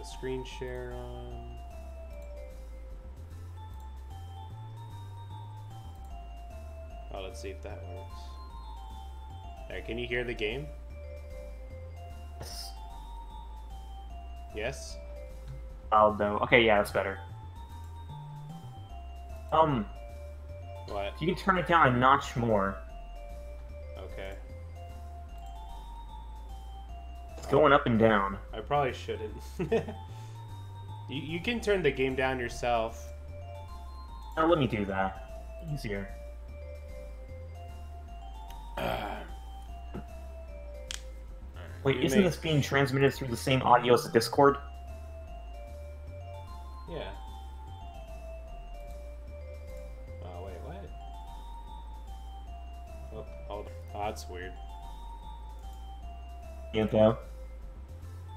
the screen share on. Oh, let's see if that works. There, can you hear the game? Yes. Yes? Oh no. Okay, yeah, that's better. What? You can turn it down a notch more. Okay. It's going up and down. I probably shouldn't. You can turn the game down yourself. Now let me do that. Easier. Wait, isn't this being transmitted through the same audio as the Discord? Yeah. Oh, wait, what? Oh, hold on. Oh, that's weird. You know?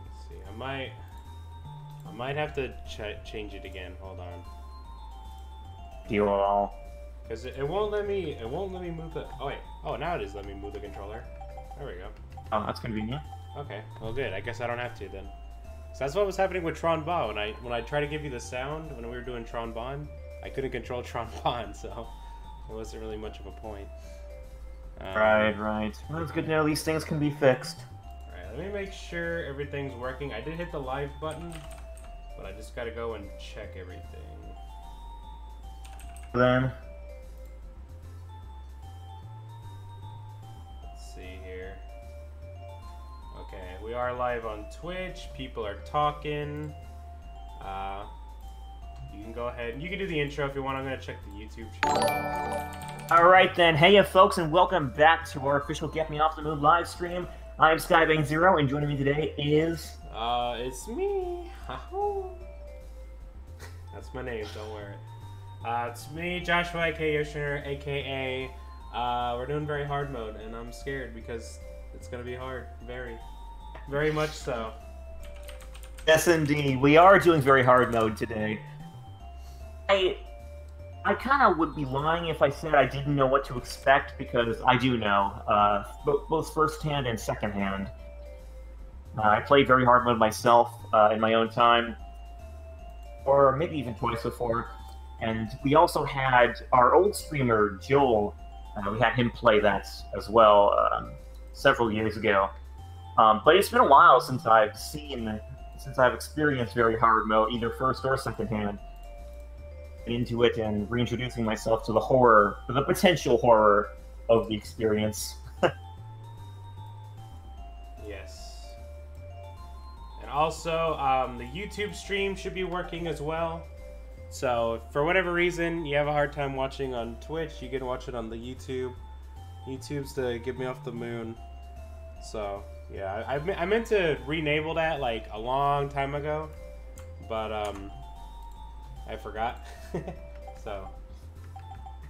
Let's see. I might have to change it again. Hold on. Deal at all. Because it won't let me move the... Oh, wait. Oh, now it is letting me move the controller. There we go. Oh, that's convenient. Okay, well good. I guess I don't have to then. So that's what was happening with Tron Ba. When I tried to give you the sound when we were doing Tron Bond, I couldn't control Tron Bond, so it wasn't really much of a point. Right. Well, it's good to know these things can be fixed. Alright, let me make sure everything's working. I did hit the live button, but I just gotta go and check everything. Then. Let's see here. Okay, we are live on Twitch. People are talking. You can go ahead and you can do the intro if you want. I'm gonna check the YouTube channel. Alright then, hey folks, and welcome back to our official Get Me Off the Moon live stream. I'm Skybang0, and joining me today is... It's me. That's my name, don't worry. It's me, Joshua, aka Yoshiner, aka, we're doing very hard mode, and I'm scared because it's gonna be hard. Very much so. Yes, indeed. We are doing very hard mode today. I kind of would be lying if I said I didn't know what to expect, because I do know, both first-hand and second-hand. I played very hard mode myself in my own time, or maybe even twice before. And we also had our old streamer, Joel, we had him play that as well several years ago. But it's been a while since I've experienced very hard mode, either first or second hand. Into it and reintroducing myself to the horror, the potential horror of the experience. Yes. And also, the YouTube stream should be working as well. So, if for whatever reason you have a hard time watching on Twitch, you can watch it on the YouTube. YouTube's the Get Me Off the Moon. So, yeah, I meant to re-enable that like a long time ago, but I forgot. So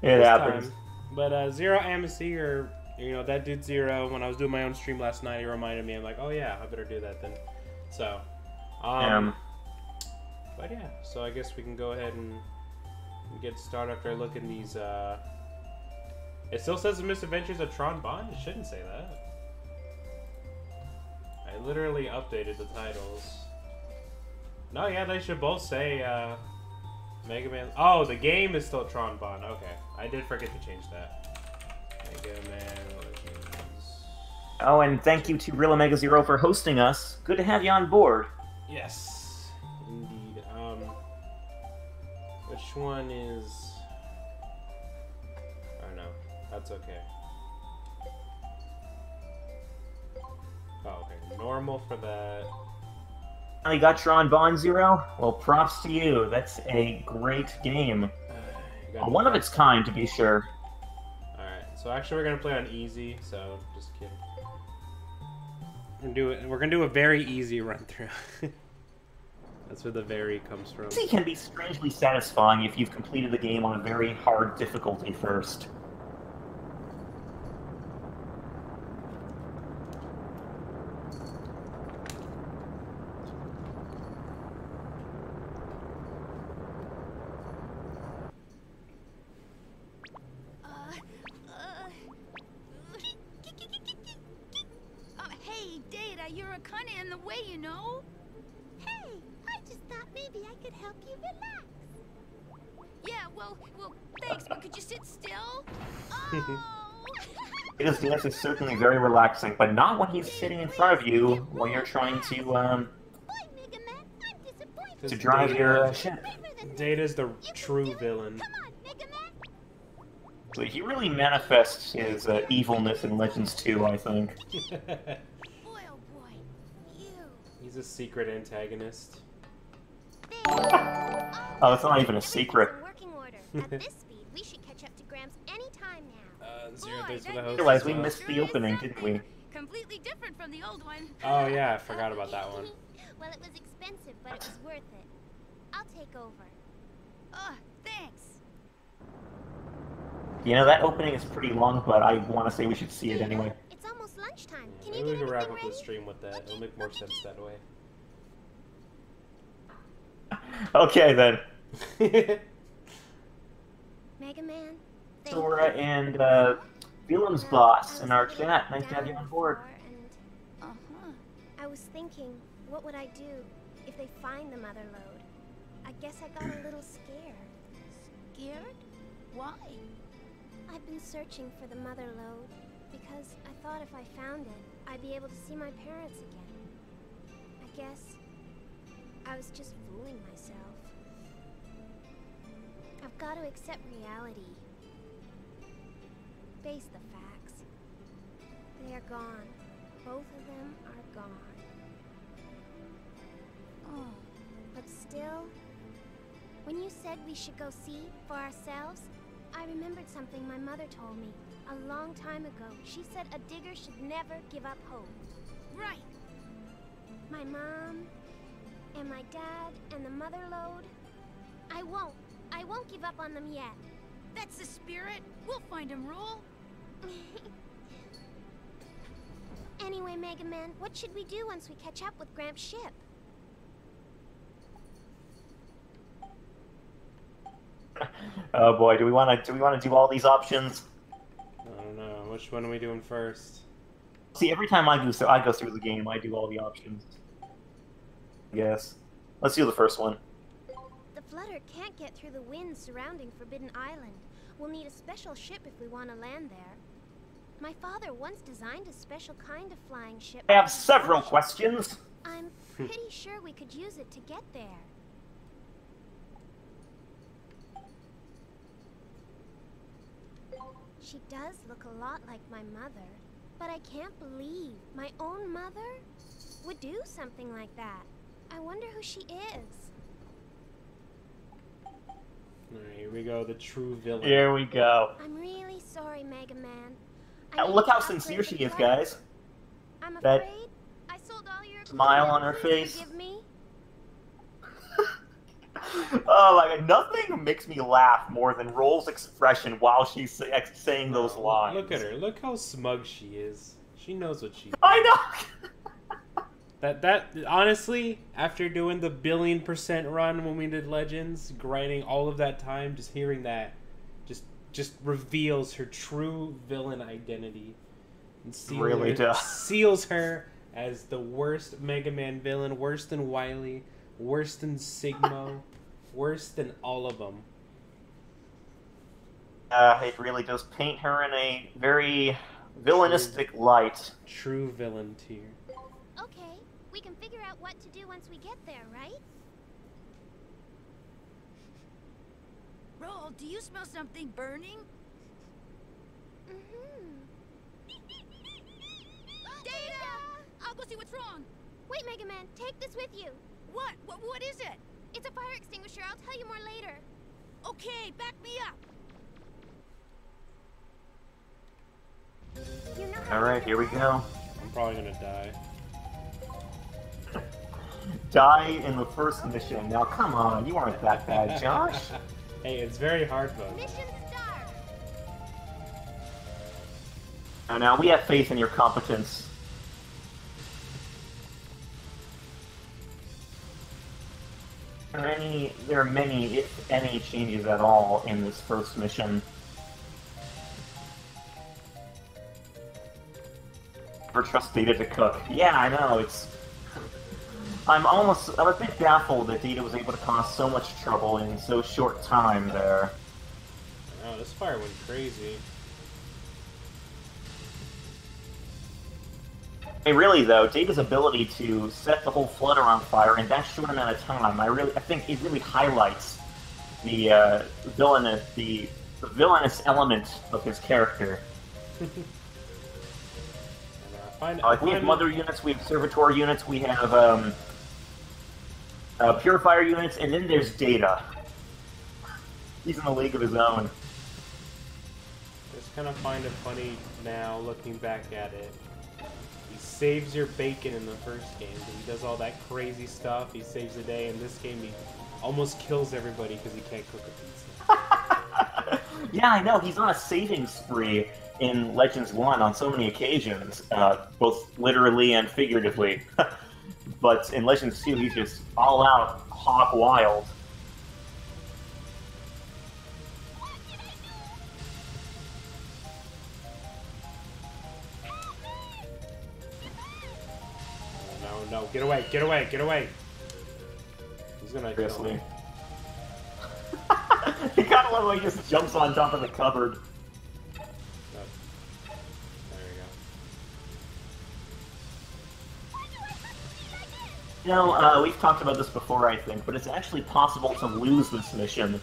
it happens. But Zero Amnesty, or that dude Zero, when I was doing my own stream last night, he reminded me. I'm like, oh yeah, I better do that then. So, but yeah, so I guess we can go ahead and get started after I look in these. It still says the Misadventures of Tron Bond. It shouldn't say that. I literally updated the titles. No, yeah, they should both say Mega Man. Oh, the game is still Tron Bond. Okay, I did forget to change that. Mega Man Legends. Oh, and thank you to Real Omega Zero for hosting us. Good to have you on board. Yes, indeed. Which one is? Oh no, that's okay. Oh, okay. Normal for that. Oh, you got Tron Bond Zero? Well, props to you. That's a great game. One of its kind, to be sure. Alright, so actually we're going to play on easy, so just kidding. We're gonna do a very easy run-through. That's where the very comes from. Easy can be strangely satisfying if you've completed the game on a very hard difficulty first. Hey, Data, you're a kinda in the way, you know? Hey, Maybe I could help you relax. Yeah, well, thanks, but could you sit still? Oh! His dance is certainly very relaxing, but not when he's sitting in front of you when you're trying to Boy, Mega Man, I'm disappointed. to drive your ship. Data's the true villain. Come on, Mega Man. So he really manifests his evilness in Legends 2, I think. Boy, oh boy. You. He's a secret antagonist. Oh, it's not even a secret. Working order. At this speed, we should catch up to Gramps any time now. Zero, Boy, thanks for that the host. Realize as we well. missed the opening, didn't we? Completely different from the old one. Oh yeah, I forgot about that one. Well, it was expensive, but it was worth it. I'll take over. Oh, thanks. You know, that opening is pretty long, but I want to say we should see it anyway. It's almost lunchtime. Can Maybe you we get can wrap everything up the ready? stream with that. It'll make more sense that way. Okay, then. Mega Man. thank Sora you. and Willem's boss in our chat. Nice to have you on board. Uh-huh. I was thinking, what would I do if they find the mother lode? I guess I got a little scared. Scared? Why? I've been searching for the mother lode because I thought if I found it, I'd be able to see my parents again. I guess I was just fooling myself. I've got to accept reality. Face the facts. They are gone. Both of them are gone. Oh. But still, when you said we should go see for ourselves, I remembered something my mother told me a long time ago. She said a digger should never give up hope. Right. My mom, and my dad, and the mother lode. I won't give up on them yet. That's the spirit. We'll find him, Rule. Anyway, Mega Man, what should we do once we catch up with Gramps' ship? Oh boy, do we want to do all these options? I don't know. Which one are we doing first? See, every time I go through the game, I do all the options. Yes. Let's do the first one. The Flutter can't get through the winds surrounding Forbidden Island. We'll need a special ship if we want to land there. My father once designed a special kind of flying ship. I have several questions. I'm pretty sure we could use it to get there. She does look a lot like my mother, but I can't believe my own mother would do something like that. I wonder who she is. Alright, here we go. The true villain. Here we go. I'm really sorry, Mega Man. Look how sincere she is, guys. I'm That afraid I sold all your smile on her equipment. face. Forgive me. Oh my god, nothing makes me laugh more than Roll's expression while she's saying those lines. Look at her. Look how smug she is. She knows what she. I know! That honestly, after doing the 1,000,000,000% run when we did Legends, grinding all of that time, just hearing that, just reveals her true villain identity, and seals her as the worst Mega Man villain, worse than Wily, worse than Sigmo, worse than all of them. It really does paint her in a very villainistic light. True villain tier. Okay, we can figure out what to do once we get there, right? Roll, do you smell something burning? Data! I'll go see what's wrong. Wait, Mega Man, take this with you. What? What is it? It's a fire extinguisher. I'll tell you more later. Okay, back me up. You know how Alright, here we go. I'm probably gonna die. Die in the first mission. Now, come on, you aren't that bad, Josh. Hey, it's very hard though. Mission start. Now, we have faith in your competence. There are many, if any, changes at all in this first mission. Never trust Data to cook. Yeah, I know, it's I'm a bit baffled that Data was able to cause so much trouble in so short time there. Oh, this fire went crazy. Hey, really though, Data's ability to set the whole Flutter on fire in that short amount of time, I think it really highlights the villainous element of his character. We have Mother units, we have Servitor units, we have Purifier units, and then there's Data. He's in a league of his own. Just kind of find it funny now, looking back at it. He saves your bacon in the first game, but he does all that crazy stuff. He saves the day. In this game, he almost kills everybody because he can't cook a pizza. Yeah, I know. He's on a saving spree in Legends 1 on so many occasions, both literally and figuratively. But in Legends 2, he's just all out hog wild. No, get away, get away, get away! He's gonna kill me. He kind of love how he just jumps on top of the cupboard. There we go. You know, we've talked about this before, I think, but it's actually possible to lose this mission.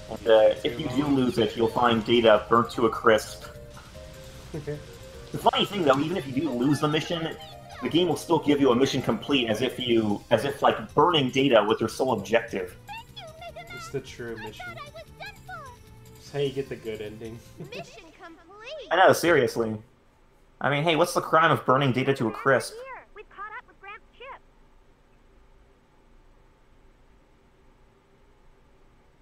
And if you do lose it, you'll find Data burnt to a crisp. The funny thing, though, even if you do lose the mission, the game will still give you a mission complete as if like burning Data was your sole objective. It's the true mission. It's how you get the good ending. Mission complete. I know, seriously. I mean, hey, what's the crime of burning Data to a crisp? Here, we've caught up with Gramps' ship.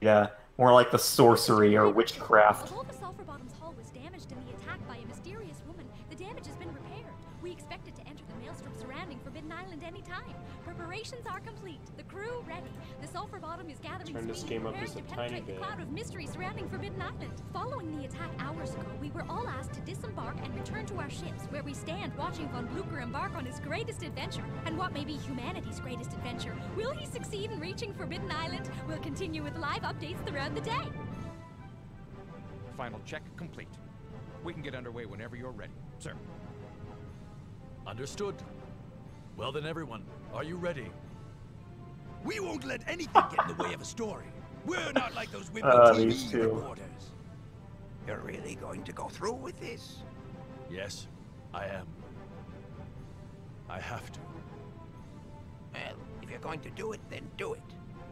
Yeah, more like the sorcery or witchcraft. Although the Sulphur Bottom's hull was damaged in the attack by a mysterious woman, the damage has been repaired. We expect it to enter the maelstrom surrounding Forbidden Island any time. Preparations are complete. The crew ready. The Sulphur Bottom is gathering Turn this speed, game up preparing just a to tiny penetrate the bit. cloud of mystery surrounding Forbidden Island. Following the attack hours ago, we were all asked to disembark and return to our ships, where we stand watching Von Blucher embark on his greatest adventure, and what may be humanity's greatest adventure. Will he succeed in reaching Forbidden Island? We'll continue with live updates throughout the day. Final check complete. We can get underway whenever you're ready, sir. Understood. Well then, everyone, are you ready? We won't let anything get in the way of a story. We're not like those women these TV two. reporters. You're really going to go through with this? Yes, I am. I have to. Well, if you're going to do it, then do it.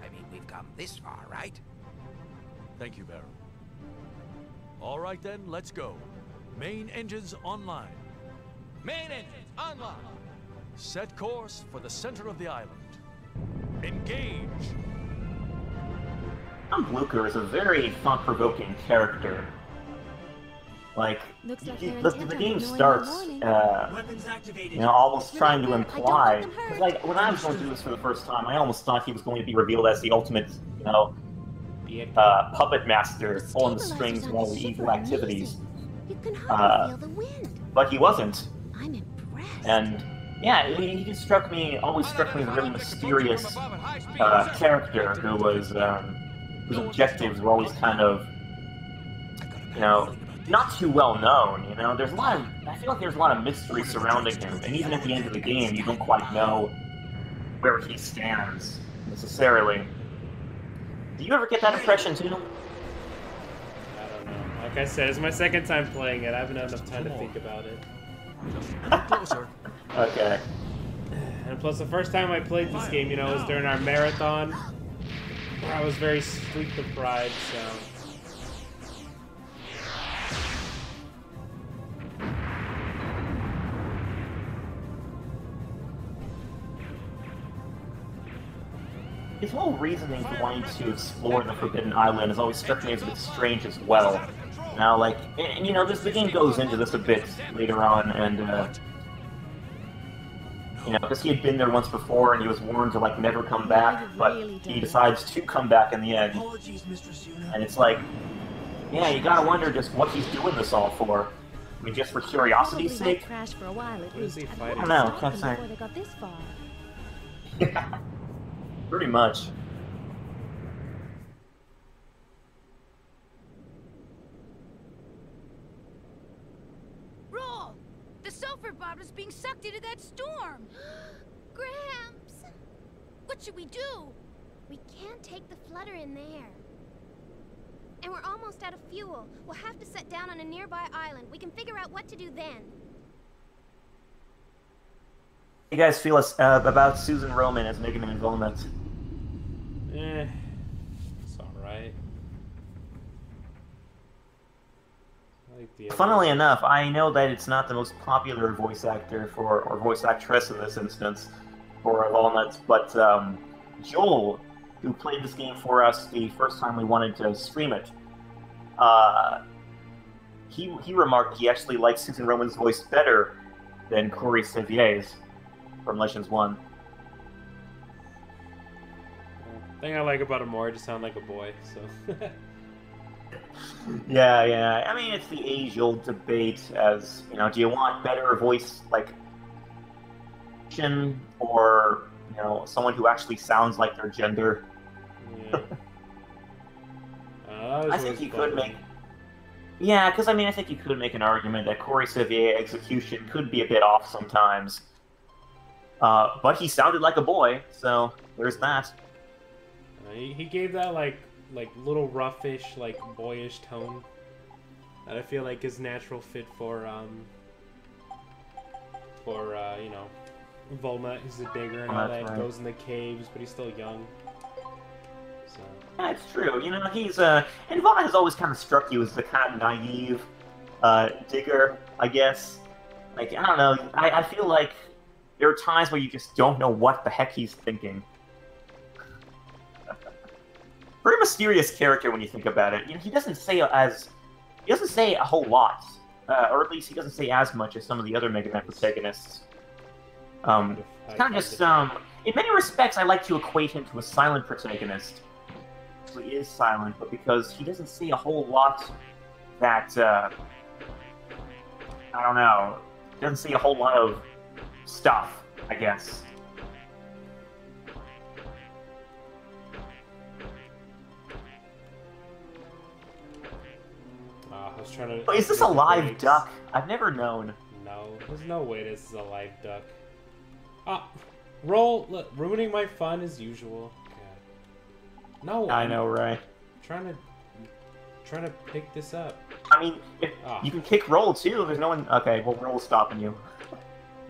I mean, we've come this far, right? Thank you, Baron. All right then, let's go. Main engines online. Main engines online. Set course for the center of the island. Engage! Von Blucher is a very thought-provoking character. Like, Looks like the they're game intent on starts, annoying Weapons activated. you know, almost trying to Remember, I don't imply. let them hurt. Because, like, when I was going through this for the first time, I almost thought he was going to be revealed as the ultimate, you know, puppet master, pulling the strings of all the evil activities. You can hardly feel the wind. But he wasn't. I'm impressed. And yeah, he just always struck me as a really mysterious character who was, whose objectives were always kind of, you know, not too well known. You know, I feel like there's a lot of mystery surrounding him, and even at the end of the game, you don't quite know where he stands necessarily. Do you ever get that impression too? I don't know. Like I said, it's my second time playing it. I haven't had enough time to think about it. Just a little closer. Okay. And plus, the first time I played this game, you know, was during our marathon, where I was very sleep deprived, so... His whole reasoning for wanting to explore the Forbidden Island has always struck me as a bit strange as well. Now, like, and, you know, the game goes into this a bit later on, and, you know, because he had been there once before and he was warned to, like, never come back, but he decides to come back in the end. And it's like, yeah, you gotta wonder just what he's doing this all for. I mean, just for Probably curiosity's let sake? crash for a while at What is least. he I'd fighting? want I to don't know, stop can't them say. before they got this far. Yeah, pretty much. Roll! The sulfur bomb is being sucked into that storm! Gramps! What should we do? We can't take the flutter in there. And we're almost out of fuel. We'll have to set down on a nearby island. We can figure out what to do then. You guys feel about Susan Roman as Megan involvement? It's alright. I like the Funnily enough, I know that it's not the most popular voice actor or voice actress in this instance for Walnuts, but Joel, who played this game for us the first time we wanted to stream it, he remarked he actually likes Susan Roman's voice better than Corey Sevier's from Legends 1. The thing I like about him more, I just sound like a boy, so. Yeah. I mean, it's the age-old debate as, you know, do you want better voice, like, or, you know, someone who actually sounds like their gender? Yeah. I think you could make... Yeah, because, I mean, I think you could make an argument that Corey Sevier execution could be a bit off sometimes. But he sounded like a boy, so there's that. He gave that, like little roughish, like, boyish tone that I feel like is natural fit for you know, Volnut, who's a digger and all that, right. goes in the caves, but he's still young. So. Yeah, it's true. You know, he's, and Volnut has always kind of struck you as the kind of naive, digger, I guess. Like, I don't know, I feel like there are times where you just don't know what the heck he's thinking. Pretty mysterious character when you think about it. You know, he doesn't say a whole lot, or at least he doesn't say as much as some of the other Mega Man protagonists. It's kind of just in many respects, I like to equate him to a silent protagonist. So he is silent, but because he doesn't say a whole lot that I don't know, he doesn't say a whole lot of stuff, I guess. I was trying to... Is this a live duck? I've never known. No, there's no way this is a live duck. Roll, look, ruining my fun as usual. Okay. No, I know, right? Trying to pick this up. I mean, you can kick roll too. There's no one. Okay, well, roll's stopping you.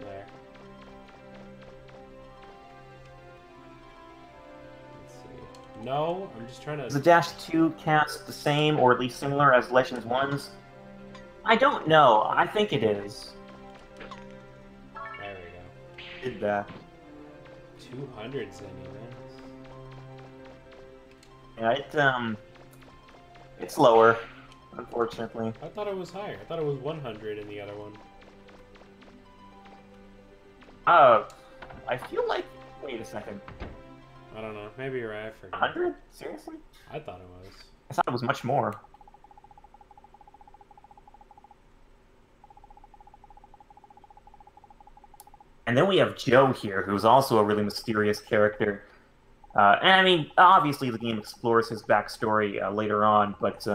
There. Let's see. No, I'm just trying to. Is the Dash 2 cast the same, or at least similar as Legends 1's? I don't know. I think it is. There we go. Did that. 200 Zenny, Yeah, it's lower, unfortunately. I thought it was higher. I thought it was 100 in the other one. I feel like. Wait a second. I don't know. Maybe you're right. I forgot. 100? Seriously? I thought it was. I thought it was much more. And then we have Joe here, who's also a really mysterious character. And I mean, obviously the game explores his backstory later on, but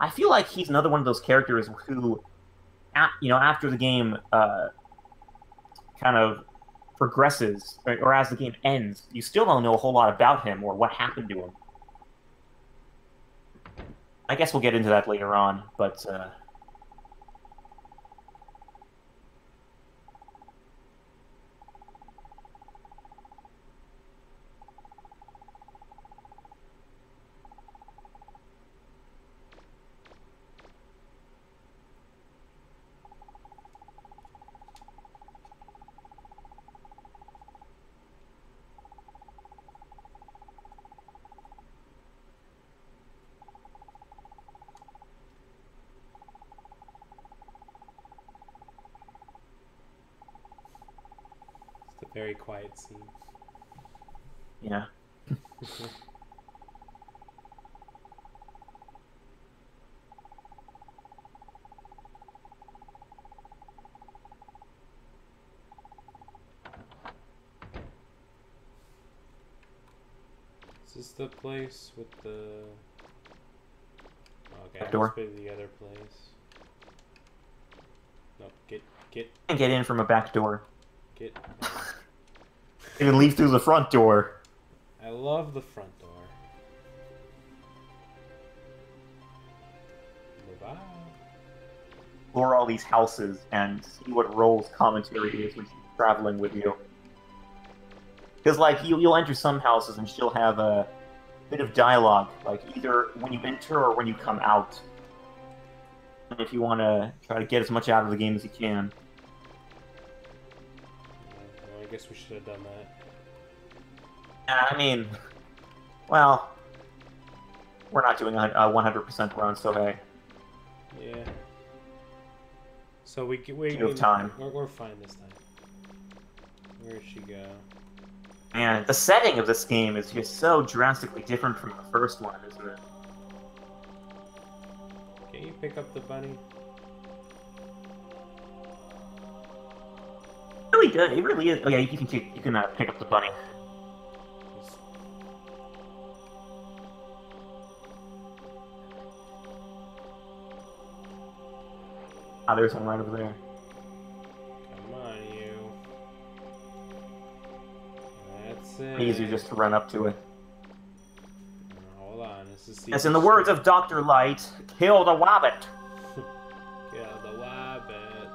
I feel like he's another one of those characters who, after the game kind of progresses, or as the game ends, you still don't know a whole lot about him or what happened to him. I guess we'll get into that later on, but... It's a very quiet scene. Yeah. Is this the place with the... Okay, Back door. let's put the other place. No, get... Can't get in from a back door. Get... You can leave through the front door. I love the front door. Bye-bye. Explore all these houses and see what role's commentary is when she's traveling with you. Because, like, you'll enter some houses and she'll have a bit of dialogue, like, either when you enter or when you come out. And if you want to try to get as much out of the game as you can. Well, I guess we should have done that. I mean, well, we're not doing a 100% run, so hey. Yeah. So we You have time. We're fine this time. Where'd she go? Man, the setting of this game is just so drastically different from the first one, isn't it? Can you pick up the bunny? It really good. It really is. Oh yeah, you can pick up the bunny. Ah, there's one right over there. Come on, you. That's it. Easy just to run up to it. Hold on, this is... As in the words of Dr. Light, kill the wabbit! Kill the wabbit.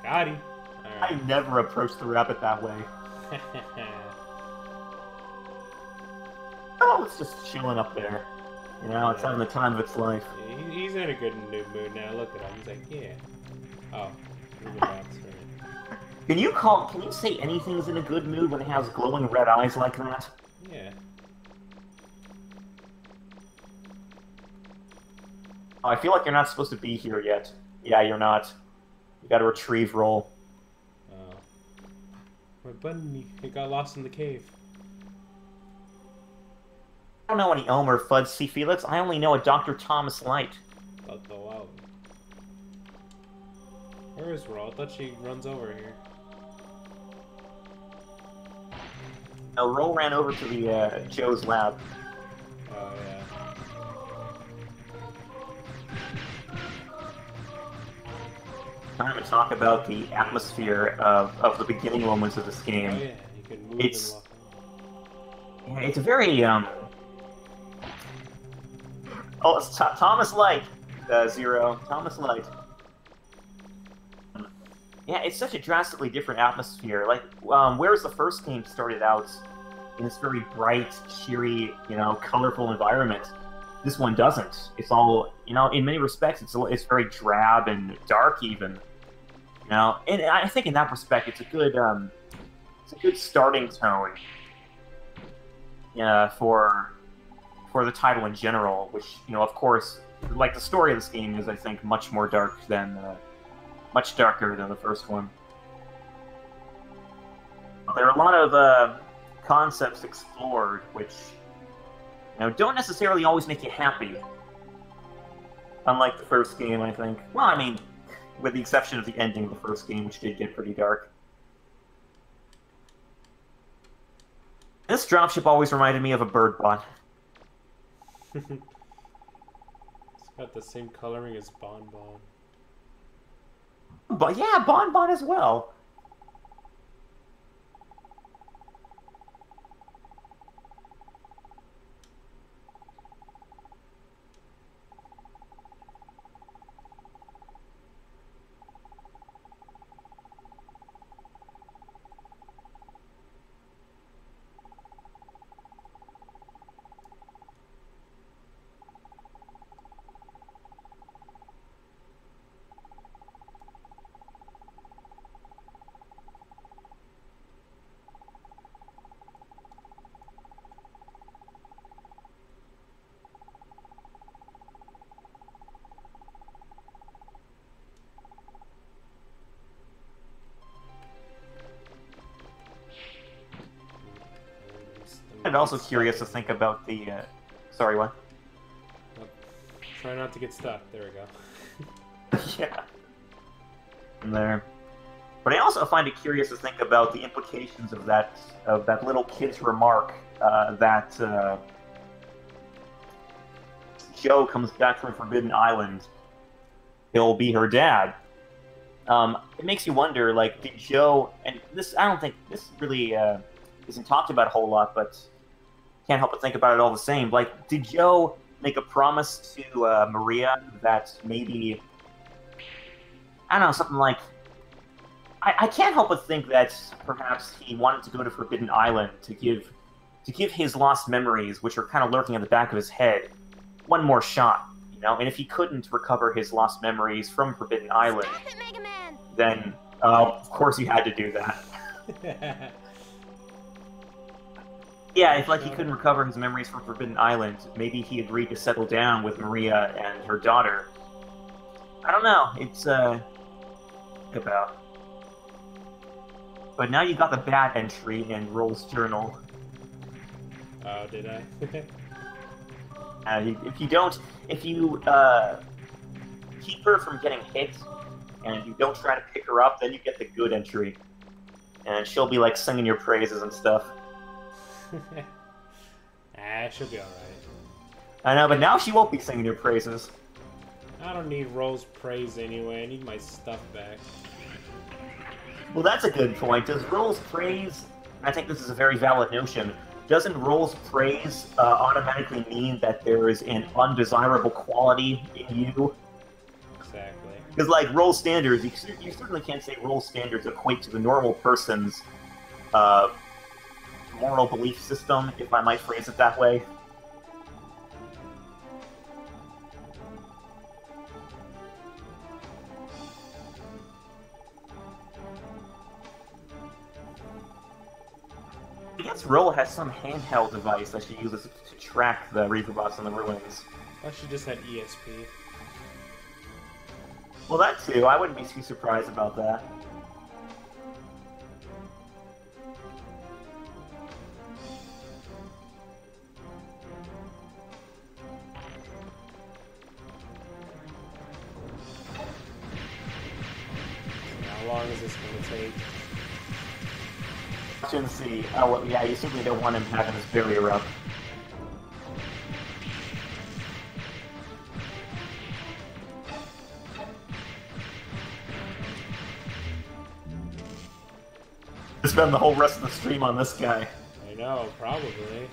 Got him. I never approached the rabbit that way. Oh, it's just chilling up there. You know, it's having the time of its life. Yeah, he's in a good mood now. Look at him. He's like, yeah. Oh, moving box, right. Can you say anything's in a good mood when it has glowing red eyes like that? Yeah. Oh, I feel like you're not supposed to be here yet. Yeah, you're not. You gotta retrieve roll. Oh. My bunny, he got lost in the cave. I don't know any Elmer Fudd C. Felix. I only know a Dr. Thomas Light. Wow. Where is Raw? I thought she runs over here. No, Roll ran over to the Joe's lab. Oh, yeah. Time to talk about the atmosphere of the beginning moments of this game. Oh, yeah. You can move It's- and walk. Yeah, it's a very, Oh, it's Thomas Light, Zero. Thomas Light. Yeah, it's such a drastically different atmosphere. Like, whereas the first game started out in this very bright, cheery, colorful environment, this one doesn't. It's all, in many respects, it's very drab and dark even. And I think in that respect, it's a good starting tone. For the title in general, which, of course, like the story of this game is, I think, much darker than the first one. There are a lot of concepts explored, which, don't necessarily always make you happy. Unlike the first game, I think. Well, I mean, with the exception of the ending of the first game, which did get pretty dark. This dropship always reminded me of a bird bot. It's got the same coloring as Bon Bon. But yeah, Bon Bon as well. I'm also curious to think about the, sorry, what? Try not to get stuck. There we go. Yeah. And there. But I also find it curious to think about the implications of that little kid's remark that Joe comes back from Forbidden Island. He'll be her dad. It makes you wonder, like, did Joe, and this, I don't think, this really isn't talked about a whole lot, but can't help but think about it all the same. Like, did Joe make a promise to Maria that maybe, I don't know, something like, I can't help but think that perhaps he wanted to go to Forbidden Island to give his lost memories, which are kind of lurking at the back of his head, one more shot, you know? And if he couldn't recover his lost memories from Forbidden Island, Stop it, Mega Man! then, of course he had to do that. Yeah, if, like, he couldn't recover his memories from Forbidden Island, maybe he agreed to settle down with Maria and her daughter. I don't know, it's, think about. But now you got the bad entry in Roll's journal. Oh, did I? If you keep her from getting hit, and you don't try to pick her up, then you get the good entry. And she'll be, like, singing your praises and stuff. She'll be alright. I know, but now she won't be singing your praises. I don't need Roll's praise anyway. I need my stuff back. Well, that's a good point. Does Roll's praise, I think this is a very valid notion, doesn't Roll's praise automatically mean that there is an undesirable quality in you? Exactly. Because, like, Roll standards, you certainly can't say Roll standards equate to the normal person's moral belief system, if I might phrase it that way. I guess Roll has some handheld device that she uses to track the Reaper bots in the ruins. I should just had ESP. Well, that too. I wouldn't be too surprised about that. How long is this going to take? Shouldn't see. Oh, well, yeah, you simply don't want him having his barrier up. Spend the whole rest of the stream on this guy. I know, probably.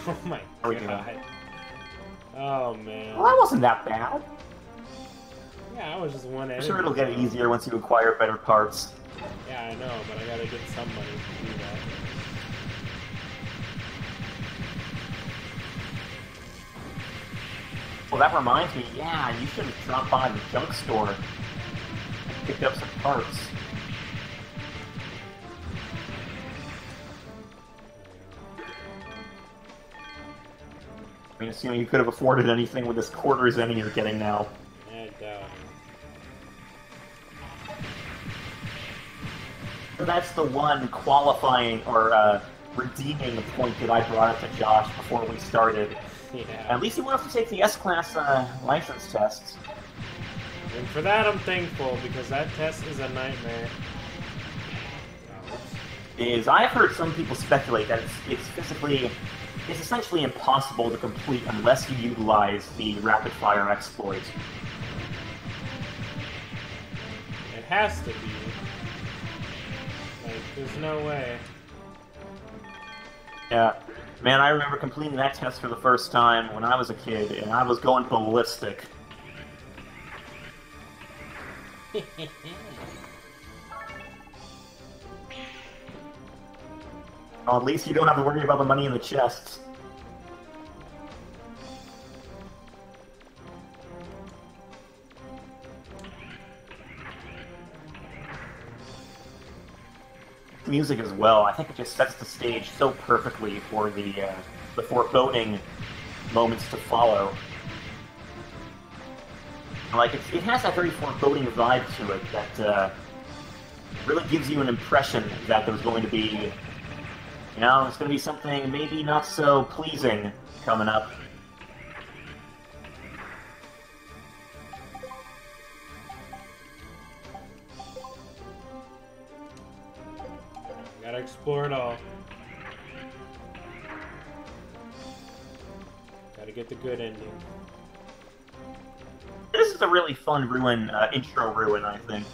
Oh my god. Oh man. Well, that wasn't that bad. Yeah, I was just one I'm enemy. sure it'll get easier once you acquire better parts. Yeah, I know, but I gotta get some money to do that. Well, that reminds me, yeah, you should have dropped by the junk store and picked up some parts. I mean, assuming you could have afforded anything with this quarters any you're getting now. I doubt So that's the one qualifying or redeeming point that I brought up to Josh before we started. it. Yeah. At least he won't have to take the S-Class license tests. And for that I'm thankful, because that test is a nightmare. Oh, whoops. I've heard some people speculate that it's essentially impossible to complete unless you utilize the rapid-fire exploit. It has to be. Like, there's no way. Yeah. Man, I remember completing that test for the first time when I was a kid, and I was going ballistic. Well, at least you don't have to worry about the money in the chests. Music as well, I think it just sets the stage so perfectly for the foreboding moments to follow. Like, it has that very foreboding vibe to it that really gives you an impression that there's going to be, you know, it's going to be something maybe not so pleasing coming up. Gotta explore it all. Gotta get the good ending. This is a really fun ruin, intro ruin, I think.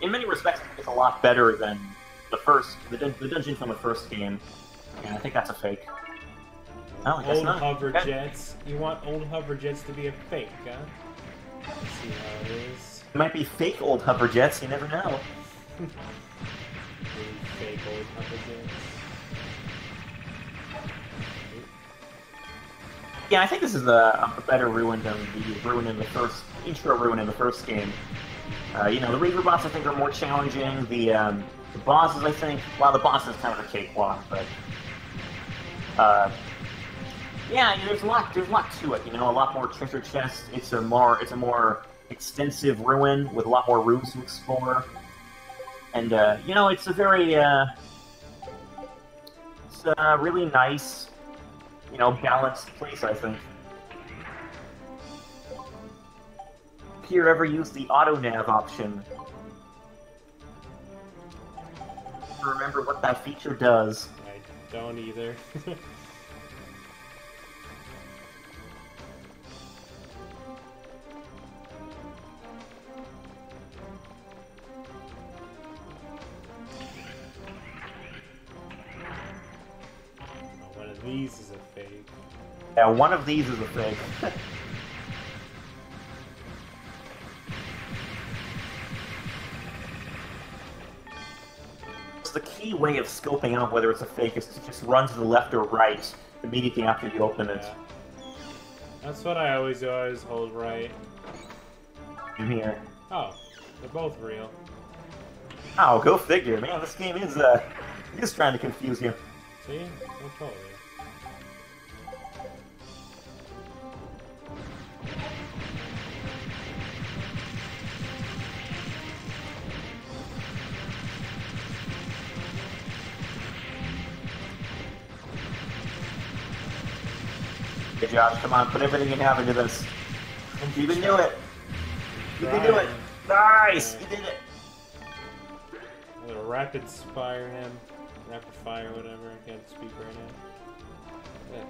In many respects, it's a lot better than the dungeon from the first game. And I think that's a fake. Oh, I guess old not. hover Okay. jets. You want old hover jets to be a fake, huh? Let's see how it is. It might be fake old hover jets, you never know. Really fake old hover jets. Yeah, I think this is a better ruin than the ruin in the first intro ruin in the first game. You know, the Reaver boss I think are more challenging. The bosses I think, well, the boss is kind of a cakewalk, but yeah, there's a lot to it. You know, a lot more treasure chests. It's a more extensive ruin with a lot more rooms to explore, and you know, it's a very really nice, you know, balanced place, I think. Here, ever use the auto nav option? Remember what that feature does. I don't either. One of these is a fake. Yeah, one of these is a fake. The key way of scoping out whether it's a fake is to just run to the left or right immediately after you open it. Yeah. That's what I always do. I always hold right. In here. Oh, they're both real. Oh, go figure. Man, this game is trying to confuse you. See? I told you. Good job. Come on, put everything you have into this. You can do it. You can do it. Nice! You did it. I'm gonna rapid fire him. Rapid fire, whatever. I can't speak right now. Yeah.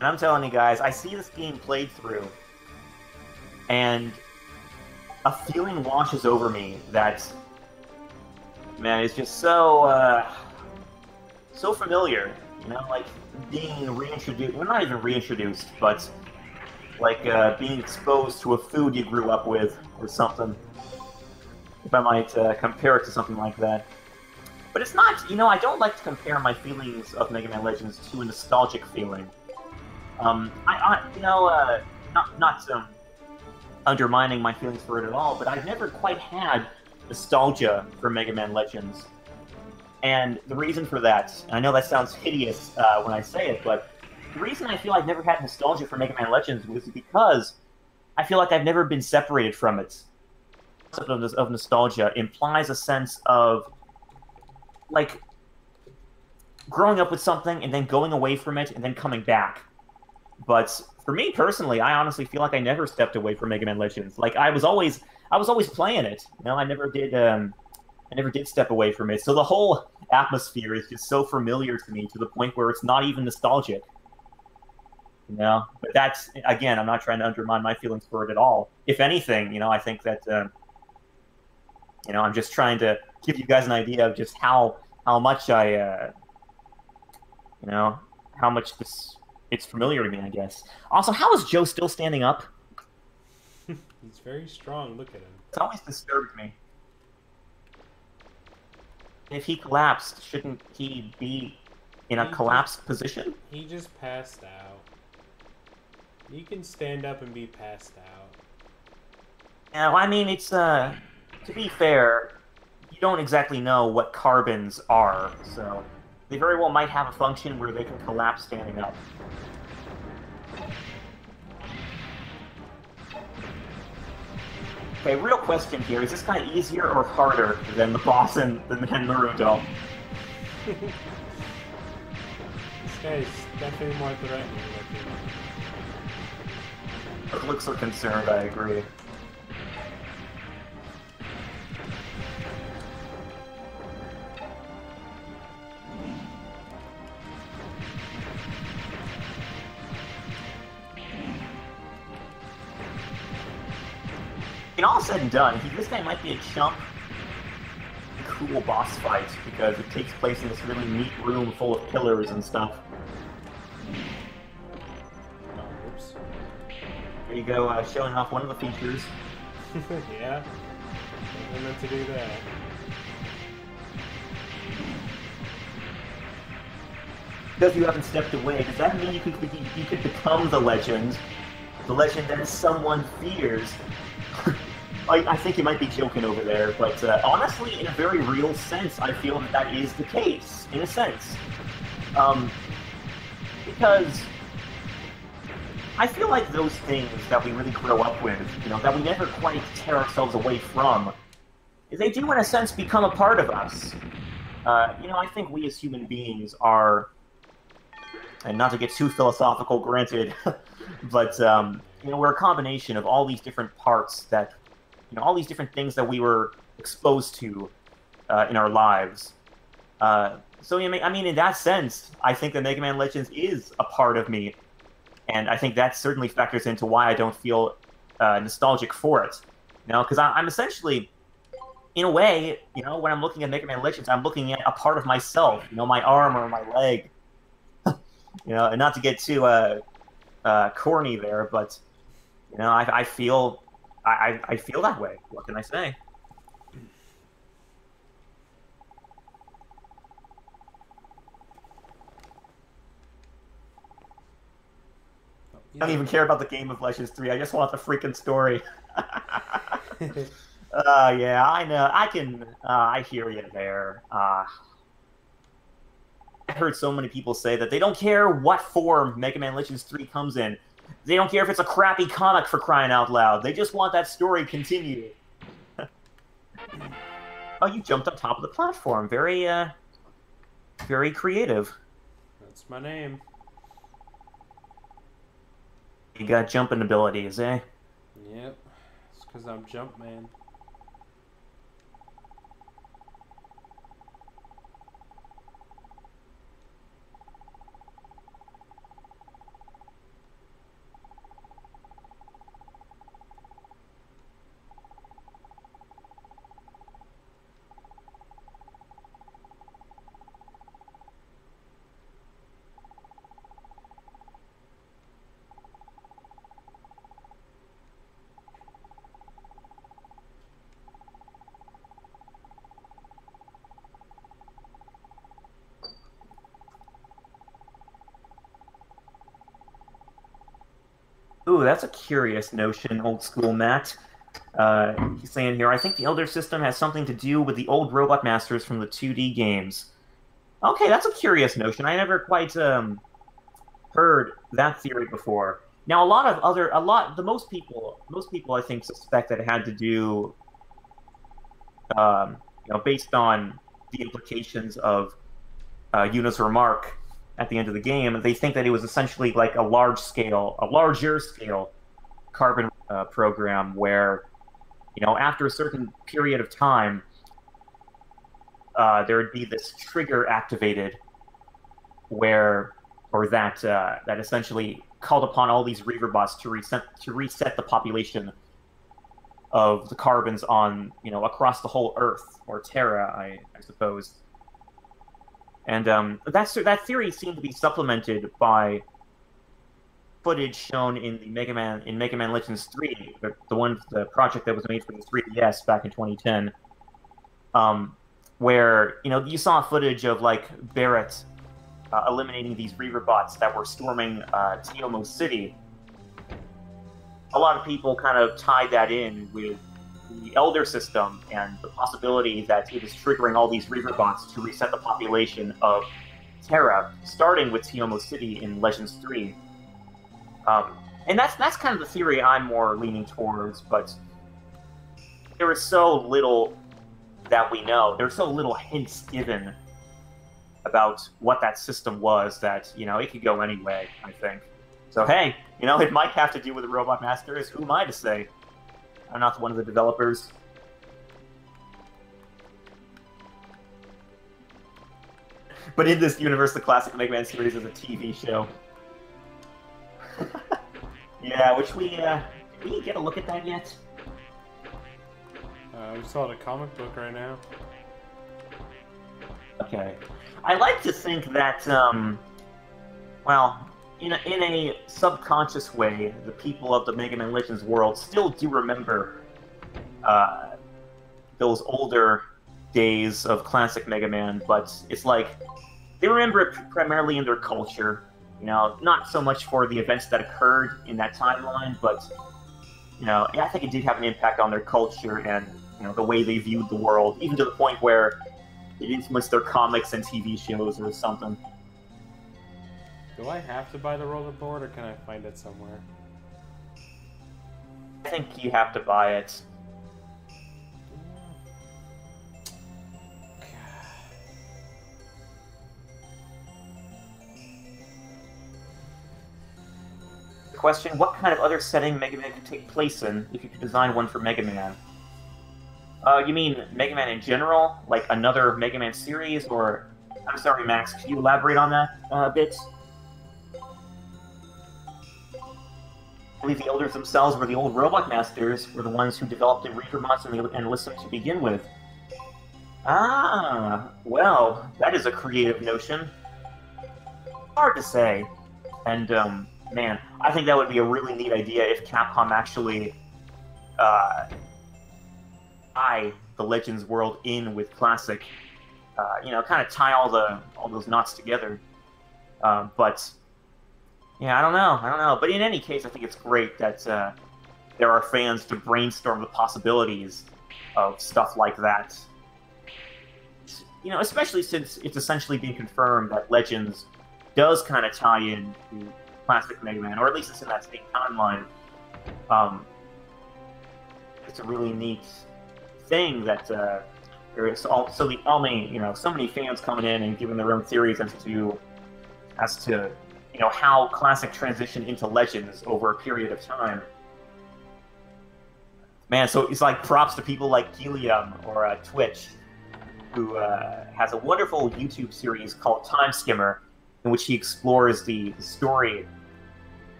And I'm telling you guys, I see this game played through, and a feeling washes over me that, man, it's just so, so familiar, you know, like being reintroduced, well, not even reintroduced, but like being exposed to a food you grew up with or something, if I might compare it to something like that. But it's not, you know, I don't like to compare my feelings of Mega Man Legends to a nostalgic feeling. You know, not undermining my feelings for it at all, but I've never quite had nostalgia for Mega Man Legends. And the reason for that, and I know that sounds hideous when I say it, but the reason I feel I've never had nostalgia for Mega Man Legends was because I feel like I've never been separated from it. The concept of nostalgia implies a sense of, like, growing up with something and then going away from it and then coming back. But for me personally, I honestly feel like I never stepped away from Mega Man Legends. Like I was always playing it. You know, I never did step away from it. So the whole atmosphere is just so familiar to me to the point where it's not even nostalgic. You know, but that's, again, I'm not trying to undermine my feelings for it at all. If anything, you know, I think that you know, I'm just trying to give you guys an idea of just how much I you know, how much it's familiar to me, I guess. Also, how is Joe still standing up? He's very strong. Look at him. It's always disturbed me. If he collapsed, shouldn't he be in a collapsed position? He just passed out. You can stand up and be passed out. Yeah, well, I mean, it's, to be fair, you don't exactly know what carbons are, so they very well might have a function where they can collapse standing up. Okay, real question here. Is this guy easier or harder than the boss in Naruto? This guy is definitely more threatening looking. As looks are concerned, I agree. And all said and done, this guy might be a chump. Cool boss fight because it takes place in this really neat room full of pillars and stuff. Oh, oops. There you go, showing off one of the features. Yeah. I meant to do that. Because you haven't stepped away, does that mean you could become the legend that someone fears? I think you might be joking over there, but honestly, in a very real sense, I feel that that is the case, in a sense. Because I feel like those things that we really grow up with, you know, that we never quite tear ourselves away from, they do, in a sense, become a part of us. You know, I think we as human beings are, and not to get too philosophical, granted, but, you know, we're a combination of all these different parts that, you know, all these different things that we were exposed to in our lives. So, I mean, in that sense, I think that Mega Man Legends is a part of me, and I think that certainly factors into why I don't feel nostalgic for it. You know, because I'm essentially, in a way, you know, when I'm looking at Mega Man Legends, I'm looking at a part of myself, you know, my arm or my leg. You know, and not to get too corny there, but, you know, I feel that way. What can I say? I don't even care about the game of Legends 3. I just want the freaking story. Yeah, I know. I hear you there. I've heard so many people say that they don't care what form Mega Man Legends 3 comes in. They don't care if it's a crappy comic, for crying out loud. They just want that story continued. Oh, you jumped on top of the platform. Very, very creative. That's my name. You got jumping abilities, eh? Yep. It's because I'm Jumpman. Ooh, that's a curious notion, old school Matt. He's saying here, I think the Elder System has something to do with the old robot masters from the 2D games. Okay, that's a curious notion. I never quite heard that theory before. Now, most people I think suspect that it had to do, you know, based on the implications of Yuna's remark at the end of the game. They think that it was essentially like a larger scale carbon program where, you know, after a certain period of time, there would be this trigger activated that essentially called upon all these Reaver bots to reset the population of the carbons on, you know, across the whole Earth, or Terra, I suppose. And that theory seemed to be supplemented by footage shown in Mega Man Legends 3, the project that was made for the 3DS back in 2010, where, you know, you saw footage of like Barrett eliminating these Reaver bots that were storming Teomo City. A lot of people kind of tied that in with the Elder System and the possibility that it is triggering all these Reaver bots to reset the population of Terra, starting with Teomo City in Legends 3. And that's kind of the theory I'm more leaning towards, but there is so little that we know. There's so little hints given about what that system was that, you know, it could go anyway, I think. So hey, you know, it might have to do with the Robot Masters. Who am I to say? I'm not one of the developers. But in this universe, the classic Mega Man series is a TV show. Yeah, which we get a look at that yet? We saw the comic book right now. Okay. I like to think that, well, in a subconscious way, the people of the Mega Man Legends world still do remember those older days of classic Mega Man, but it's like they remember it primarily in their culture, you know, not so much for the events that occurred in that timeline, but, you know, I think it did have an impact on their culture and, you know, the way they viewed the world, even to the point where it influenced their comics and TV shows or something. Do I have to buy the rollerboard, or can I find it somewhere? I think you have to buy it. Question, what kind of other setting Mega Man could take place in if you could design one for Mega Man? You mean Mega Man in general? Like another Mega Man series, or... I'm sorry, Max, could you elaborate on that a bit? I believe the elders themselves were the old Robot Masters, were the ones who developed the Reaper Bots and Enlisted to begin with. Ah, well, that is a creative notion. Hard to say. And, man, I think that would be a really neat idea if Capcom actually, tie the Legends world in with Classic. You know, kind of tie all those knots together. But, yeah, I don't know. But in any case, I think it's great that, there are fans to brainstorm the possibilities of stuff like that. You know, especially since it's essentially been confirmed that Legends does kind of tie in to Classic Mega Man, or at least it's in that same timeline. It's a really neat thing that there's so many fans coming in and giving their own theories as to you know, how Classic transitioned into Legends over a period of time. Man, so it's like props to people like Helium or Twitch, who has a wonderful YouTube series called Time Skimmer, in which he explores the story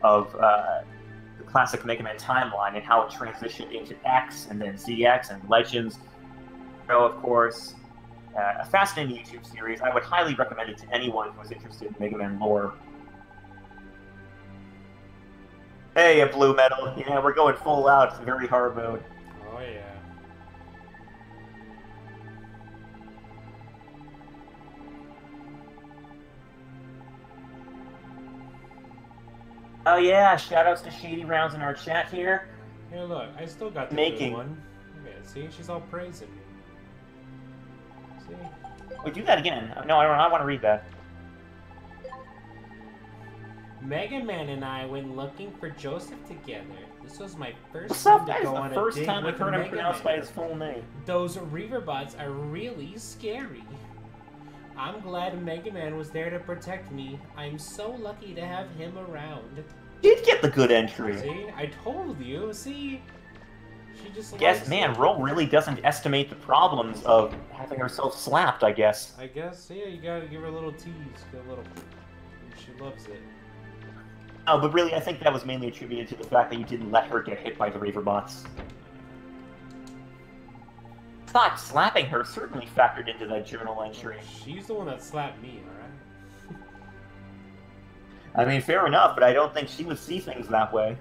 of the classic Mega Man timeline and how it transitioned into X and then ZX and Legends. So, of course, a fascinating YouTube series. I would highly recommend it to anyone who is interested in Mega Man lore. Hey, a Blue Metal. Yeah, we're going full out, very hard mode. Oh, yeah. Oh yeah, shoutouts to Shady Rounds in our chat here. Hey, look, I still got the Making. good one. Okay, see, she's all praising me. See? Wait, do that again. No, I want to read that. Mega Man and I went looking for Joseph together. This was my first What's time up? to That is go the on a first date time I've with heard him Mega pronounced Man. by his full name. Those Reaver bots are really scary. I'm glad Mega Man was there to protect me. I'm so lucky to have him around. Did get the good entry. See? I told you. See? She just Guess, likes man, it. Ro really doesn't estimate the problems of having herself slapped, I guess. I guess, yeah, you gotta give her a little tease. Get a little... She loves it. Oh, but really, I think that was mainly attributed to the fact that you didn't let her get hit by the Reaver bots. I thought slapping her certainly factored into that journal entry. She's the one that slapped me, alright? I mean, fair enough, but I don't think she would see things that way.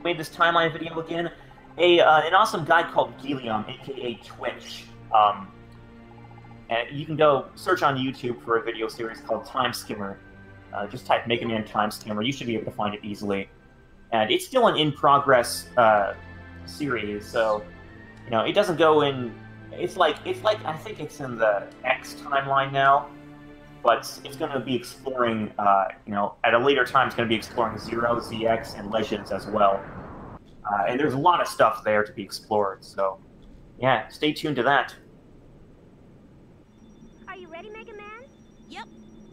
Made this timeline video again. An awesome guy called Helium, aka Twitch. And you can go search on YouTube for a video series called Time Skimmer. Just type Mega Man Time Skimmer. You should be able to find it easily. And it's still an in-progress series, so you know it doesn't go in. It's like I think it's in the X timeline now, but it's going to be exploring. You know, at a later time, it's going to be exploring Zero, ZX, and Legends as well. And there's a lot of stuff there to be explored. So, yeah, stay tuned to that.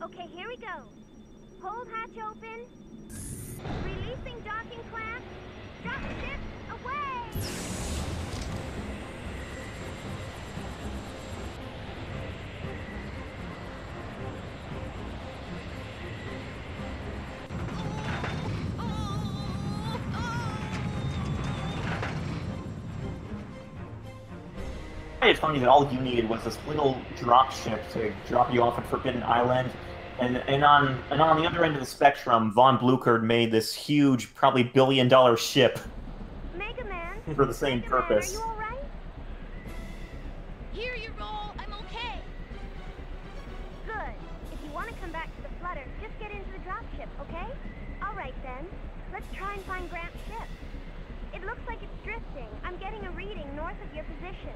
Okay, here we go. Hold hatch open. Releasing docking clamp. Drop ship away! It's funny that all you needed was this little drop ship to drop you off at Forbidden Island, and on the other end of the spectrum, Von Blucher made this huge, probably billion-dollar ship Mega Man? for the same Mega Man, purpose. are you alright? Here you roll, I'm okay. Good. If you want to come back to the flutter, just get into the dropship, okay? Alright then. Let's try and find Grant's ship. It looks like it's drifting. I'm getting a reading north of your position.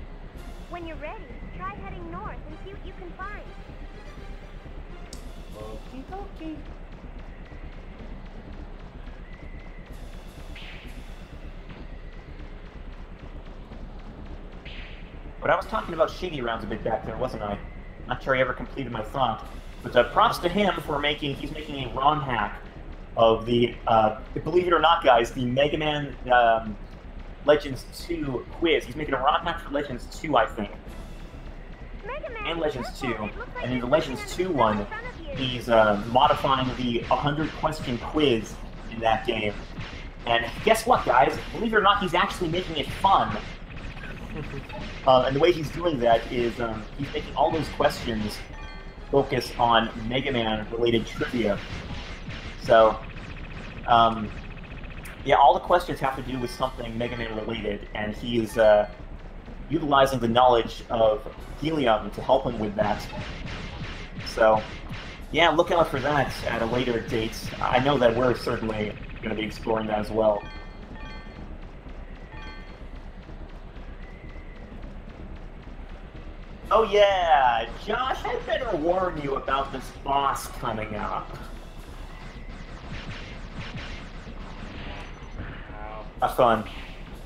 When you're ready, try heading north and see what you can find. Okie dokie. But I was talking about shady rounds a bit back there, wasn't I? Not sure I ever completed my thought. But props to him for he's making a ROM hack of the, believe it or not, guys, the Mega Man Legends 2 quiz. He's making a ROM hack for Legends 2, I think. Mega Man, And Legends 2. it looks like And in the there's Legends something 2 on the one, in front of you. he's modifying the 100-question quiz in that game. And guess what, guys? Believe it or not, he's actually making it fun. And the way he's doing that is he's making all those questions focus on Mega Man-related trivia. So, yeah, all the questions have to do with something Mega Man-related, and he's utilizing the knowledge of Helium to help him with that. So, yeah, look out for that at a later date. I know that we're certainly going to be exploring that as well. Oh yeah, Josh, I better warn you about this boss coming up. Wow. Have fun.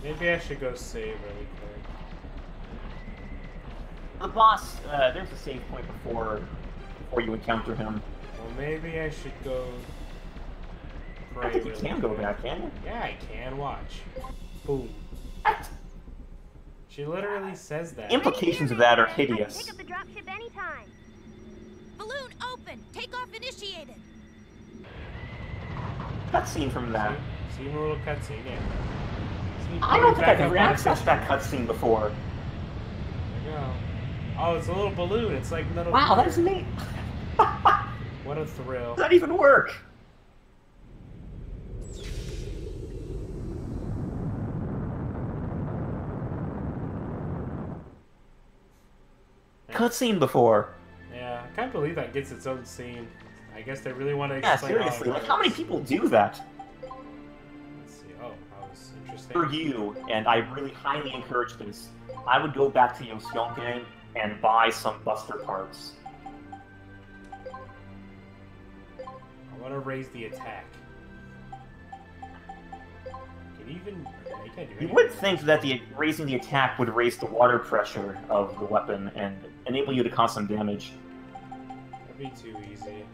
Maybe I should go save really quick. The boss, there's a save point before you encounter him. Well, maybe I should go I pray think you really can go quick. back, can you? Yeah, I can. Watch. Boom. She literally says that. Implications of that are I can hideous. pick up the dropship anytime. Balloon open! Takeoff initiated! Cutscene from that. See a little cutscene, yeah. See, I don't think back I've ever up on the accessed that cutscene before. There you go. Oh, it's a little balloon. It's like little. Wow, that's neat. What a thrill. Does that even work? Cutscene before. Yeah, I can't believe that gets its own scene. I guess they really want to Yeah, explain seriously. how it Like, how many works. people do that? Let's see. Oh, that was interesting. For you, and I really highly encourage this, I would go back to Yoshionke and buy some Buster parts. I want to raise the attack. Can you even? You can't do You anything. would think that raising the attack would raise the water pressure of the weapon and enable you to cause some damage. That'd be too easy.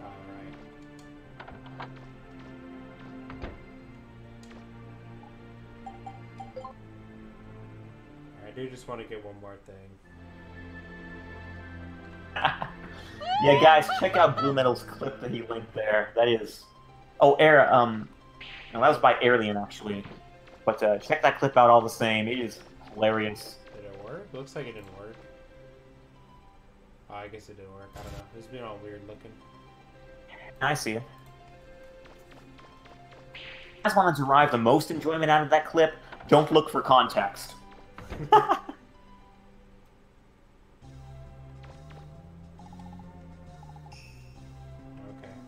Alright. I do just want to get one more thing. Yeah, guys, check out Blue Metal's clip that he linked there. That is... Oh, no, that was by Alien, actually. But check that clip out all the same. It is hilarious. Did it work? Looks like it didn't work. Oh, I guess it didn't work. I don't know. It's been all weird looking. I see it. If you guys want to derive the most enjoyment out of that clip, don't look for context. Okay.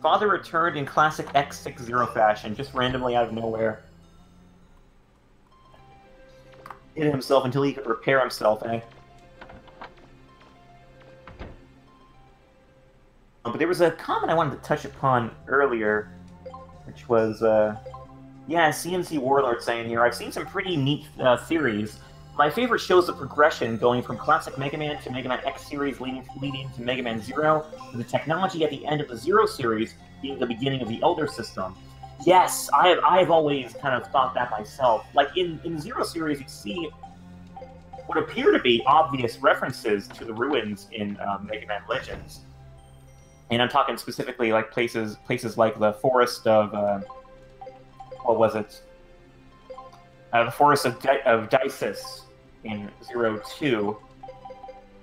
Father returned in classic X60 fashion, just randomly out of nowhere. Hid himself until he could repair himself, eh? But there was a comment I wanted to touch upon earlier, which was, yeah, CNC Warlord saying here, I've seen some pretty neat theories. My favorite shows the progression going from classic Mega Man to Mega Man X series leading to Mega Man Zero, with the technology at the end of the Zero series being the beginning of the Elder system. Yes, I've always kind of thought that myself. Like, in Zero series, you see what appear to be obvious references to the ruins in Mega Man Legends. And I'm talking specifically like places like the forest of what was it? The forest of Dices in 02,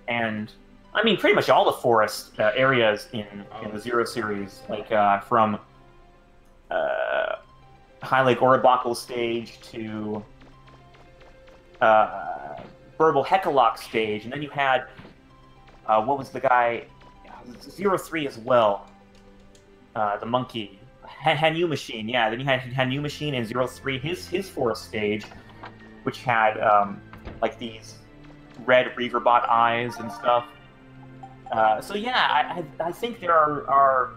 and I mean pretty much all the forest areas in the Zero series, like from High Lake Oribakal stage to Burble Heckalok stage, and then you had what was the guy? 03 as well. The monkey. Hanyu Machine, yeah. Then you had Hanyu Machine in 03, his forest stage, which had like these red Reaverbot eyes and stuff. So yeah, I think there are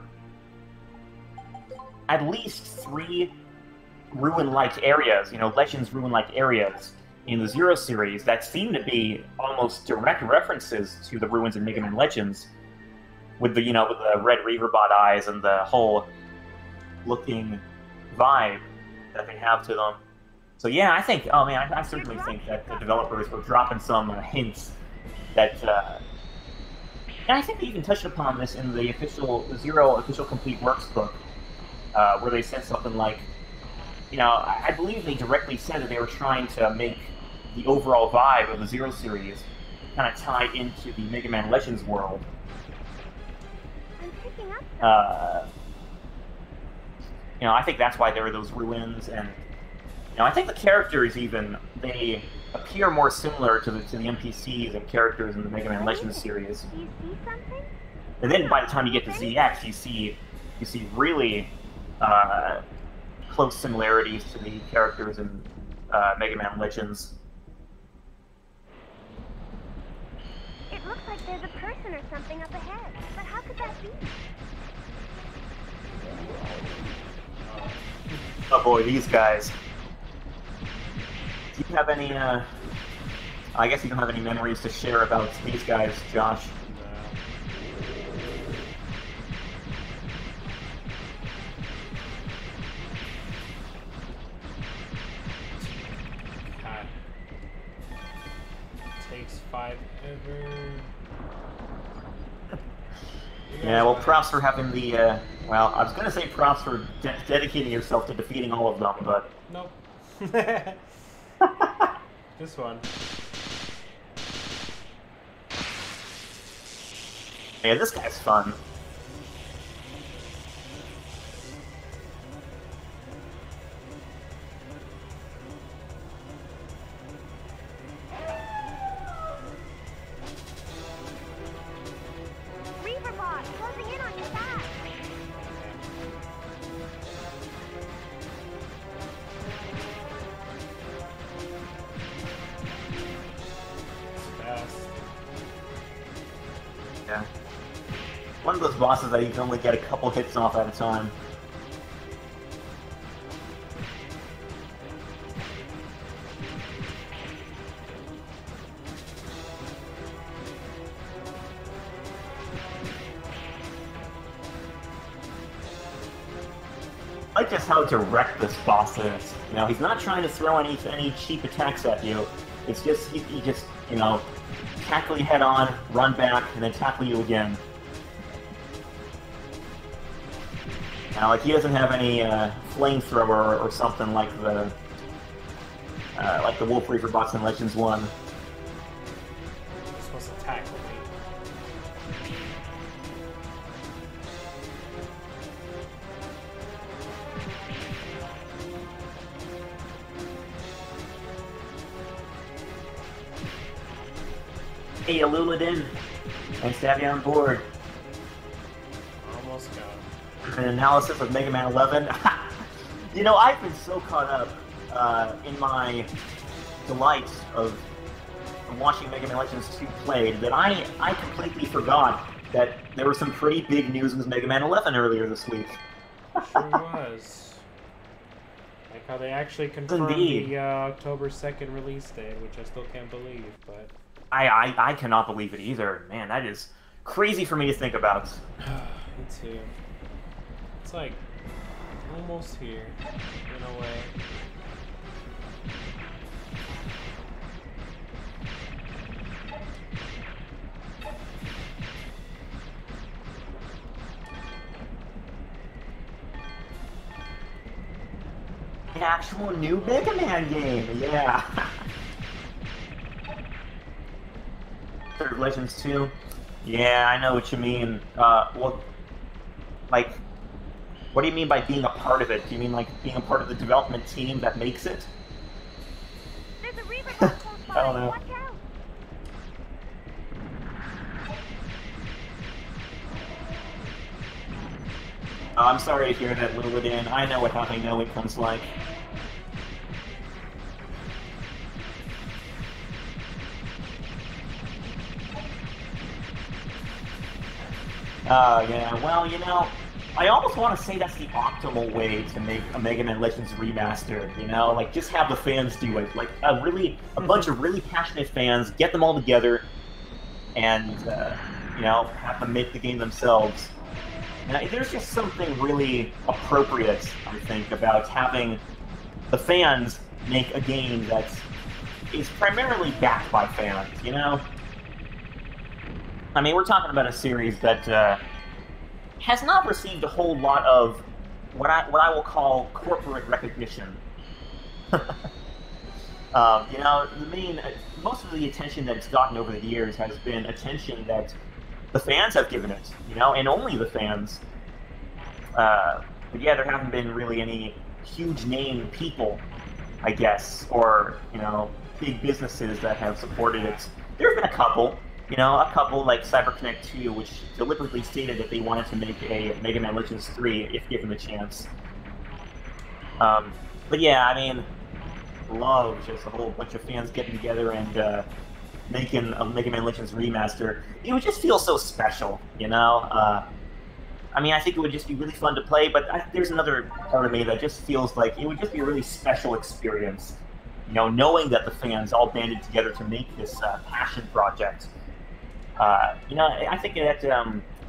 at least 3 ruin-like areas, you know, Legends ruin-like areas in the Zero series that seem to be almost direct references to the ruins in Mega Man Legends. With the, you know, with the red Reaverbot eyes and the whole looking vibe that they have to them. So yeah, I think, oh man, I certainly think that the developers were dropping some hints that, and I think they even touched upon this in the Zero official complete works book, where they said something like, you know, I believe they directly said that they were trying to make the overall vibe of the Zero series kind of tie into the Mega Man Legends world. You know, I think that's why there are those ruins, and you know, I think the characters even they appear more similar to the NPCs and characters in the Mega Man Legends series. Do you see something? And then by the time you get to ZX, you see really close similarities to the characters in Mega Man Legends. It looks like there's a person or something up ahead, but how could that be? Oh boy, these guys. Do you have any, I guess you don't have any memories to share about these guys, Josh? God. Takes 5 ever. Yeah, well, props for having the, well, I was going to say props for dedicating yourself to defeating all of them, but... Nope. This one. Yeah, this guy's fun. Reaverbot, closing in on your back. Fast. Yeah. One of those bosses that you can only get a couple hits off at a time. I like just how direct this boss is. You know, he's not trying to throw any cheap attacks at you. It's just, he just, you know, tackle you head on, run back, and then tackle you again. Now, like, he doesn't have any flamethrower or something like the Wolf Reaper boss in Legends 1. You're supposed to tackle me. Hey, Alulidin. Nice to have you on board. Almost got him. An analysis of Mega Man 11. You know, I've been so caught up in my delight of watching Mega Man Legends 2 played that I completely forgot that there was some pretty big news with Mega Man 11 earlier this week. Sure was. Like how they actually confirmed Indeed. the October 2nd release date, which I still can't believe, but... I cannot believe it either. Man, that is crazy for me to think about. Me too. It's like almost here, in a way. An actual new Mega Man game, yeah. Third Legends 2? Yeah, I know what you mean. Well, like, what do you mean by being a part of it? Do you mean like being a part of the development team that makes it? There's a Reaver bot close by. I don't know. Watch out. I'm sorry to hear that, Lillidan. I know what having no income's like. Yeah, well, you know, I almost want to say that's the optimal way to make a Mega Man Legends remaster, you know? Like, just have the fans do it. Like, a bunch of really passionate fans, get them all together, and, you know, have them make the game themselves. And there's just something really appropriate, I think, about having the fans make a game that is primarily backed by fans, you know? I mean, we're talking about a series that has not received a whole lot of what I will call corporate recognition. You know, most of the attention that it's gotten over the years has been attention that the fans have given it, you know, and only the fans. But yeah, there haven't been really any huge name people, I guess, or, you know, big businesses that have supported it. There have been a couple. You know, a couple like CyberConnect 2, which deliberately stated that they wanted to make a Mega Man Legends 3 if given the chance. But yeah, I mean, love just a whole bunch of fans getting together and making a Mega Man Legends remaster. It would just feel so special, you know? I mean, I think it would just be really fun to play, but there's another part of me that just feels like it would just be a really special experience. You know, knowing that the fans all banded together to make this passion project. You know, I think that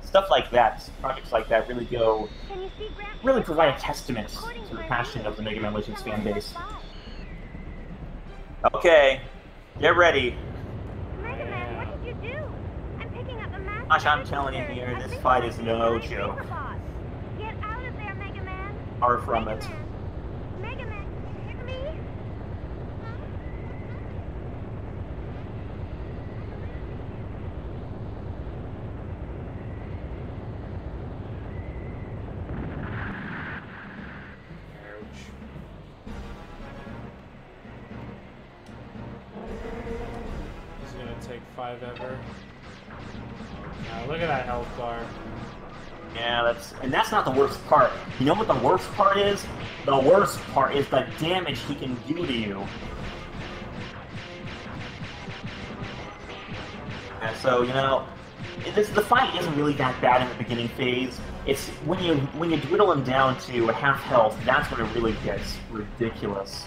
stuff like that, projects like that, really provide a testament to the passion of the Mega Man Legends fan base. Okay, get ready. Mega Man, what did you do? I'm picking up a massive... Gosh, I'm telling you here, this fight is no joke. Get out of there, Mega Man. Far from it. Mega Man, can you hear me? Take 5 ever. Look at that health bar. Yeah, that's not the worst part. You know what the worst part is? The worst part is the damage he can do to you. And so, you know, the fight isn't really that bad in the beginning phase. It's when you dwindle him down to half health, that's when it really gets ridiculous.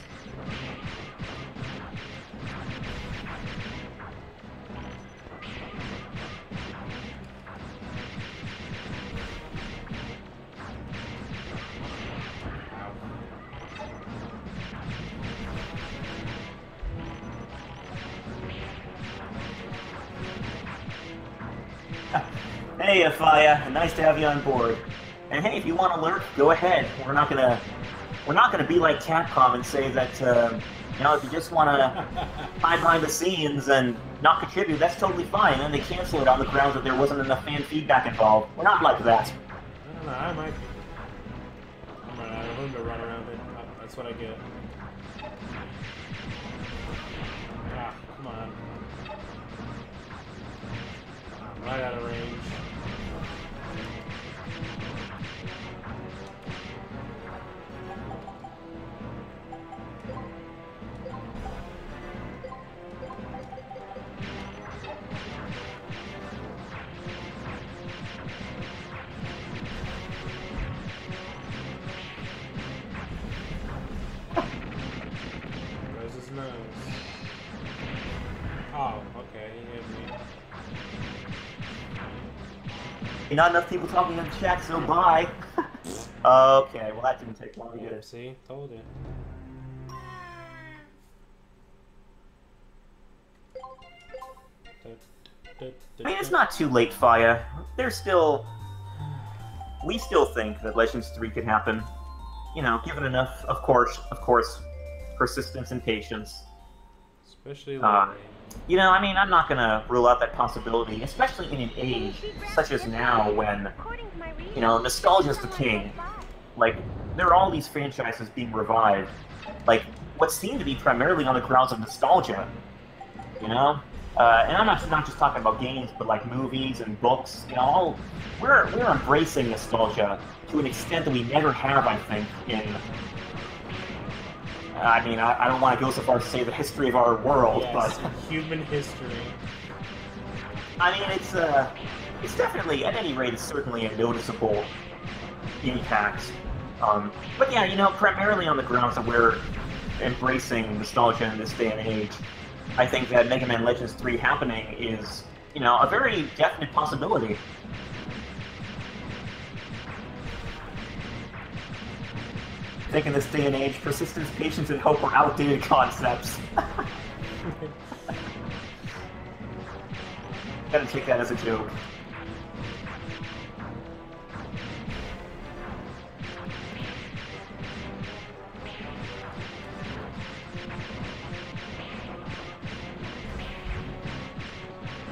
Hey, Afaya, nice to have you on board. And hey, if you want to lurk, go ahead. We're not gonna be like Capcom and say that you know, if you just want to hide behind the scenes and not contribute, that's totally fine. And they cancel it on the grounds that there wasn't enough fan feedback involved. We're not like that. I don't know. I might be. I'm running out of room to run around it. That's what I get. Ah, come on. I'm right out of range. knows? Oh, okay, he hit me. Not enough people talking in the chat, so bye. Okay, well that didn't take long, did it? See? Told you. I mean, it's not too late, Faya. There's still... We still think that Legends 3 could happen. You know, given enough, of course, persistence and patience. Especially lately. You know, I mean, I'm not gonna rule out that possibility, especially in an age such as now when, you know, nostalgia's the king. Like, there are all these franchises being revived, like, what seem to be primarily on the grounds of nostalgia, you know? And I'm not just talking about games, but like movies and books, you know, we're embracing nostalgia to an extent that we never have, I think, in... I mean, I don't want to go so far as to say the history of our world, yes, but... human history. I mean, it's definitely, at any rate, it's certainly a noticeable impact. But yeah, you know, primarily on the grounds that we're embracing nostalgia in this day and age, I think that Mega Man Legends 3 happening is, you know, a very definite possibility. I think in this day and age, persistence, patience, and hope are outdated concepts. Gotta take that as a joke.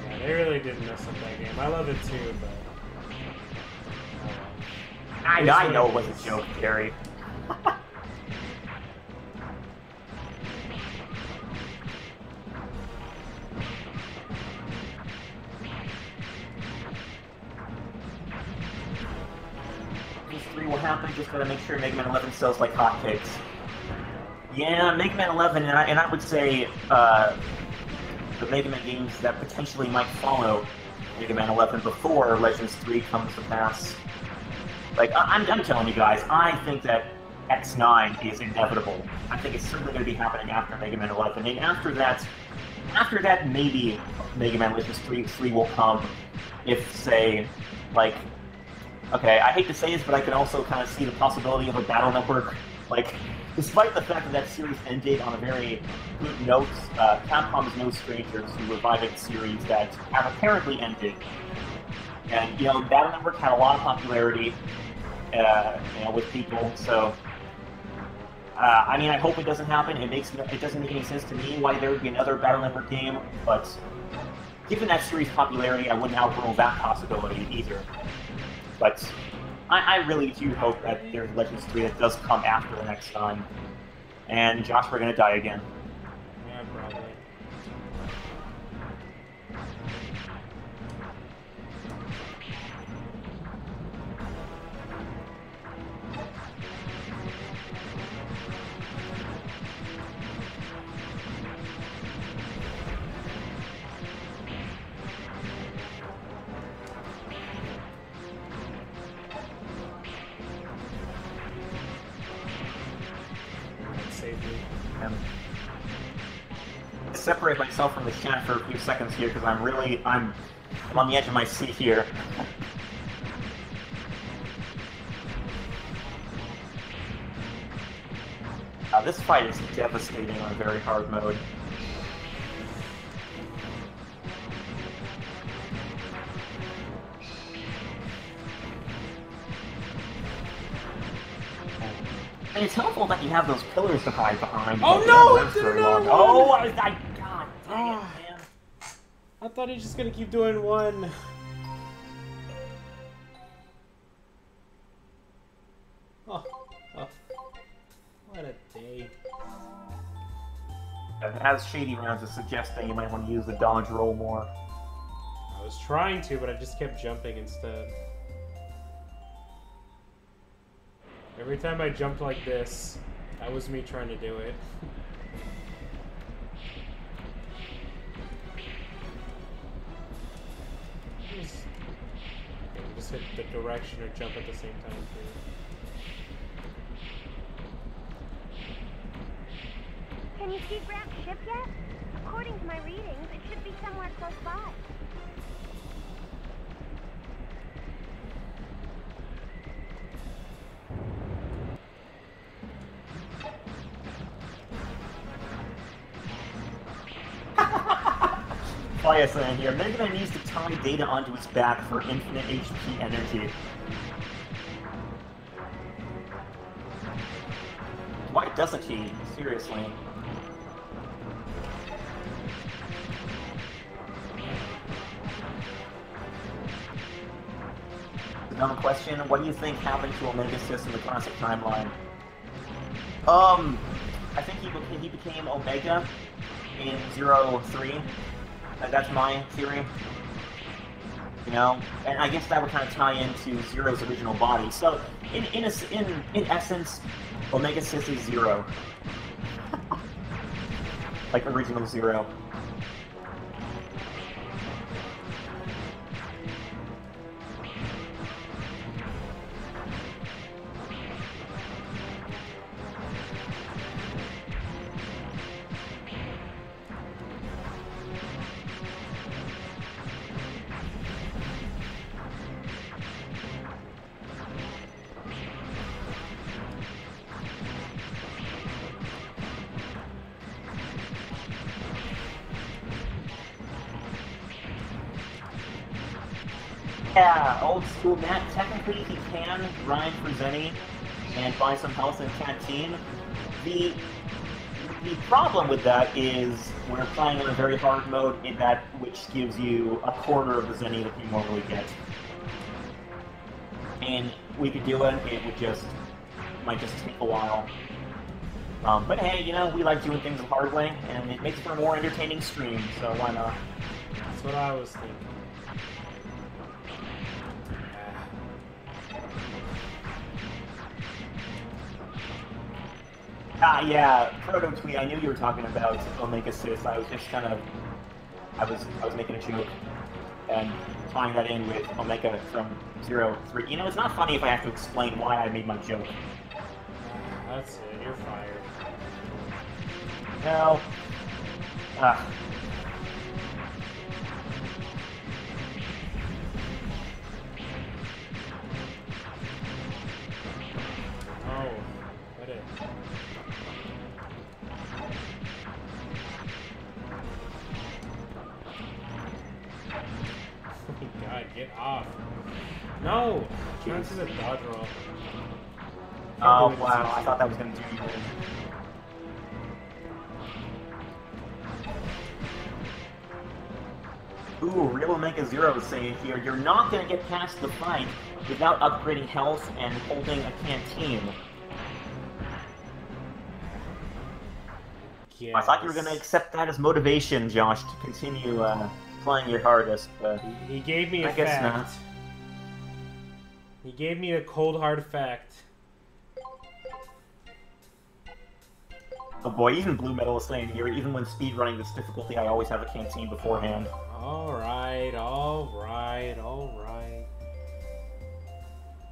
Yeah, they really did mess up that game. I love it too, but... I know it was a joke, Gary. These 3 will happen, just gotta make sure Mega Man 11 sells like hotcakes. Yeah, Mega Man 11, and I would say, the Mega Man games that potentially might follow Mega Man 11 before Legends 3 comes to pass. Like, I'm telling you guys, I think that X9 is inevitable. I think it's certainly going to be happening after Mega Man 11, and after that, maybe Mega Man Legends 3 will come if, say, like, okay, I hate to say this, but I can also kind of see the possibility of a Battle Network. Like, despite the fact that that series ended on a very good note, Capcom is no strangers to reviving series that have apparently ended. And, you know, Battle Network had a lot of popularity, you know, with people, so... I mean, I hope it doesn't happen. It doesn't make any sense to me why there would be another Battle Network game, but given that series' popularity, I wouldn't outrule that possibility either. But I really do hope that there's Legends 3 that does come after the next time. And Josh, we're gonna die again. Yeah, probably. Separate myself from the chat for a few seconds here because I'm on the edge of my seat here. This fight is devastating on very hard mode. And it's helpful that you have those pillars to hide behind. Oh no! Oh, God dang it, man. I thought he was just gonna keep doing one. Oh, what a day. As Shady Rounds is suggesting, you might want to use the dodge roll more. I was trying to, but I just kept jumping instead. Every time I jumped like this, that was me trying to do it. Just hit the direction or jump at the same time too. Can you see Grant's ship yet? According to my readings, it should be somewhere close by. Fire saying here, Mega Man needs to tie Data onto his back for infinite HP energy. Why doesn't he? Seriously. Another question, what do you think happened to Omega Sis in the classic timeline? I think he became Omega in 03. That's my theory. You know, and I guess that would kind of tie into Zero's original body. So, in essence, Omega Sis is Zero. Like original Zero. Yeah, old school Matt. Technically, he can grind for Zenny and buy some health in Canteen. The problem with that is we're playing on a very hard mode in that which gives you a quarter of the Zenny that you normally get. And we could do it, might just take a while. But hey, you know, we like doing things the hard way, and it makes for a more entertaining stream, so why not? That's what I was thinking. Yeah, Proto Tweet, I knew you were talking about Omega Sis. I was just kind of, I was making a joke and tying that in with Omega from 03. You know, it's not funny if I have to explain why I made my joke. That's it, you're fired. No. Oh, what it? Oh god, get off. No! This is a dodge roll. Oh, wow, I thought that was going to do you good. Ooh, Real Omega Zero is saying here, you're not going to get past the fight without upgrading health and holding a canteen. Yes. I thought you were going to accept that as motivation, Josh, to continue playing your hardest, but He gave me a I guess fact. not. He gave me a cold hard fact. Oh boy, even Blue Metal is saying here, even when speedrunning this difficulty, I always have a canteen beforehand. Alright, alright, alright.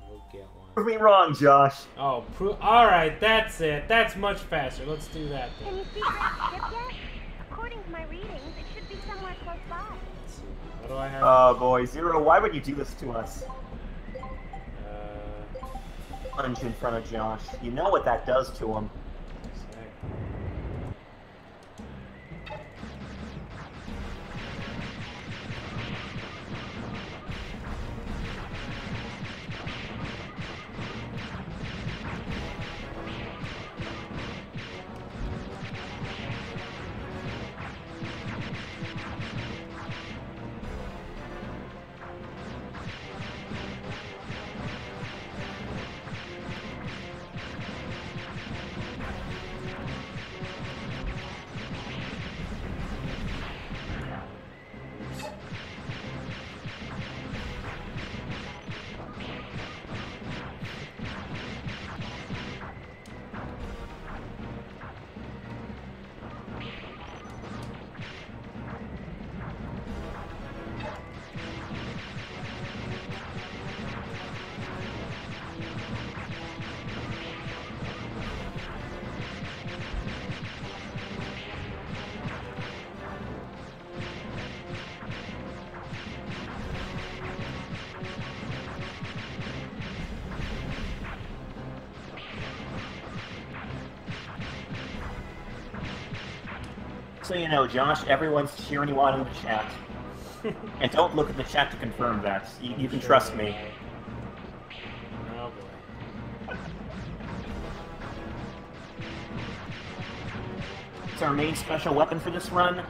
We'll get one. Prove me wrong, Josh. Oh, alright, that's it. That's much faster. Let's do that Can then. you see Grant's ship yet? According to my readings, it should be somewhere close by. Let's see. What do I have? Oh boy, Zero, why would you do this to us? Punch in front of Josh. You know what that does to him. So you know, Josh, everyone's cheering you on in the chat. And don't look at the chat to confirm that. You can trust me. Oh boy. What's our main special weapon for this run?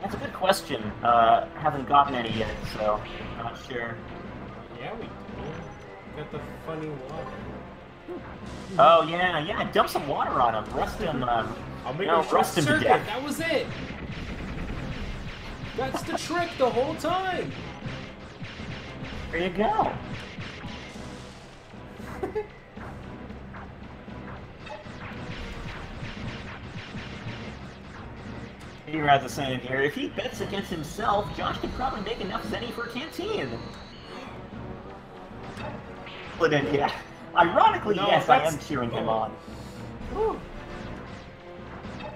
That's a good question. Haven't gotten any yet, so not sure. Yeah, we do. Got the funny water. Oh yeah, dump some water on him. Rust him, I'll make you know, a rust him to circuit. death. That was it. That's the trick the whole time. There you go. Erad is saying here, if he bets against himself, Josh could probably make enough zenny for a canteen. But then, yeah. Ironically, No, yes, I that's- am cheering him oh. on. Whew.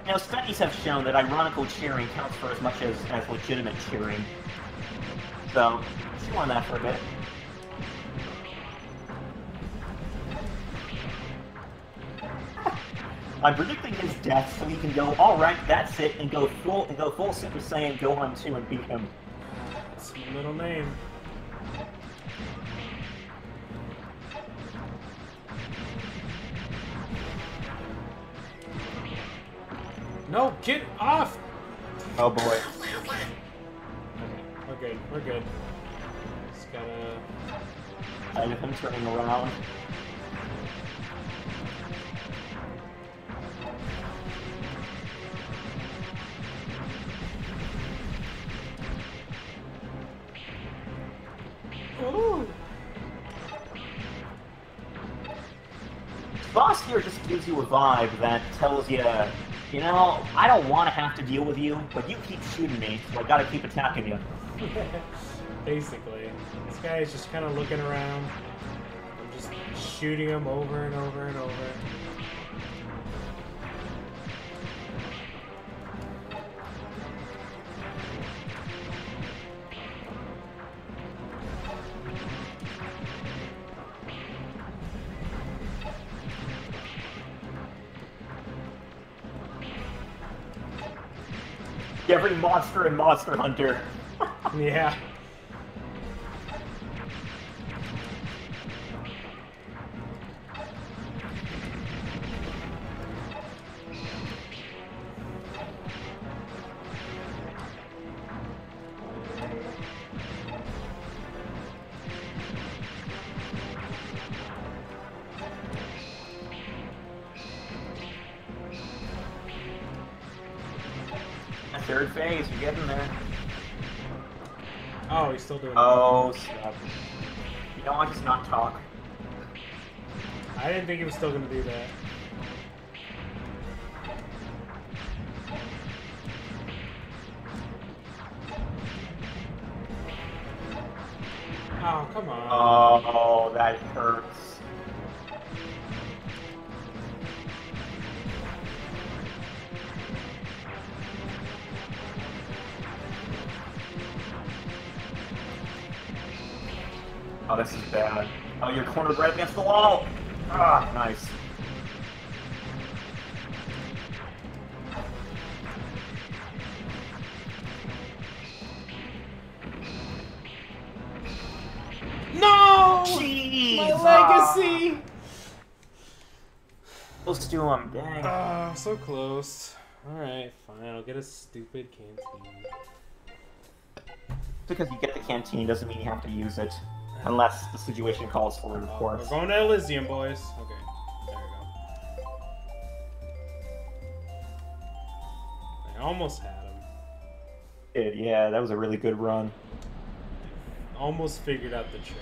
Now, studies have shown that ironical cheering counts for as much as legitimate cheering. So, chew on that for a bit. I'm predicting his death so he can go, alright, that's it, and go full Super Saiyan Gohan 2 and beat him. That's my middle name. No, get off! Oh boy. Okay, we're good. We're good. Just gotta. I have him turning around. Ooh. Boss here just gives you a vibe that tells you, you know, I don't want to have to deal with you, but you keep shooting me, so I gotta keep attacking you. Basically, this guy is just kind of looking around. I'm just shooting him over and over and over. Every monster in Monster Hunter. Yeah. Third phase, you're getting there. Oh, he's still doing it. Oh, snap. You know, I just not talk. I didn't think he was still gonna do that. Oh, come on. Oh, that hurts. Oh, this is bad. Oh, you're cornered right against the wall! Ah, nice. No! Jeez! My legacy! Close to him, dang. Oh, so close. Alright, fine. I'll get a stupid canteen. Because you get the canteen doesn't mean you have to use it. Unless the situation calls for it, of course. We're going to Elysium, boys. Okay, there we go. I almost had him. Yeah, that was a really good run. Almost figured out the trick.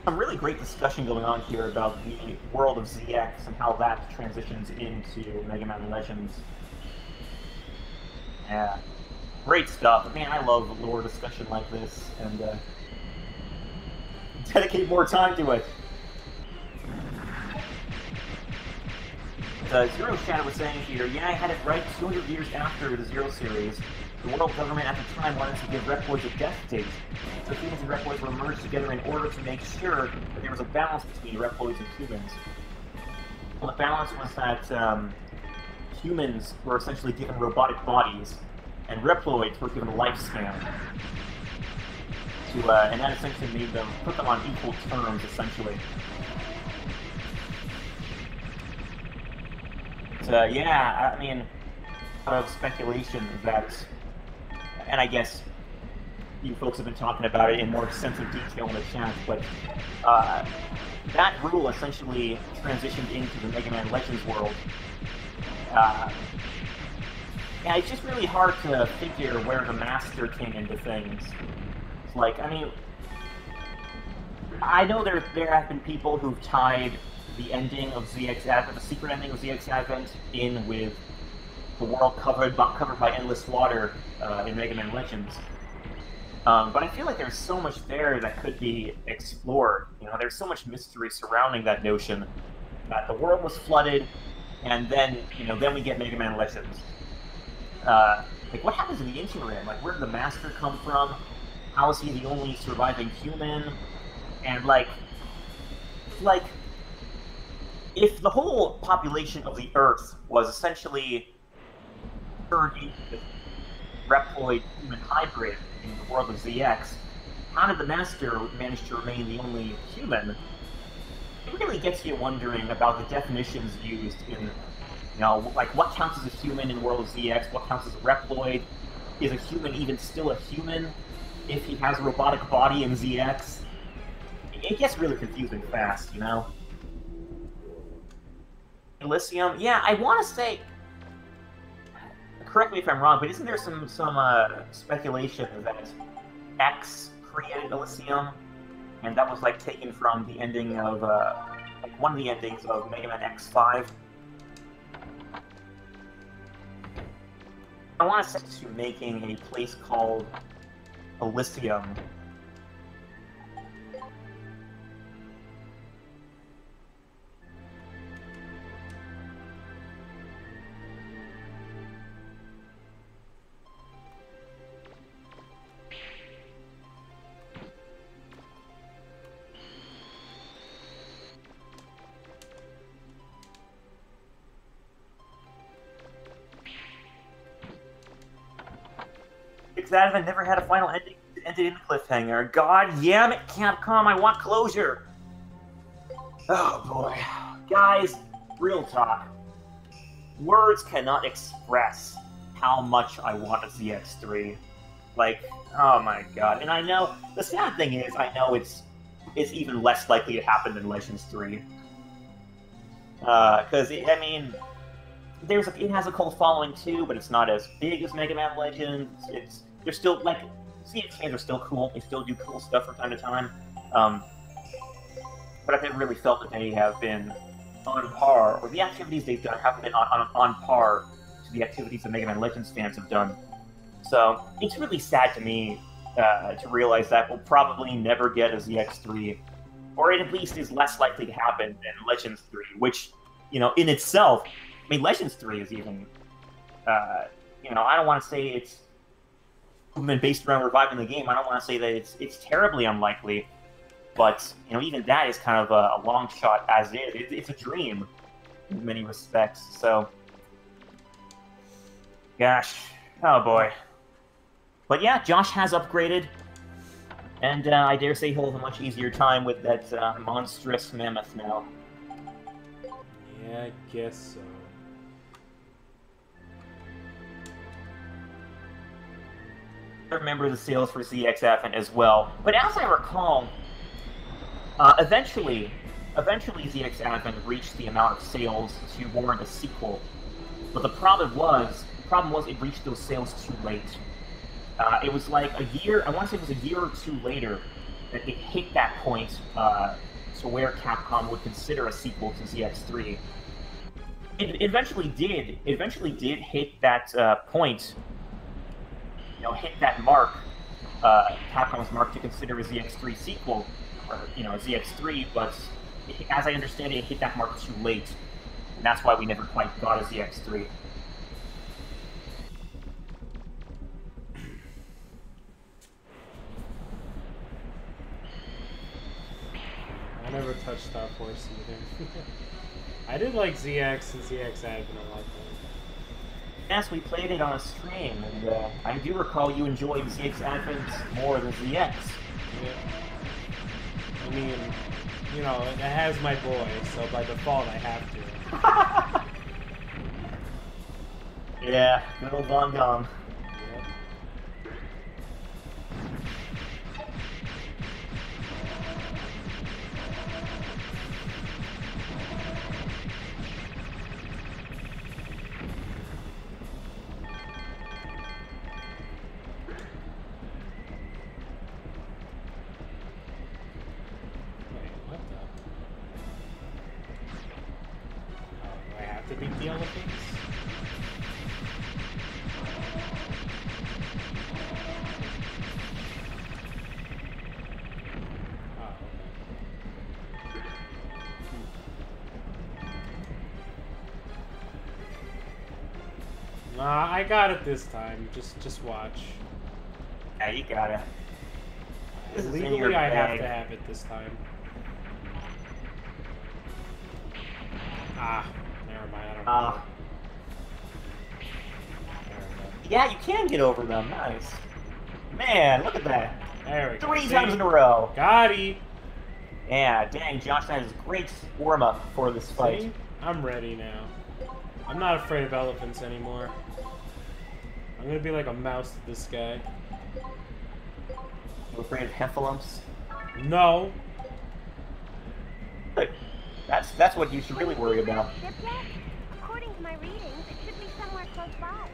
Some really great discussion going on here about the world of ZX and how that transitions into Mega Man Legends. Yeah. Great stuff. Man, I love lore discussion like this, and dedicate more time to it. Zero Shadow was saying here, yeah, I had it right 200 years after the Zero series. The world government at the time wanted to give Reploids a death date. So humans and Reploids were merged together in order to make sure that there was a balance between Reploids and humans. Well, the balance was that humans were essentially given robotic bodies, and Reploids were given a lifespan. And that essentially made them, put them on equal terms, essentially. But, yeah, I mean, a lot of speculation that, and I guess you folks have been talking about it in more extensive detail in the chat, but that rule essentially transitioned into the Mega Man Legends world. Yeah, it's just really hard to figure where the Master came into things. It's like, I mean, I know there have been people who've tied the ending of ZX Advent, the secret ending of ZX Advent, in with the world covered by endless water in Mega Man Legends. But I feel like there's so much there that could be explored. You know, there's so much mystery surrounding that notion that the world was flooded, and then, you know, then we get Mega Man Legends. Like, what happens in the interim? Like, where did the Master come from? How is he the only surviving human? And, like, if the whole population of the Earth was essentially turned into Reploid human hybrid in the world of ZX, how did the Master manage to remain the only human? It really gets you wondering about the definitions used in, you know, like, what counts as a human in World of ZX, what counts as a Reploid? Is a human even still a human if he has a robotic body in ZX? It gets really confusing fast, you know? Elysium, yeah, I want to say, correct me if I'm wrong, but isn't there some speculation that X created Elysium, and that was, like, taken from the ending of, like, one of the endings of Mega Man X5? I want to set to making a place called Elysium. Advent never had a final ending. It ended in a cliffhanger. God damn it, Capcom, I want closure! Oh boy. Guys, real talk. Words cannot express how much I want a ZX3. Like, oh my god. And I know, the sad thing is, I know it's even less likely to happen than Legends 3. Because, I mean, it has a cult following too, but it's not as big as Mega Man Legends. They're still, like, ZX fans are still cool. They still do cool stuff from time to time. But I've never really felt that they have been on par, or the activities they've done haven't been on par to the activities that Mega Man Legends fans have done. So it's really sad to me to realize that we'll probably never get a ZX3, or it at least is less likely to happen than Legends 3, which, you know, in itself, I mean, Legends 3 is even, you know, I don't want to say it's been based around reviving the game. I don't want to say that it's terribly unlikely, but, you know, even that is kind of a long shot as is. It's a dream in many respects. So, gosh, oh boy. But yeah, Josh has upgraded, and I dare say he'll have a much easier time with that monstrous mammoth now. Yeah, I guess so. I remember the sales for ZX Advent as well, but as I recall, eventually ZX Advent reached the amount of sales to warrant a sequel. But the problem was it reached those sales too late. It was like a year, I want to say it was a year or two later, that it hit that point to where Capcom would consider a sequel to ZX3. It eventually did hit that point, you know, hit that mark, Capcom's mark to consider a ZX3 sequel, or, you know, ZX3, but as I understand it, it hit that mark too late, and that's why we never quite got a ZX3. I never touched Star Force either. I did like ZX and ZX Advent a lot though. Yes, we played it on a stream, and I do recall you enjoying ZX Advent more than ZX. Yeah. I mean, you know, it has my boy, so by default I have to. Yeah, good old Von Gong. Yep. Wait, what the? Oh, do I have to beat the elephants? Nah, I got it this time. Just watch. Yeah, you got it. This is in your Legally, I have bag. to have it this time. Ah, never mind. I don't know. There we go. Yeah, you can get over them. Nice. Man, look at that. There we go. 3 See? times in a row. Got it. Yeah, dang, Josh has great warm-up for this fight. See? I'm ready now. I'm not afraid of elephants anymore. I'm gonna be like a mouse to this guy. You afraid of heffalumps? No. That's what you should really worry about. Ship yet? According to my readings, it should be somewhere close by.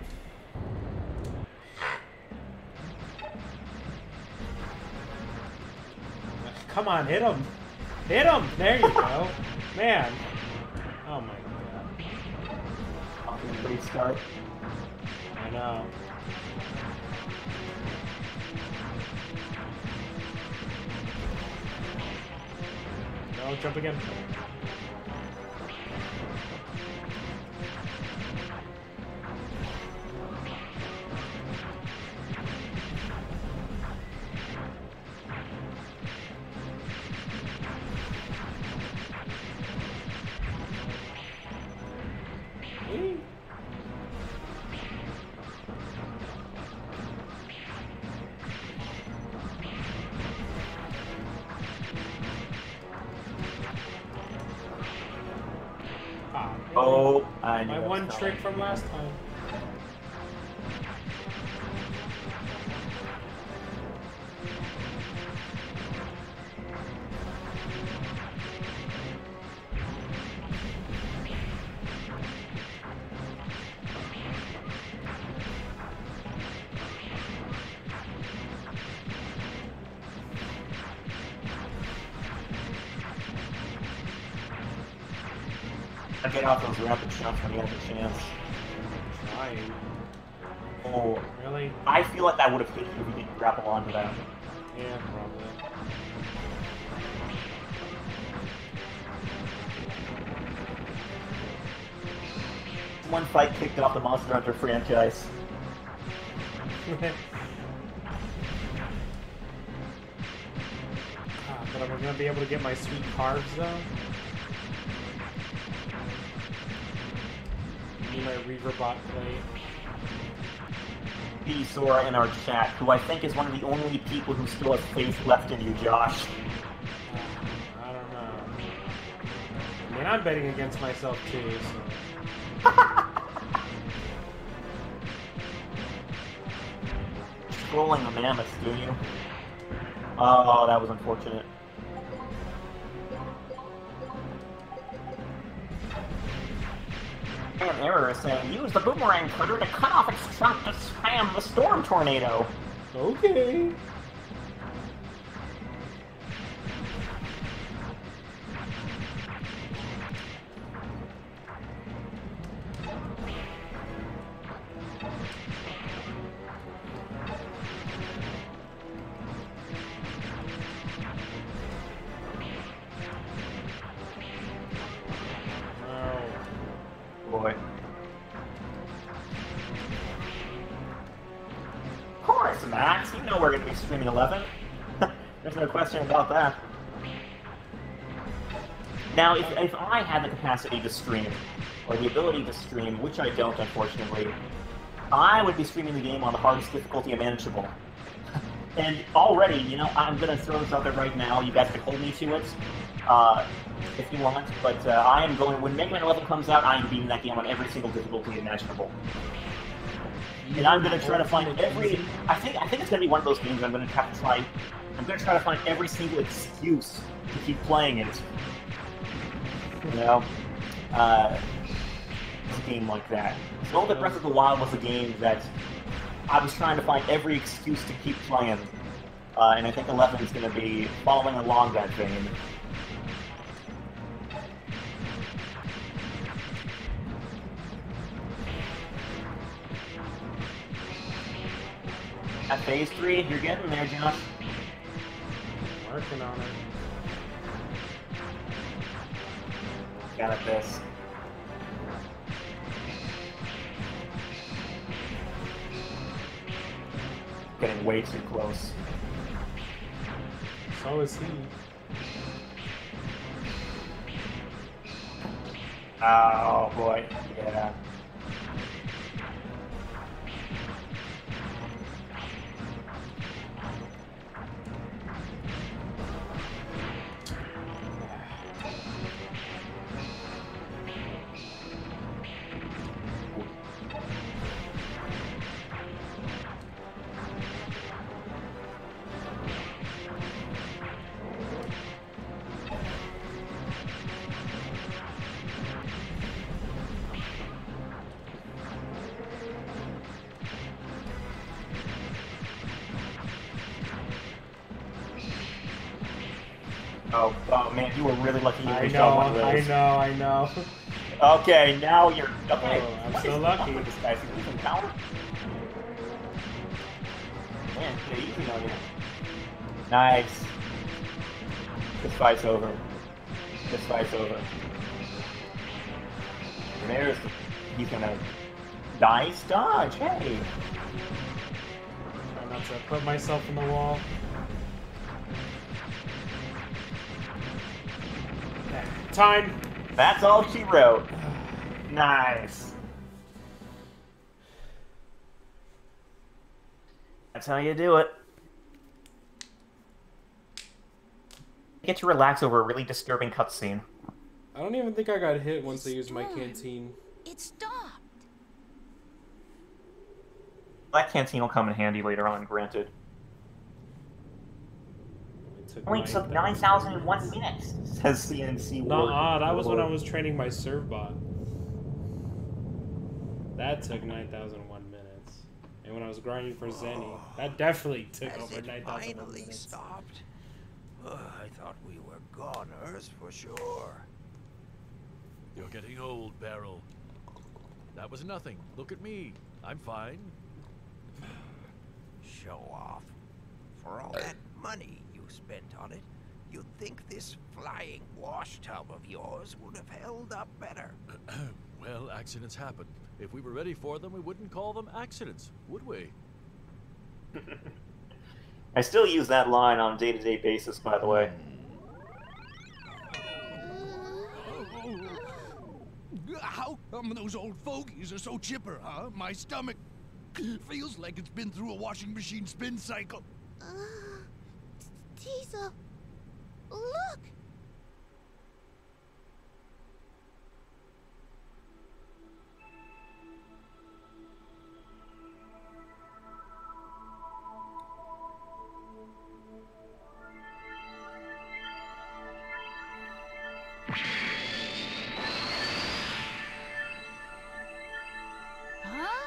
Come on, hit him. Hit him. There you go. Man. Oh my god. Off to a great start. I know. No, jump again. Whee! Ah, really? Oh, I knew My that one was trick coming. from last time. I'll get off those rapid jumps when you have a chance. Trying. Oh, Really? I feel like that would have hit you if you didn't grapple onto that. Yeah, probably. One fight kicked off the Monster Hunter franchise. But I'm gonna be able to get my sweet carbs though. Need my Reaverbot plate. P. Sora in our chat, who I think is one of the only people who still has faith left in you, Josh. I don't know. I mean, I'm betting against myself too, so. Trolling the mammoths, do you? Oh, that was unfortunate. An error is saying, use the boomerang cutter to cut off its trunk to spam the storm tornado. Okay. Boy. Of course, Max. You know we're going to be streaming 11. There's no question about that. Now, if I had the capacity to stream, or the ability to stream, which I don't, unfortunately, I would be streaming the game on the hardest difficulty imaginable. And already, you know, I'm going to throw this out there right now. You guys can hold me to it if you want. But I am going, when Mega Man 11 comes out, I am beating that game on every single difficulty imaginable. And I'm going to try to find every... I think it's going to be one of those games I'm going to have to try... I'm going to try to find every single excuse to keep playing it. You know? It's a game like that. So that Breath of the Wild was a game that I was trying to find every excuse to keep playing. And I think 11 is going to be following along that vein. At phase 3, you're getting there, Josh. Working on it. Got it, this. Getting way too close. So is he. Oh boy, yeah. Oh man, you were really lucky you reached out one of those. I know. Okay, now you're... Okay, oh, I'm so lucky. With this guy? Is he losing power? Man, get easy on you. Nice. This fight's over. This fight's over. There's... He's gonna... Nice dodge, hey! Try not to put myself in the wall. Time! That's all she wrote. Nice. That's how you do it. You get to relax over a really disturbing cutscene. I don't even think I got hit once I used my canteen. It stopped. That canteen will come in handy later on, granted. Only took 9,001 minutes, says CNC Ward. Nuh-uh, that was when I was training my servbot. That took 9,001 minutes. And when I was grinding for Zenny, that definitely took over 9,001 minutes. Stopped? I thought we were goners for sure. You're getting old, Beryl. That was nothing. Look at me. I'm fine. Show off. For all that money you spent on it, you'd think this flying wash tub of yours would have held up better. Well, accidents happen. If we were ready for them, we wouldn't call them accidents, would we? I still use that line on a day-to-day basis, by the way. How come those old fogies are so chipper, huh? My stomach feels like it's been through a washing machine spin cycle. Tiso, look! Huh?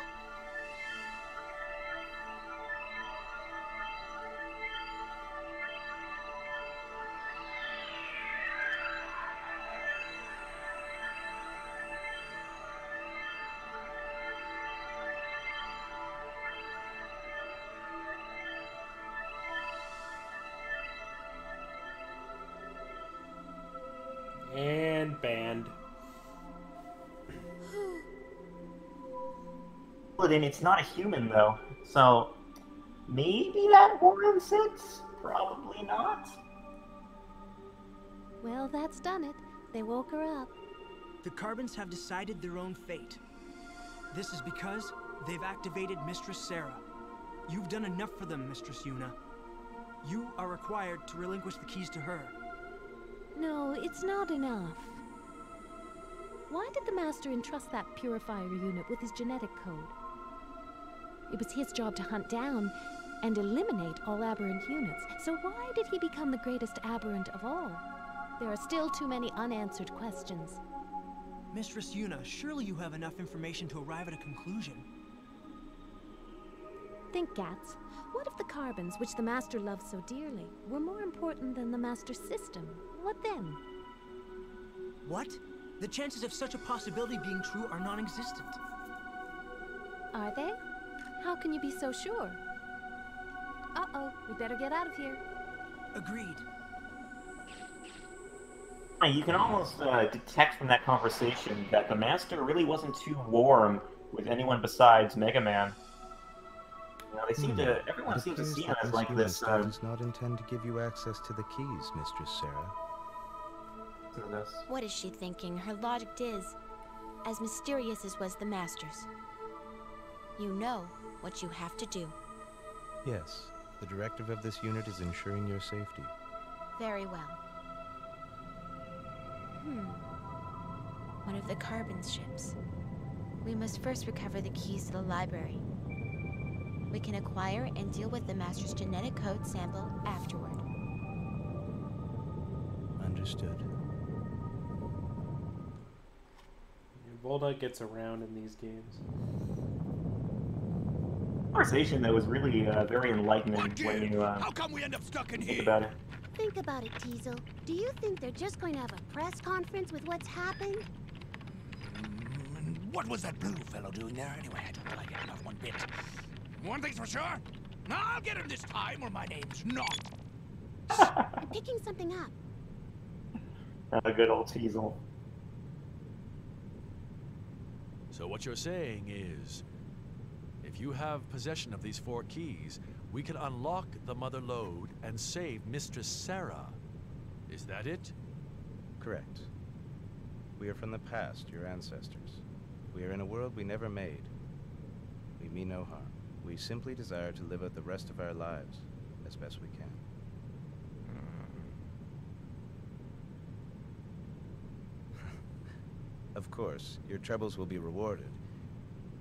And banned. But then it's not a human, though. So, maybe that warrants it? Probably not. Well, that's done it. They woke her up. The Carbons have decided their own fate. This is because they've activated Mistress Sarah. You've done enough for them, Mistress Yuna. You are required to relinquish the keys to her. No, it's not enough. Why did the Master entrust that purifier unit with his genetic code? It was his job to hunt down and eliminate all aberrant units. So why did he become the greatest aberrant of all? There are still too many unanswered questions. Mistress Yuna, surely you have enough information to arrive at a conclusion. Think, Gats. What if the Carbons, which the Master loves so dearly, were more important than the Master's system? What then? What? The chances of such a possibility being true are non-existent. Are they? How can you be so sure? Uh-oh, we better get out of here. Agreed. You can almost detect from that conversation that the Master really wasn't too warm with anyone besides Mega Man. You know, they seem to, everyone seems to see him as like this. Does not intend to give you access to the keys, Mistress Sarah. What is she thinking? Her logic is as mysterious as was the Master's. You know what you have to do. Yes, the directive of this unit is ensuring your safety. Very well. One of the Carbon ships. We must first recover the keys to the library. We can acquire and deal with the Master's genetic code sample afterward. Understood. Volta gets around in these games. Conversation that was really very enlightening when you How come we end up stuck in think here? about it. Think about it, Teasel. Do you think they're just going to have a press conference with what's happened? What was that blue fellow doing there anyway? I don't like it, not one bit. One thing's for sure, I'll get him this time, or my name's not. I'm picking something up. A good old Teasel. So what you're saying is, if you have possession of these 4 keys, we can unlock the Mother Lode and save Mistress Sarah. Is that it? Correct. We are from the past, your ancestors. We are in a world we never made. We mean no harm. We simply desire to live out the rest of our lives as best we can. Of course, your troubles will be rewarded.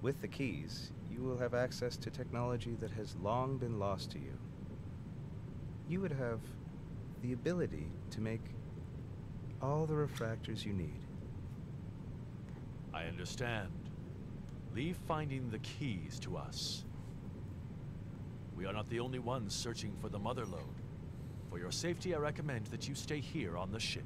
With the keys, you will have access to technology that has long been lost to you. You would have the ability to make all the refractors you need. I understand. Leave finding the keys to us. We are not the only ones searching for the Mother Lode. For your safety, I recommend that you stay here on the ship.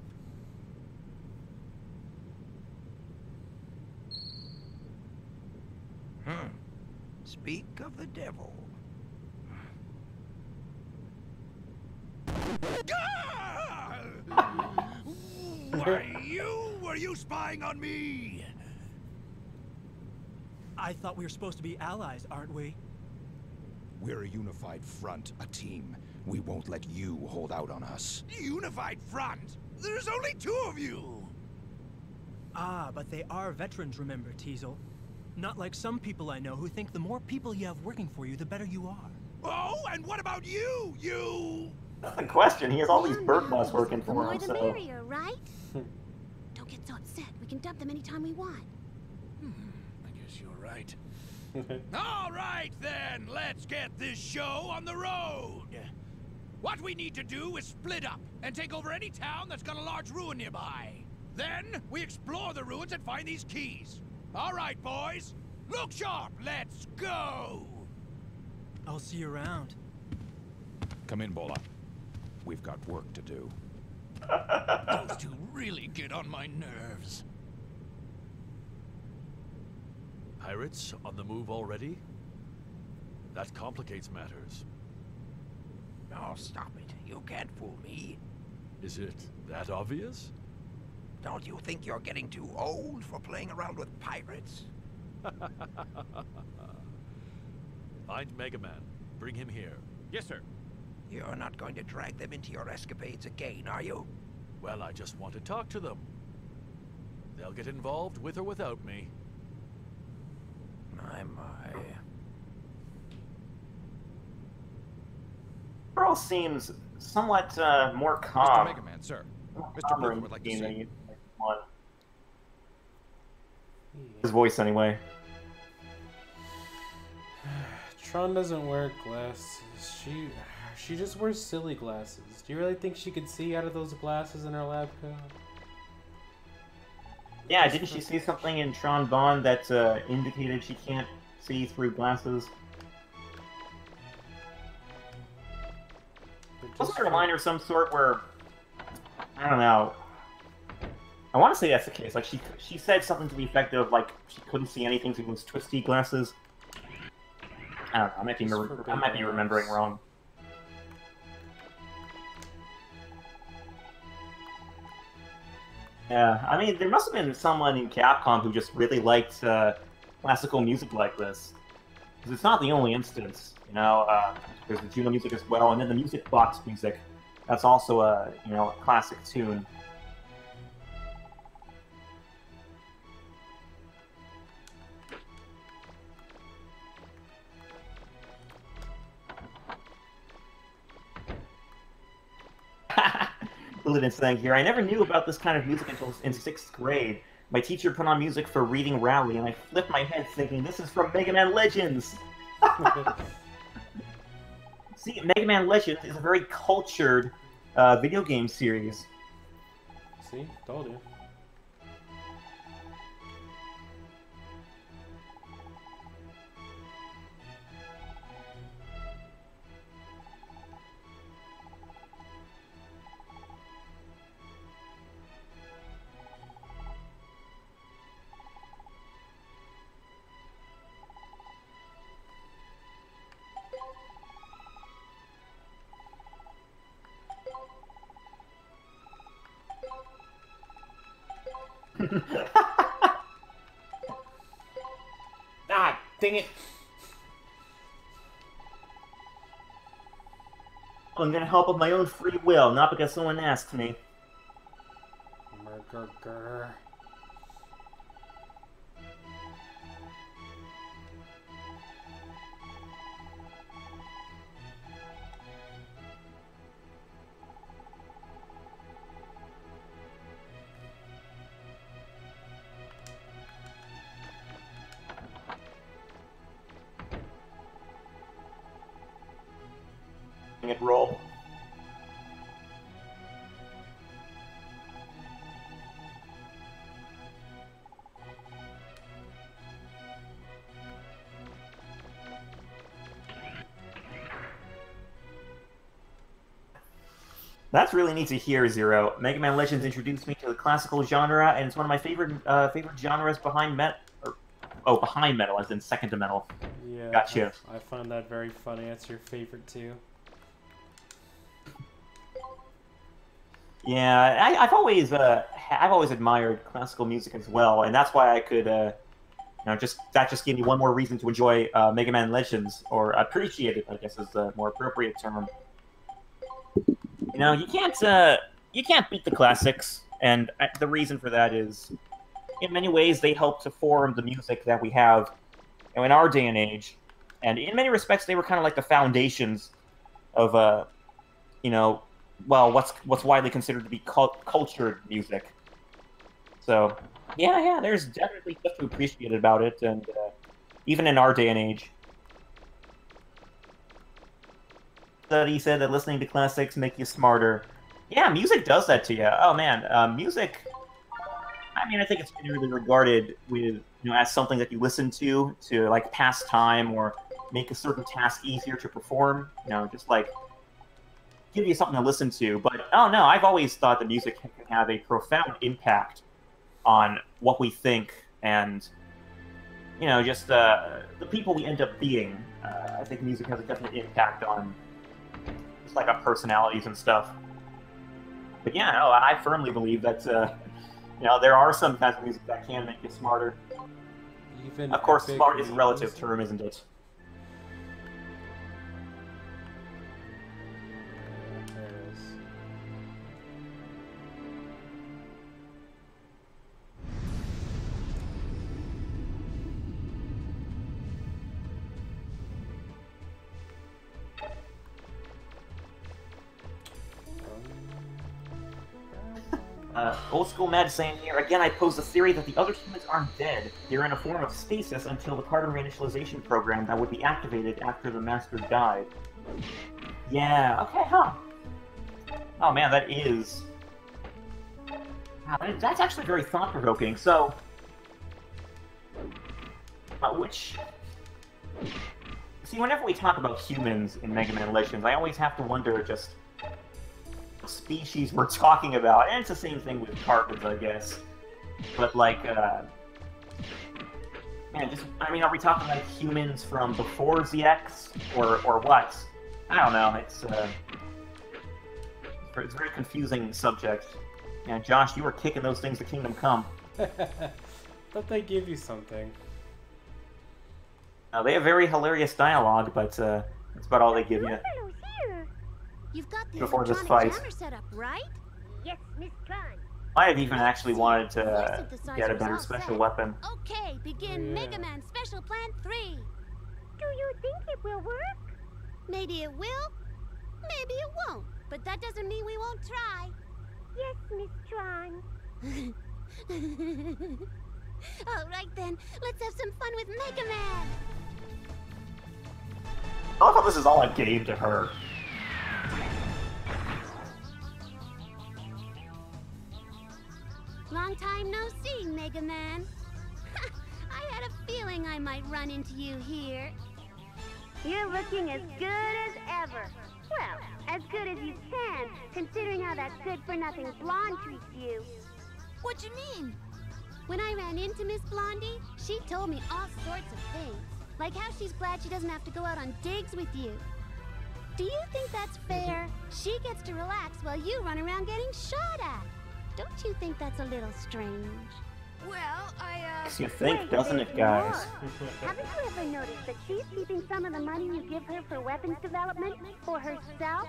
Speak of the devil. Were you spying on me? I thought we were supposed to be allies, aren't we? We're a unified front, a team. We won't let you hold out on us. Unified front? There's only 2 of you! Ah, but they are veterans, remember, Teasel. Not like some people I know who think the more people you have working for you, the better you are. Oh, and what about you? That's the question. He has all these bird boss working The for more him, the so... merrier, right? Don't get so upset. We can dump them anytime we want. I guess you're right. All right, then. Let's get this show on the road. What we need to do is split up and take over any town that's got a large ruin nearby. Then we explore the ruins and find these keys. All right, boys. Look sharp. Let's go. I'll see you around. Come in, Bola. We've got work to do. Those 2 really get on my nerves. Pirates on the move already? That complicates matters. Oh, stop it. You can't fool me. Is it that obvious? Don't you think you're getting too old for playing around with pirates? Find Mega Man. Bring him here. Yes, sir. You're not going to drag them into your escapades again, are you? Well, I just want to talk to them. They'll get involved with or without me. My. Pearl seems somewhat more Mr. calm. Mega Man, sir. More Mr. calmer Blucher in would like the to game see than you. you want. His voice, anyway. Tron doesn't wear glasses. She just wears silly glasses. Do you really think she could see out of those glasses in her lab coat? Yeah, didn't she see something in Tron Bond that indicated she can't see through glasses? Wasn't there a line or some sort where, I don't know, I want to say that's the case. Like, she said something to the effect of, like, she couldn't see anything through those twisty glasses. I don't know, I might be remembering wrong. Yeah, I mean, there must have been someone in Capcom who just really liked classical music like this. Because it's not the only instance, you know. There's the Juno music as well, and then the music box music. That's also a, you know, a classic tune. Bulletin saying here, I never knew about this kind of music until in 6th grade. My teacher put on music for reading Rowley, and I flipped my head thinking, this is from Mega Man Legends! See, Mega Man Legends is a very cultured video game series. See? Told you. Ah, dang it. I'm gonna help of my own free will, not because someone asked me. Murder. It roll. That's really neat to hear, Zero. Mega Man Legends introduced me to the classical genre, and it's one of my favorite genres behind metal. Behind metal, as in second to metal. Yeah. Gotcha. I find that very funny. That's your favorite too. Yeah, I've always admired classical music as well, and that's why I could, you know, that just gave me one more reason to enjoy Mega Man Legends, or appreciate it, I guess is the more appropriate term. You know, you can't beat the classics, and the reason for that is, in many ways, they help to form the music that we have, you know, in our day and age, and in many respects, they were kind of like the foundations of, you know, well, what's widely considered to be cultured music. So, yeah, there's definitely stuff to appreciate about it, and even in our day and age. Study said that listening to classics make you smarter. Yeah, music does that to you. Oh man, music. I mean, I think it's generally regarded with, you know, as something that you listen to like pass time or make a certain task easier to perform. You know, just like give you something to listen to. But oh no, I've always thought that music can have a profound impact on what we think and, you know, just the people we end up being. I think music has a definite impact on just like our personalities and stuff. But yeah, no, I firmly believe that, you know, there are some kinds of music that can make you smarter. Even of course, epic smart is a relative music? term, isn't it? There it is. Old School Mad saying here, again, I pose the theory that the other humans aren't dead. They're in a form of stasis until the carbon reinitialization program that would be activated after the Master died. Yeah, okay, huh. Oh man, that is... Wow, that's actually very thought-provoking. So... See, whenever we talk about humans in Mega Man Legends, I always have to wonder just... species we're talking about, and it's the same thing with carbons, I guess. But like, man, I mean, are we talking like humans from before ZX, or what? I don't know. It's a very confusing subject. Yeah, Josh, you were kicking those things to Kingdom Come. But they give you something. They have very hilarious dialogue, but that's about all they give you. You've got the Before this electronic fight. jammer set up, right? Yes, Miss Tron. I have even actually wanted to get a better special weapon. Okay, begin Mega Man Special Plan 3. Do you think it will work? Maybe it will, maybe it won't. But that doesn't mean we won't try. Yes, Miss Tron. All right then, let's have some fun with Mega Man. I love how this is all a game to her. Long time no see, Mega Man. I had a feeling I might run into you here. You're looking as good as ever. Well, as good as you can, considering how that good-for-nothing blonde treats you. What you mean? When I ran into Miss Blondie, she told me all sorts of things. Like how she's glad she doesn't have to go out on digs with you. Do you think that's fair? She gets to relax while you run around getting shot at. Don't you think that's a little strange? Well, Yes, you think, doesn't it, guys? Haven't you ever noticed that she's keeping some of the money you give her for weapons development for herself?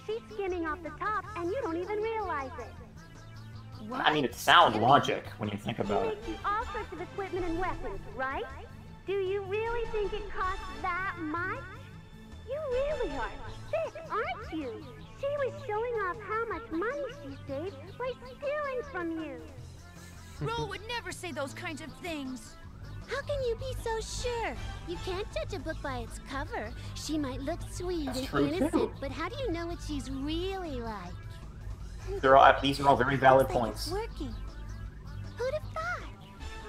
She's skimming off the top, and you don't even realize it. What? I mean, it sounds logic when you think about it. She makes you all sorts of equipment and weapons, right? Do you really think it costs that much? You really are sick, aren't you? She was showing off how much money she saved by stealing from you. Ro would never say those kinds of things. How can you be so sure? You can't judge a book by its cover. She might look sweet and innocent, but how do you know what she's really like? These are all very valid points. It's working. Who'd have thought?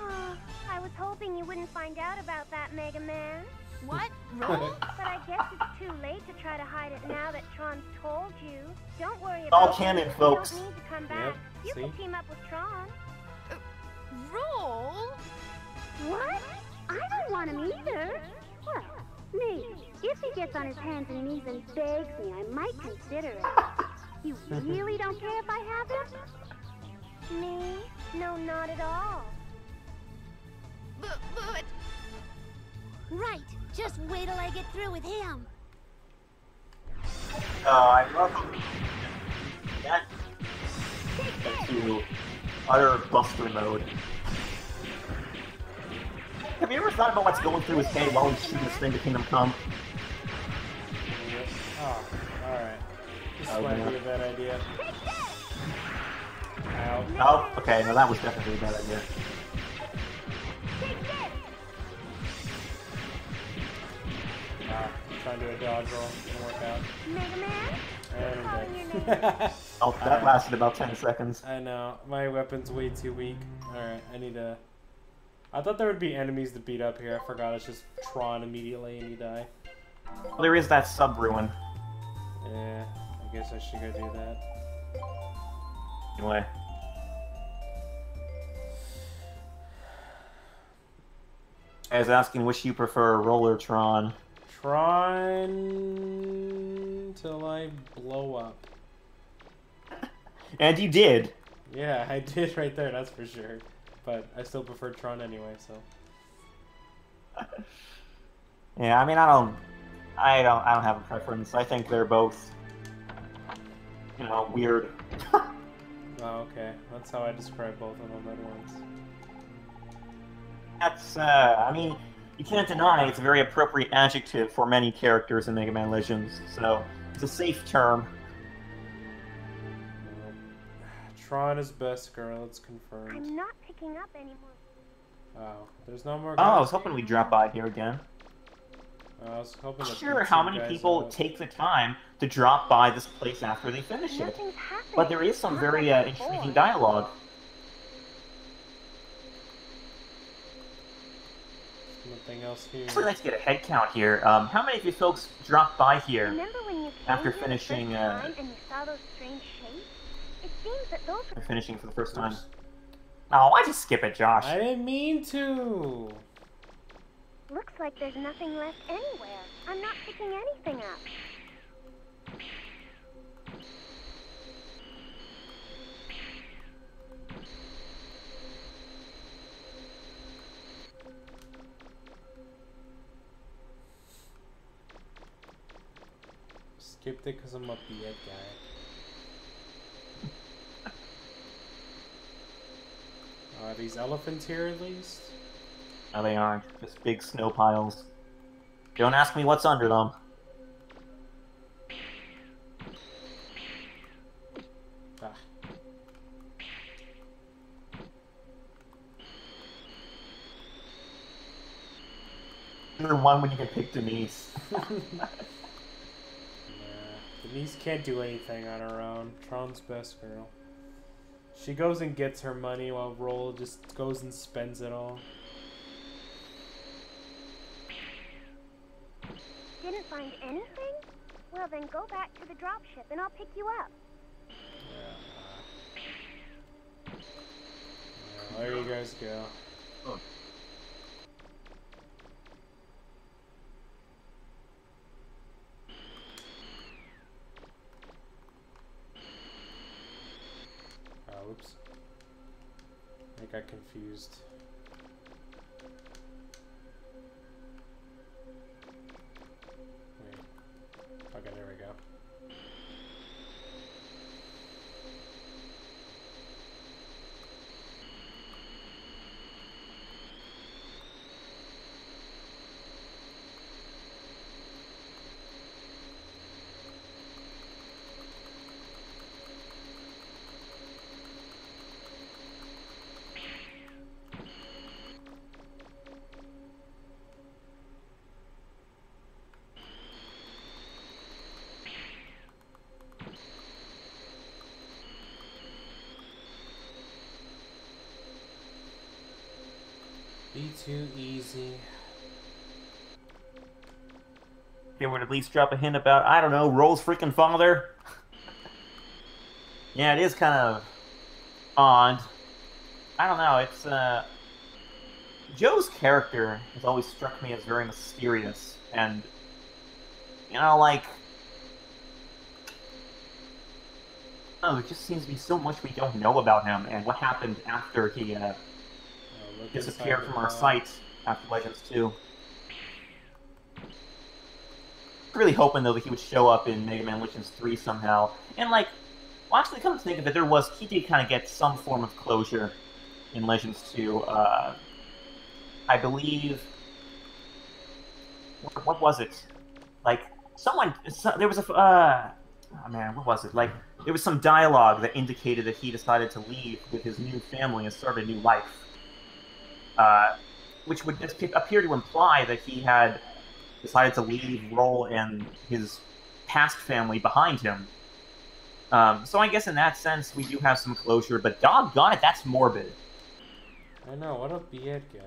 Oh, I was hoping you wouldn't find out about that, Mega Man. What? Ro? But I guess it's too late to try to hide it now that Tron told you. Don't worry All about canon, it. folks. You don't need to come back. You can team up with Tron. Ro? What? I don't want him either. Well, maybe. If he gets on his hands and knees and begs me, I might consider it. You really don't care if I have him? Me? No, not at all. But... Right. Just wait till I get through with him. I love that. Into utter buster mode. Have you ever thought about what's going through his head while he's shooting this thing to Kingdom Come? Oh, alright. This might be a bad idea. Ow. Oh, okay, no, that was definitely a bad idea. Trying to do a dodge roll. Didn't work out. Mega Man? And I'm dead. Oh, that lasted about 10 seconds. I know. My weapon's way too weak. Alright, I need to... I thought there would be enemies to beat up here. I forgot it's just Tron immediately and you die. Well, there is that sub-ruin. Yeah, I guess I should go do that. Anyway. I was asking which you prefer, Roller Tron. Tron... till I blow up. And you did. Yeah, I did right there, that's for sure. But I still prefer Tron anyway, so. Yeah, I mean, I don't have a preference. I think they're both, you know, weird. Oh, okay. That's how I describe both of them at once. That's, I mean, you can't deny it's a very appropriate adjective for many characters in Mega Man Legends, so it's a safe term. Tron is best girl. It's confirmed. I'm not picking up anymore. Oh, there's no more Oh, guys I was hoping we'd drop by here again. I was hoping to Sure, beat how some many guys people up. take the time to drop by this place after they finish it? Nothing's happening. But there is some Not very like intriguing before. dialogue. Nothing else here. Actually, let's get a head count here. How many of you folks dropped by here Remember when you came after here the finishing? first time and you saw those strange shapes? It seems that those were Finishing for the first time. Oh, why just skip it, Josh? I didn't mean to. Looks like there's nothing left anywhere. I'm not picking anything up. Skipped it because I'm a beard guy. Are these elephants here at least? No, they aren't. Just big snow piles. Don't ask me what's under them. Ah. Either one when you can pick Denise. Denise can't do anything on her own. Tron's best girl. She goes and gets her money while Roll just goes and spends it all. Didn't find anything? Well, then go back to the dropship and I'll pick you up. There you guys go. Oh. Oops. I got confused. Wait. Okay, there we go. Be too easy. They would at least drop a hint about, I don't know, Roll's freaking father. Yeah, it is kind of odd. I don't know, it's, Joe's character has always struck me as very mysterious, and, you know, like, oh, there just seems to be so much we don't know about him, and what happened after he, disappeared from our sight after Legends 2. Really hoping, though, that he would show up in Mega Man Legends 3 somehow. And, like, well, actually, come to think of it, he did kind of get some form of closure in Legends 2. I believe... What was it? Like, there was a... oh, man, what was it? Like, there was some dialogue that indicated that he decided to leave with his new family and start a new life. Which would appear to imply that he had decided to leave Roll and his past family behind him. So I guess in that sense, we do have some closure, but doggone it, that's morbid. I know, what a beard guy.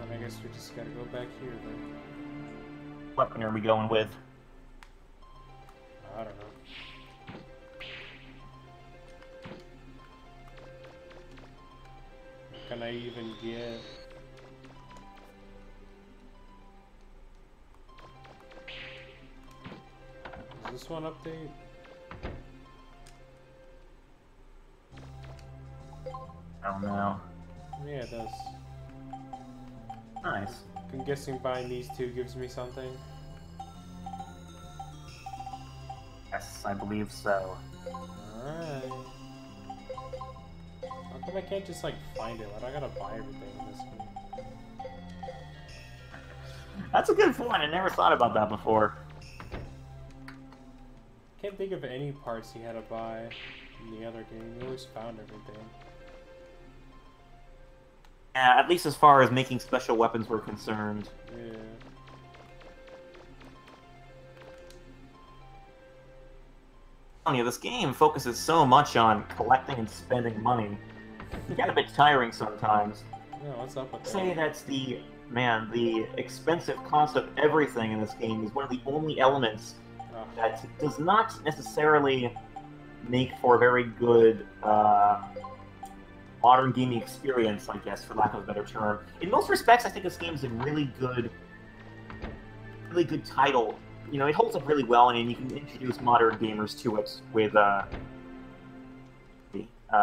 I guess we just gotta go back here then. What weapon are we going with? I don't know. What can I even get? Does this one update? I don't know. Yeah, it does. Nice. I'm guessing buying these two gives me something. I believe so. Alright. How come I can't just, like, find it? Why do I gotta buy everything in this game? That's a good point. I never thought about that before. Can't think of any parts he had to buy in the other game. He always found everything. Yeah, at least as far as making special weapons were concerned. Yeah. You know, this game focuses so much on collecting and spending money. It get a bit tiring sometimes. Yeah, what's up with that? Say that's the expensive cost of everything in this game is one of the only elements that does not necessarily make for a very good modern gaming experience, I guess, for lack of a better term. In most respects, I think this game is a really good title. You know, it holds up really well, and you can introduce modern gamers to it with.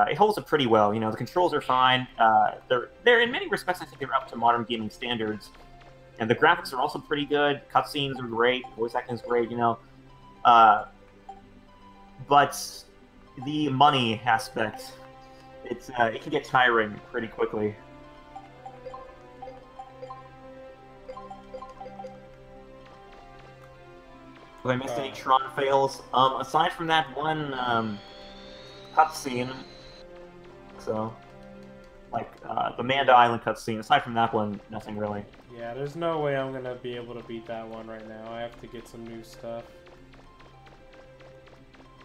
It holds up pretty well. You know, the controls are fine. They're in many respects, I think they're up to modern gaming standards, and the graphics are also pretty good. Cutscenes are great. Voice acting is great. You know, but the money aspect, it can get tiring pretty quickly. Have I missed any Tron fails? Aside from that one cutscene, so like the Manda Island cutscene. Aside from that one, nothing really. Yeah, there's no way I'm gonna be able to beat that one right now. I have to get some new stuff.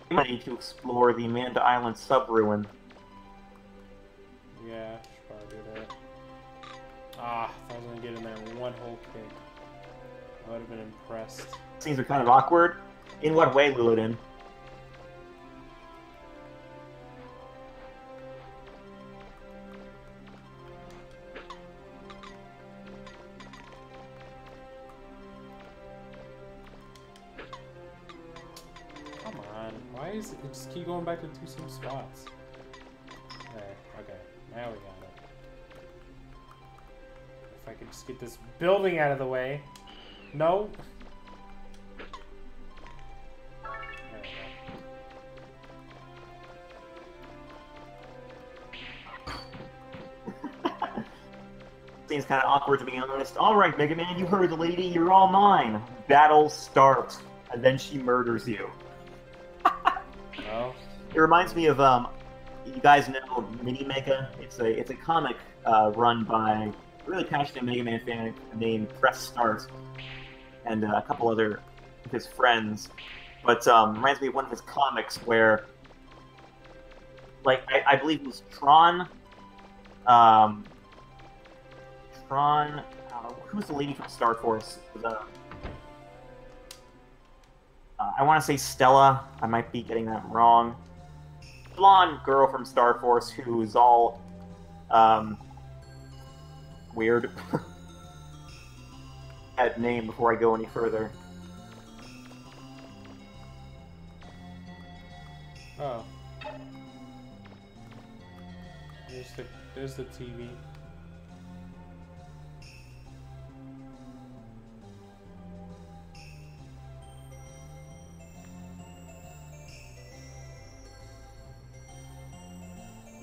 You might need to explore the Manda Island sub-ruin. Yeah, should probably do that. Ah, if I was gonna get in there one whole kick, I would have been impressed. Scenes are kind of awkward. In what way, Lulidin? Come on, why is it just keep going back to the same spots? There, okay, now we got it. If I could just get this building out of the way. No. Seems kind of awkward to be honest. Alright, Mega Man, you heard the lady, you're all mine. Battle starts. And then she murders you. Oh. It reminds me of, you guys know Mini Mega? It's a comic run by a really passionate Mega Man fan named Press Start. And a couple other of his friends. But reminds me of one of his comics where, like, I believe it was Tron. Who's the lady from Star Force? I want to say Stella. I might be getting that wrong. Blonde girl from Star Force who's all weird. That name before I go any further. Oh. There's the TV.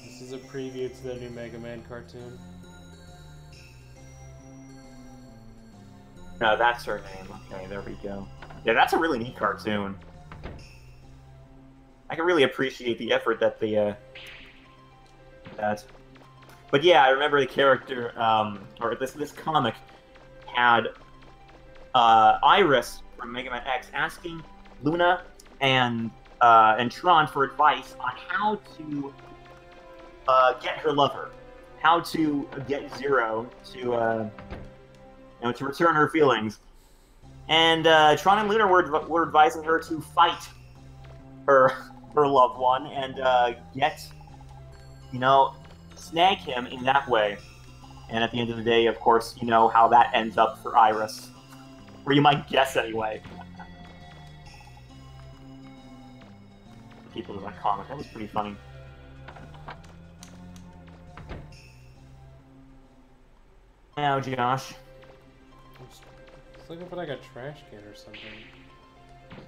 This is a preview to the new Mega Man cartoon. No, that's her name. Okay, there we go. Yeah, that's a really neat cartoon. I can really appreciate the effort that But yeah, I remember the character, or this comic had Iris from Mega Man X asking Luna and Tron for advice on how to get her lover, how to get Zero to to return her feelings, and Tron and Luna were advising her to fight her loved one and get snag him in that way. And at the end of the day, of course, you know how that ends up for Iris, or you might guess anyway. People in that comic, that was pretty funny. Now, Josh. I was looking for like a trash can or something.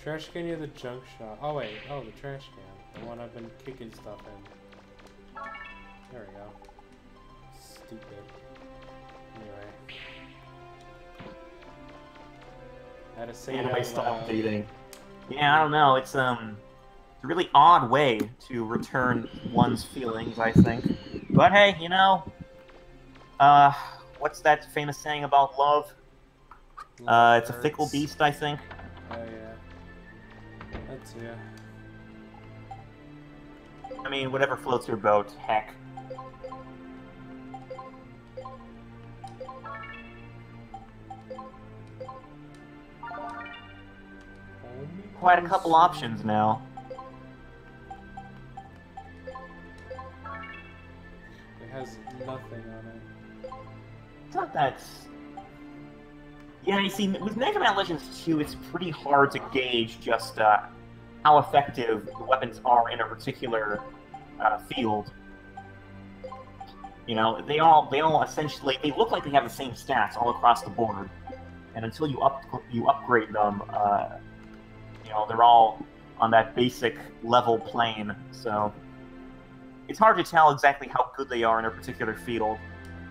Trash can near the junk shop. Oh wait, oh the trash can. The one I've been kicking stuff in. There we go. Stupid. Anyway. Had to say it out loud. Dating. Yeah, I don't know. It's a really odd way to return one's feelings, I think. But hey, you know, what's that famous saying about love? It's a fickle beast, I think. Oh yeah. That's yeah. I mean, whatever floats your boat, heck. Quite a couple options now. It has nothing on it. It's not that... Yeah, you see, with Mega Man Legends 2, it's pretty hard to gauge just how effective the weapons are in a particular field. You know, they all essentially, they look like they have the same stats all across the board, and until you upgrade them, you know, they're all on that basic level plane. So it's hard to tell exactly how good they are in a particular field.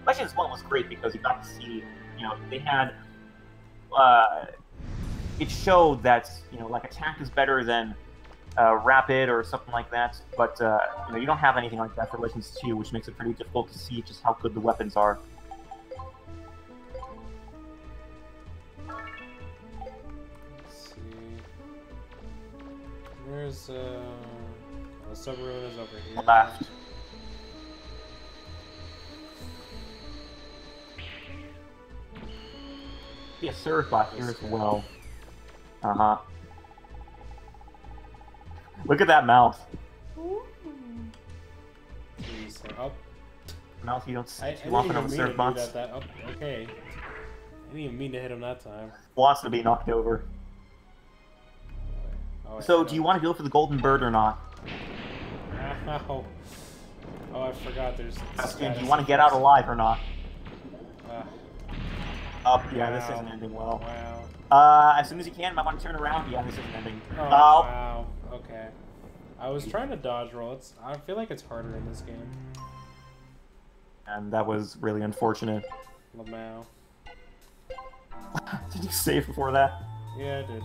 Legends 1 was great because you got to see, you know, they had. It showed that, you know, like attack is better than rapid or something like that, but you know, you don't have anything like that for Legends 2, which makes it pretty difficult to see just how good the weapons are. Let's see. Where's the sub-ruin is over here. Left. Be a surf bot here as well. Uh-huh. Look at that mouth. Jeez, oh. Mouth you don't see I too often on the surf bots. Oh, okay. I didn't even mean to hit him that time. Wants to be knocked over. Oh, So, do you want to go for the golden bird or not? Ow. Oh, I forgot there's... Do you want to get out alive or not? Yeah, wow. This isn't ending well. Wow. As soon as you can, you might want to turn around. Yeah, this isn't ending. Oh, wow. Okay. I was trying to dodge roll. I feel like it's harder in this game. And that was really unfortunate. Lamau. Did you save before that? Yeah, I did.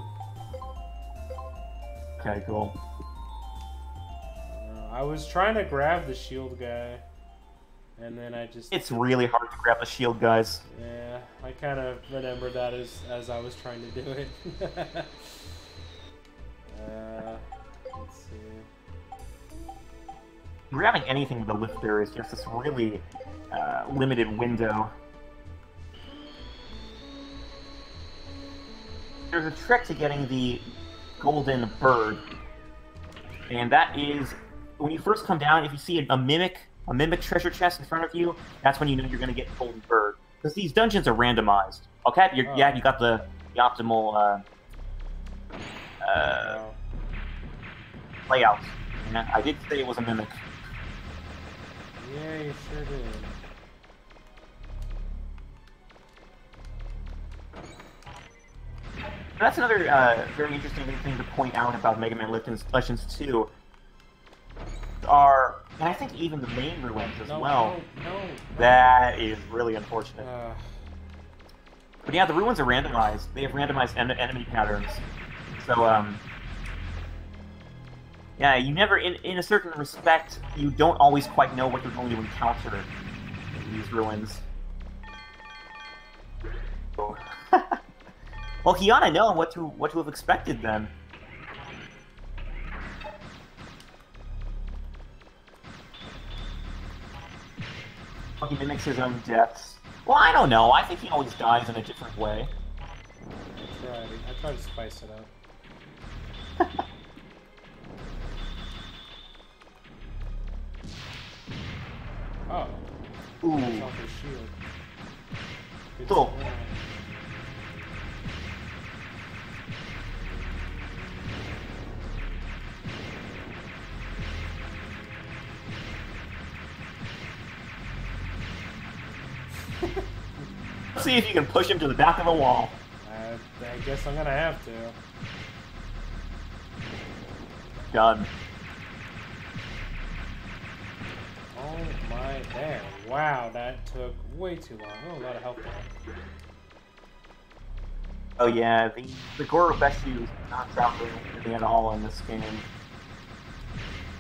Okay, cool. I was trying to grab the shield guy, and then I just... It's really hard to grab the shield, guys. Yeah, I kind of remember that as I was trying to do it. Let's see. Grabbing anything with a lifter is just this really limited window. There's a trick to getting the golden bird, and that is when you first come down. If you see a mimic treasure chest in front of you, that's when you know you're going to get the golden bird, because these dungeons are randomized. Okay, yeah, you got the optimal layout. And I did say it was a mimic. Yeah, you sure did. That's another very interesting thing to point out about Mega Man Legends 2. And I think even the main ruins as well. No. That is really unfortunate. But yeah, the ruins are randomized. They have randomized enemy patterns. So, yeah, you never, in a certain respect, you don't always quite know what you're going to encounter in these ruins. Well, he ought to know what to have expected then. He mimics his own deaths. Well, I don't know. I think he always dies in a different way. I tried to spice it up. Oh. Ooh. That's off his shield. Cool. See if you can push him to the back of the wall. I guess I'm gonna have to. done. Oh my, there. Wow, that took way too long. Oh, a lot of health there. Oh yeah, the Goro Beshu is not traveling anything at all in this game.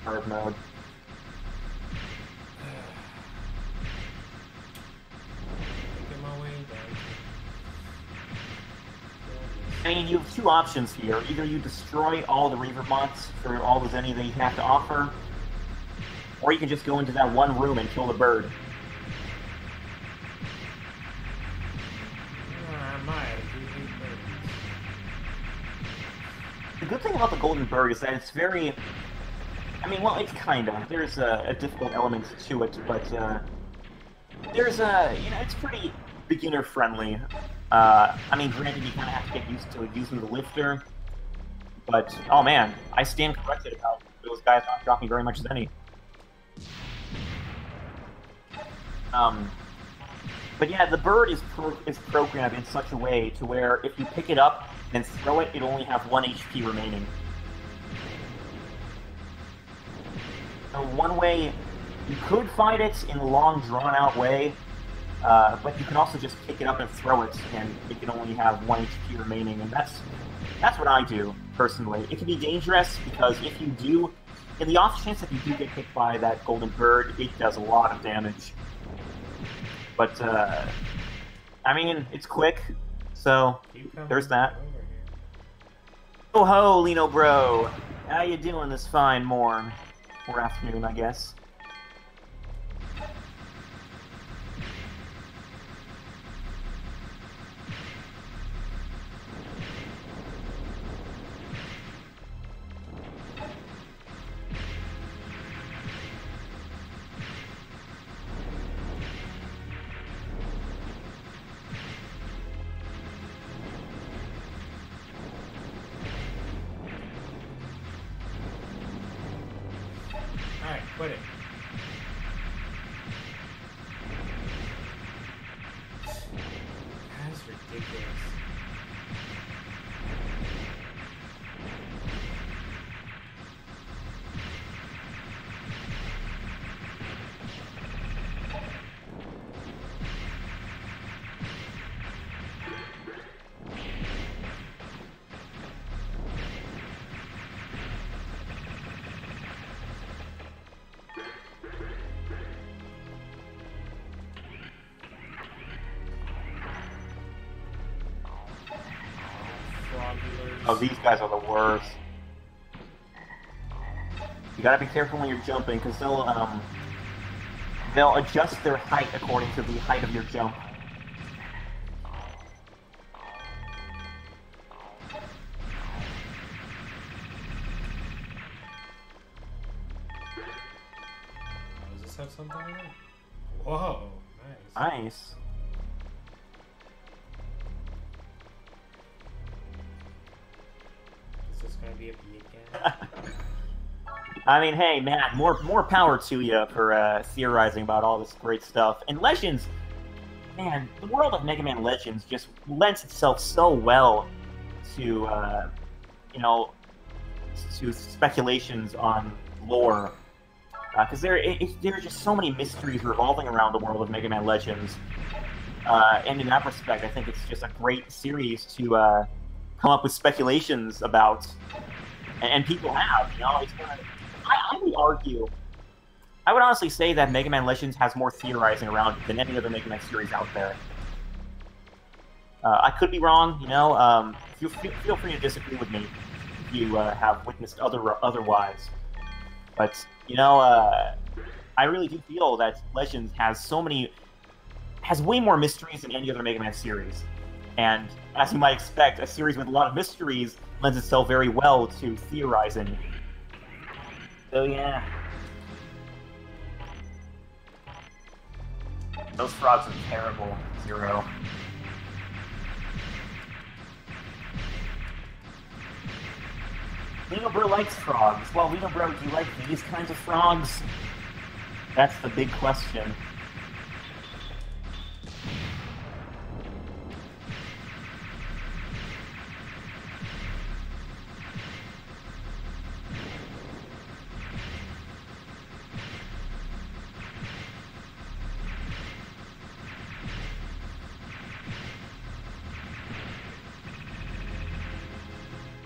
Hard mode. Making my way down. I mean, you have two options here. Either you destroy all the Reaver bots for all the Zenny they have to offer, or you can just go into that one room and kill the bird. The good thing about the Golden Bird is that it's very... I mean, well, it's kinda. There's a difficult element to it, but there's a... You know, it's pretty beginner-friendly. I mean, granted, you kind of have to get used to using the lifter, but, oh man, I stand corrected about those guys not dropping very much Zenny. But yeah, the bird is programmed in such a way to where if you pick it up and throw it, it'll only have 1 HP remaining. So one way, you could fight it in a long, drawn-out way, but you can also just pick it up and throw it, and it can only have 1 HP remaining, and that's what I do, personally. It can be dangerous, because if you do, in the off chance that you do get hit by that golden bird, it does a lot of damage. But, I mean, it's quick, so there's that. Oh ho, Lino bro! How you doing this fine morn? Or afternoon, I guess. Alright, quit it. That's ridiculous. Oh, these guys are the worst. You gotta be careful when you're jumping, because they'll adjust their height according to the height of your jump. Does this have something in it? Whoa, nice. Nice. Is this gonna be a B again? I mean, hey, man, more power to you for theorizing about all this great stuff. And Legends, man, the world of Mega Man Legends just lends itself so well to, you know, to speculations on lore. Because there are just so many mysteries revolving around the world of Mega Man Legends. And in that respect, I think it's just a great series to come up with speculations about. And people have, you know, it's gonna... I would argue, I would honestly say that Mega Man Legends has more theorizing around it than any other Mega Man series out there. I could be wrong, you know, feel free to disagree with me if you have witnessed otherwise. But, you know, I really do feel that Legends has way more mysteries than any other Mega Man series. And, as you might expect, a series with a lot of mysteries lends itself very well to theorizing. So yeah. Those frogs are terrible, Zero. Lino Bro likes frogs. Well, Lino Bro, do you like these kinds of frogs? That's the big question.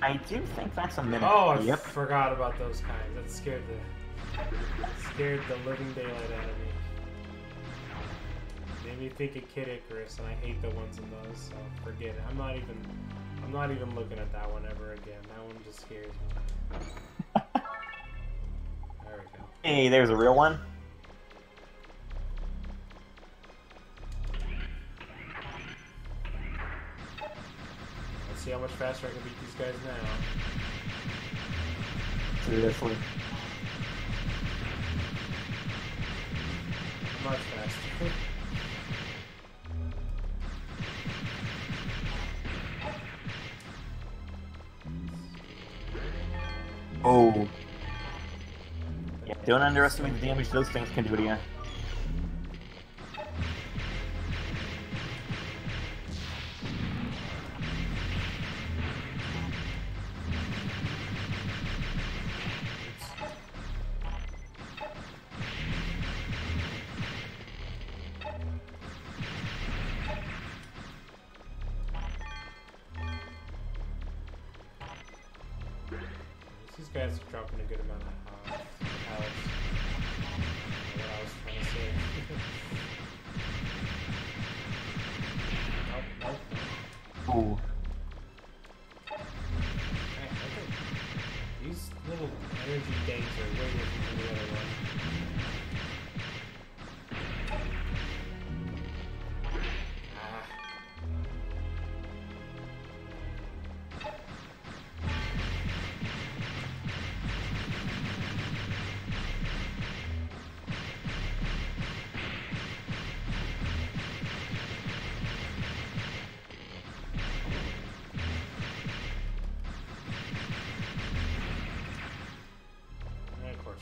I do think that's a minute. Oh, I yep. forgot about those kinds. That scared the living daylight out of me. Made me think of Kid Icarus, and I hate the ones in those, so forget it. I'm not even looking at that one ever again. That one just scares me. There we go. Hey, there's a real one. Let's see how much faster I can beat these guys now. Seriously. Much faster. Oh. Yeah, don't underestimate the damage those things can do to you. These guys are dropping a good amount of health. What I was trying to say. Nope, nope. Ooh. Hey, okay. These little energy things are way different from the other one.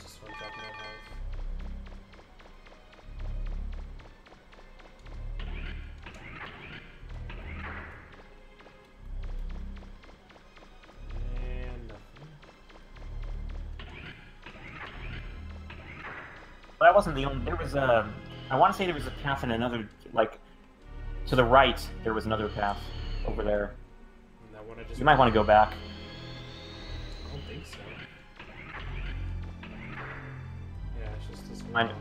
This one dropping that health. And nothing. But that wasn't the only. There was a. I want to say there was a path in another, like, to the right. There was another path over there. And that one I just You might want to go back. I don't think so. Yeah, it's just this one.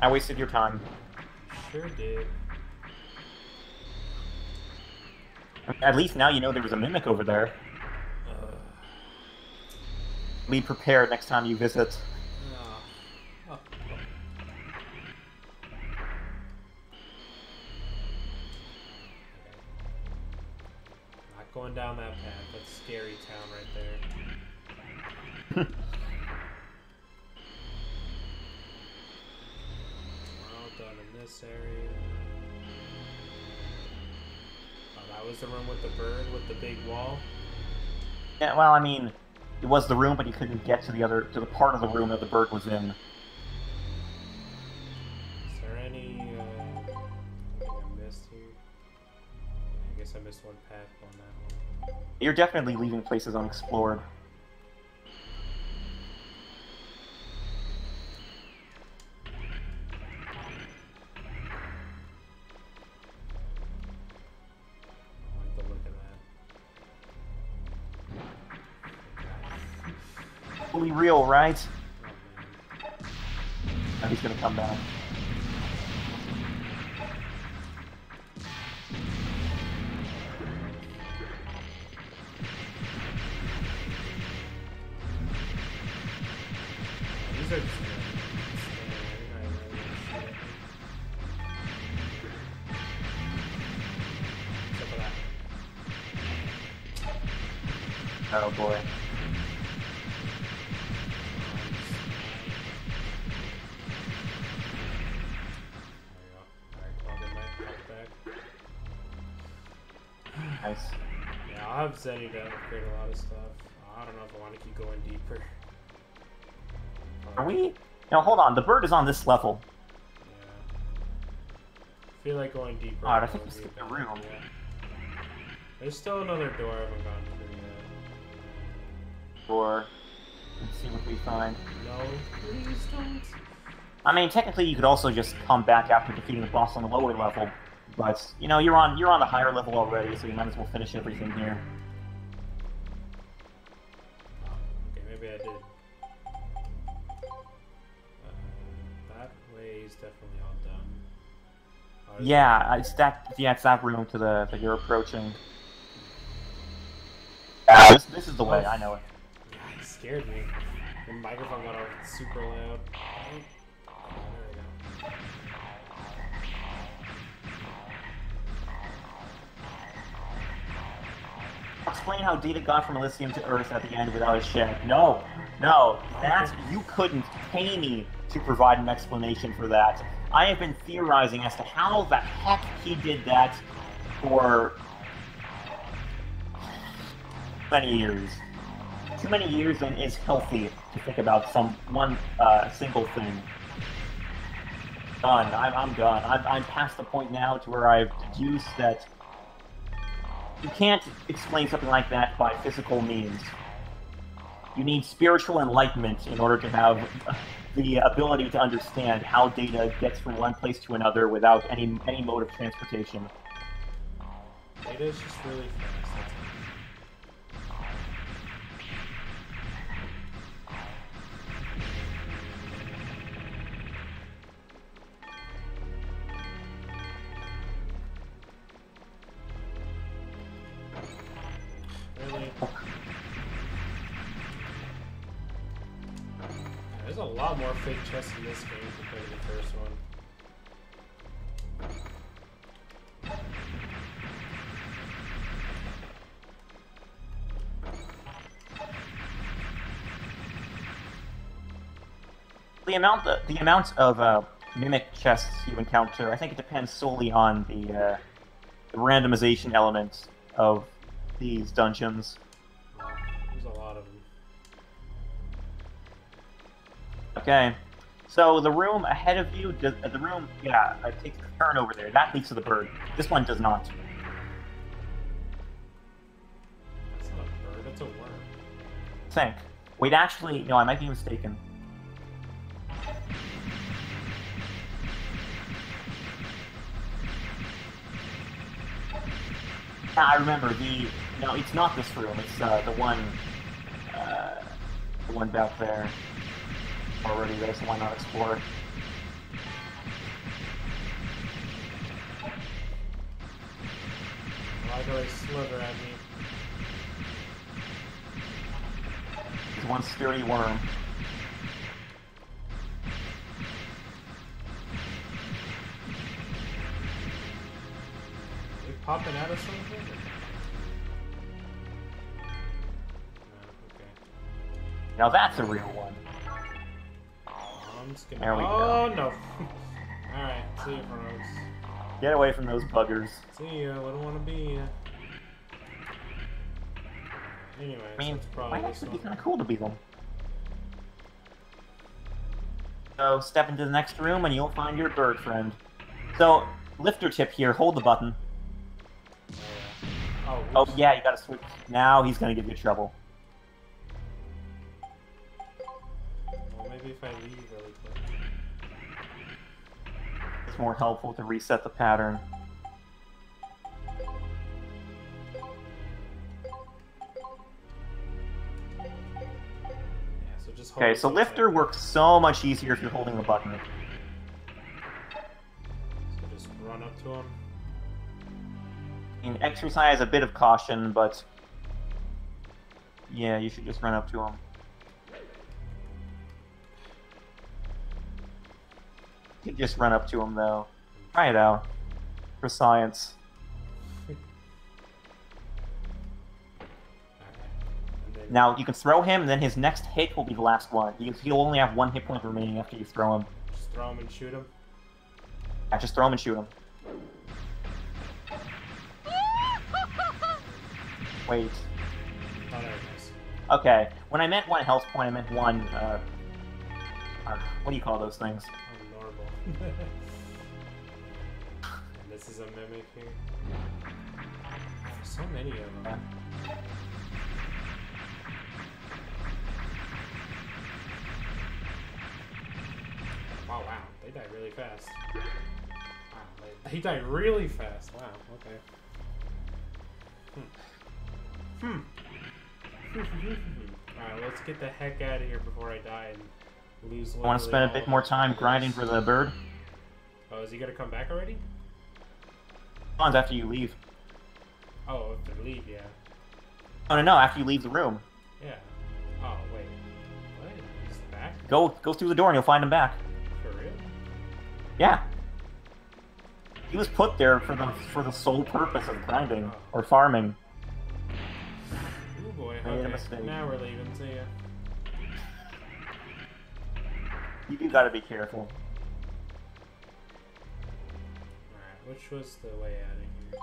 I wasted your time. Sure did. At least now you know there was a mimic over there. Be prepared next time you visit. Not going down that path. That's scary town right there. Done in this area. Oh, that was the room with the bird with the big wall? Yeah, well, I mean, it was the room, but you couldn't get to the part of the room that the bird was in. Is there any, anything I missed here? Yeah, I guess I missed one path on that one. You're definitely leaving places unexplored. Fully real, right? Oh, he's gonna come back. These are just oh boy. Nice. Yeah, I'll have Zenny to upgrade a lot of stuff. I don't know if I want to keep going deeper. Are we? No, hold on. The bird is on this level. Yeah. I feel like going deeper. Alright, I think we skipped a room. Yeah. There's still another door I haven't gone through yet. Or let's see what we find. No, please don't. I mean, technically, you could also just come back after defeating the boss on the lower level. But you know, you're on the higher level already, so you might as well finish everything here. I did. That way is definitely all done. Oh, Yeah, it's that room to the that you're approaching. Yeah, this is the way. I know it. Yeah, he scared me. The microphone got all super loud. Oh, there we go. Explain how Data got from Elysium to Earth at the end without a shed. No, that you couldn't pay me to provide an explanation for that. I have been theorizing as to how the heck he did that for many years. Too many years and is healthy to think about one single thing. Done. I'm done. I'm past the point now to where I've deduced that you can't explain something like that by physical means. You need spiritual enlightenment in order to have the ability to understand how data gets from one place to another without any mode of transportation. Data is just really fast. That's Really? There's a lot more fake chests in this game compared to the first one. The amount of mimic chests you encounter, I think it depends solely on the randomization element of these dungeons. There's a lot of them. Okay, so the room ahead of you, it takes a turn over there. That leads to the bird. This one does not. That's not a bird, that's a worm. Think. Wait, actually, no, I might be mistaken. I remember no, it's not this room. It's the one back there. Already there, so why not explore it? I like how they slither at me. There's one sturdy worm. They popping out of something? Okay. Now that's a real one. I'm just gonna... There we oh, go. no. Alright, see you, folks. Get away from those buggers. See ya, I don't want to be ya. Anyway, I mean, that's probably might this actually be one. kind of cool to be them. So, step into the next room and you'll find your bird friend. So, lifter tip here, hold the button. Oh, yeah, you gotta switch. Now he's gonna give you trouble. Well, maybe if I leave really quick. It's more helpful to reset the pattern. Yeah, so just hold Okay, it so lifter works so much easier if you're holding the button. So just run up to him. I mean, exercise a bit of caution, but yeah, you should just run up to him. You could just run up to him, though. Try it out. For science. Now, you can throw him, and then his next hit will be the last one. He'll only have 1 hit point remaining after you throw him. Just throw him and shoot him. Yeah, just throw him and shoot him. Wait. Oh, there it is. Okay. When I meant 1 health point, I meant 1, what do you call those things? Oh, normal. And this is a mimic here. There's so many of them. Yeah. Oh, wow. They die really fast. Wow, they die really fast. Wow, okay. Alright, Alright, let's get the heck out of here before I die and lose. I want to spend a bit more time grinding for the bird. Oh, is he gonna come back already? Spawns after you leave. Oh, if they leave, yeah. Oh no, after you leave the room. Yeah. Oh wait. What? He's back? Go through the door and you'll find him back. For real? Yeah. He was put there for the sole purpose of grinding or farming. Oh boy. Made a Okay. mistake. Now we're leaving. See ya. You do gotta be careful. Alright, which was the way out of here?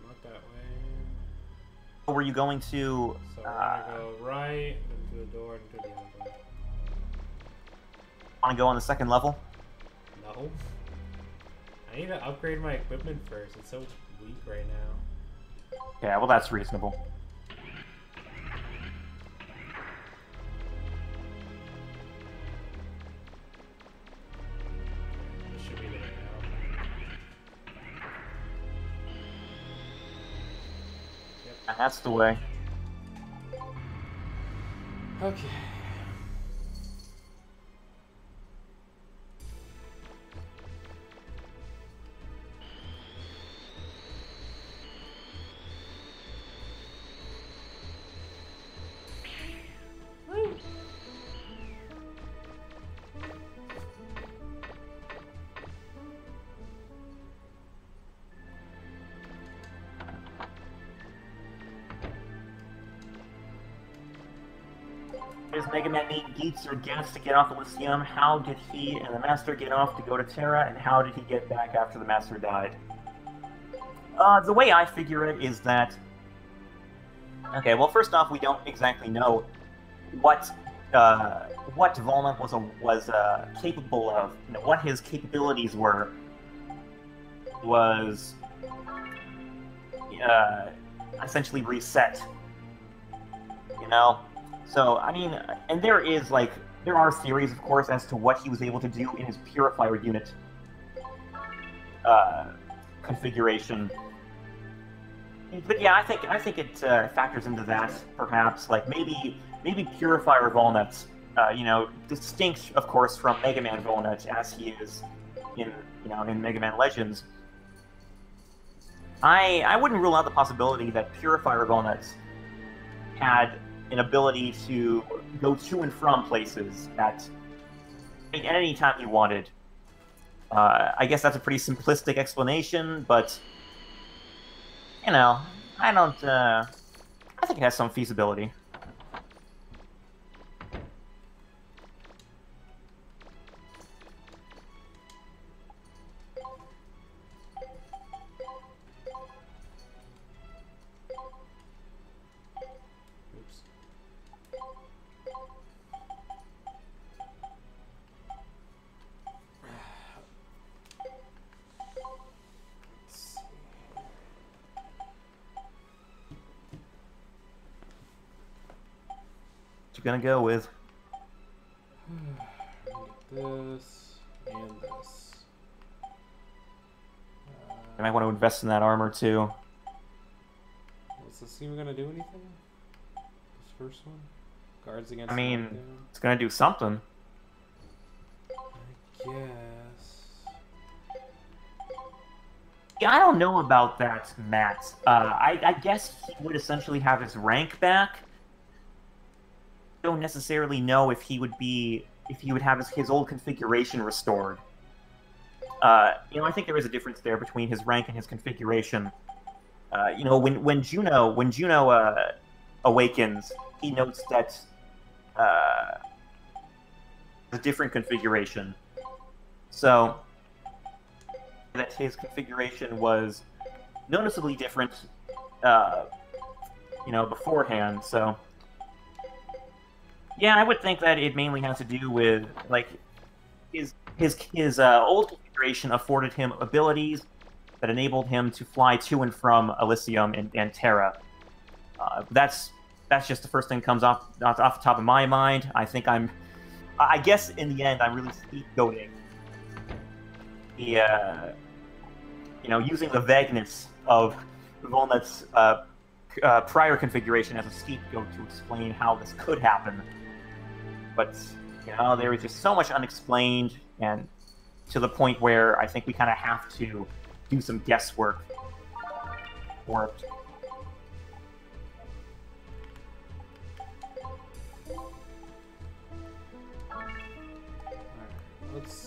Not that way. Were you going to? So we're gonna go right, then to the door, and to the other way. Want to go on the second level? No. I need to upgrade my equipment first. It's so weak right now. Yeah, well that's reasonable. It should be there now. And that's the way. Okay. Does Mega Man need Geats or Gats to get off Elysium? How did he and the Master get off to go to Terra, and how did he get back after the Master died? The way I figure it is that... Okay, well first off, we don't exactly know what Volnut was capable of. You know, what his capabilities were was essentially reset. You know? So, I mean, and there are theories, of course, as to what he was able to do in his Purifier unit configuration. But yeah, I think it factors into that, perhaps. Like, maybe Purifier Volnut, you know, distinct, of course, from Mega Man Volnut, as he is in Mega Man Legends. I wouldn't rule out the possibility that Purifier Volnut had an ability to go to and from places at any time he wanted. I guess that's a pretty simplistic explanation, but you know, I think it has some feasibility. Gonna go with this and this. I might want to invest in that armor too. Is this even gonna do anything? This first one? Guards against. I mean, knockdown? it's gonna do something. I guess. Yeah, I don't know about that, Matt. I guess he would essentially have his rank back. Don't necessarily know if he would have his old configuration restored. You know, I think there is a difference there between his rank and his configuration. You know, when Juno awakens, he notes that a different configuration. So that his configuration was noticeably different, you know, beforehand. So. Yeah, I would think that it mainly has to do with, like, his old configuration afforded him abilities that enabled him to fly to and from Elysium and Terra. That's just the first thing that comes off the top of my mind. I guess in the end, I'm really scapegoating the, you know, using the vagueness of Volnut's prior configuration as a scapegoat to explain how this could happen. But, you know, there is just so much unexplained, and to the point where I think we kind of have to do some guesswork for it.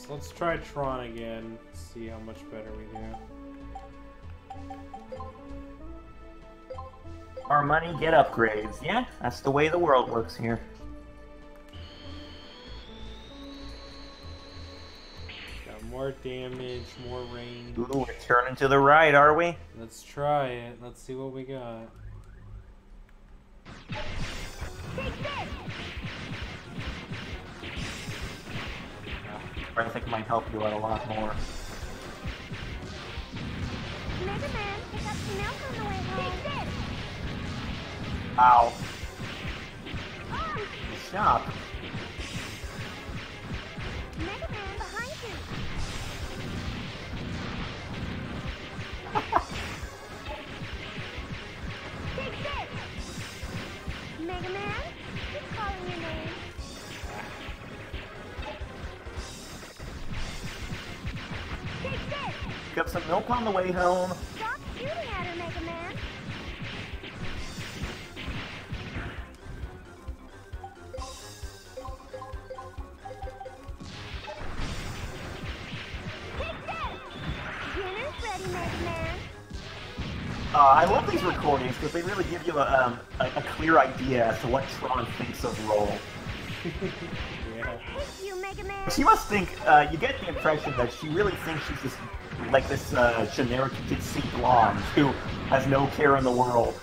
Let's try Tron again. See how much better we do. Our money get upgrades. Yeah, that's the way the world works here. Got more damage, more range. Ooh, we're turning to the right, are we? Let's try it. Let's see what we got. I think it might help you out a lot more. Mega Man, pick up some milk on the way home. Ow. Stop. Mega Man, behind you. Take this. Mega Man, who's calling your name? Take this. Got some milk on the way home. Stop shooting at her, Mega Man. I love these recordings because they really give you a clear idea as to what Tron thinks of Roll. Yeah. You, Mega Man. She must think, you get the impression that she really thinks she's just like this generic ditzy blonde who has no care in the world.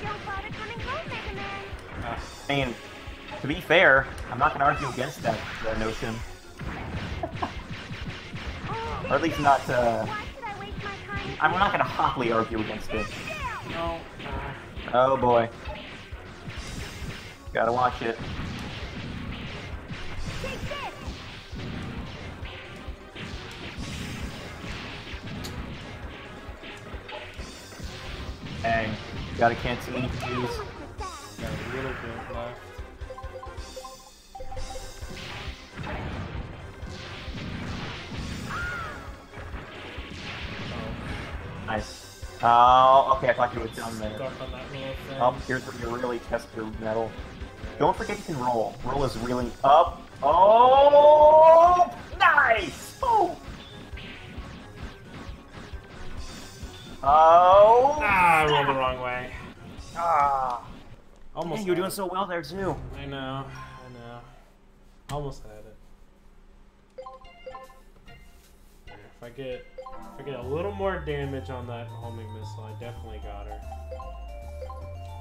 Don't bother coming home, Mega Man. I mean, to be fair, I'm not going to argue against that notion. Or at least not, Why should I waste my time? I'm not going to hotly argue against it. No. Oh boy. Gotta watch it. Take this. Dang. Got a canteen to use. Got a little bit left. Nice. Oh, okay, I thought you were done there. Stuck on that little thing. Oh, here's where you really test your metal. Don't forget you can roll. Roll is really up. Oh, nice! Oh! Oh! Ah, I rolled the wrong way. Ah! Almost. Man, you were had doing it. so well there too. I know. Almost had it. If I get a little more damage on that homing missile, I definitely got her.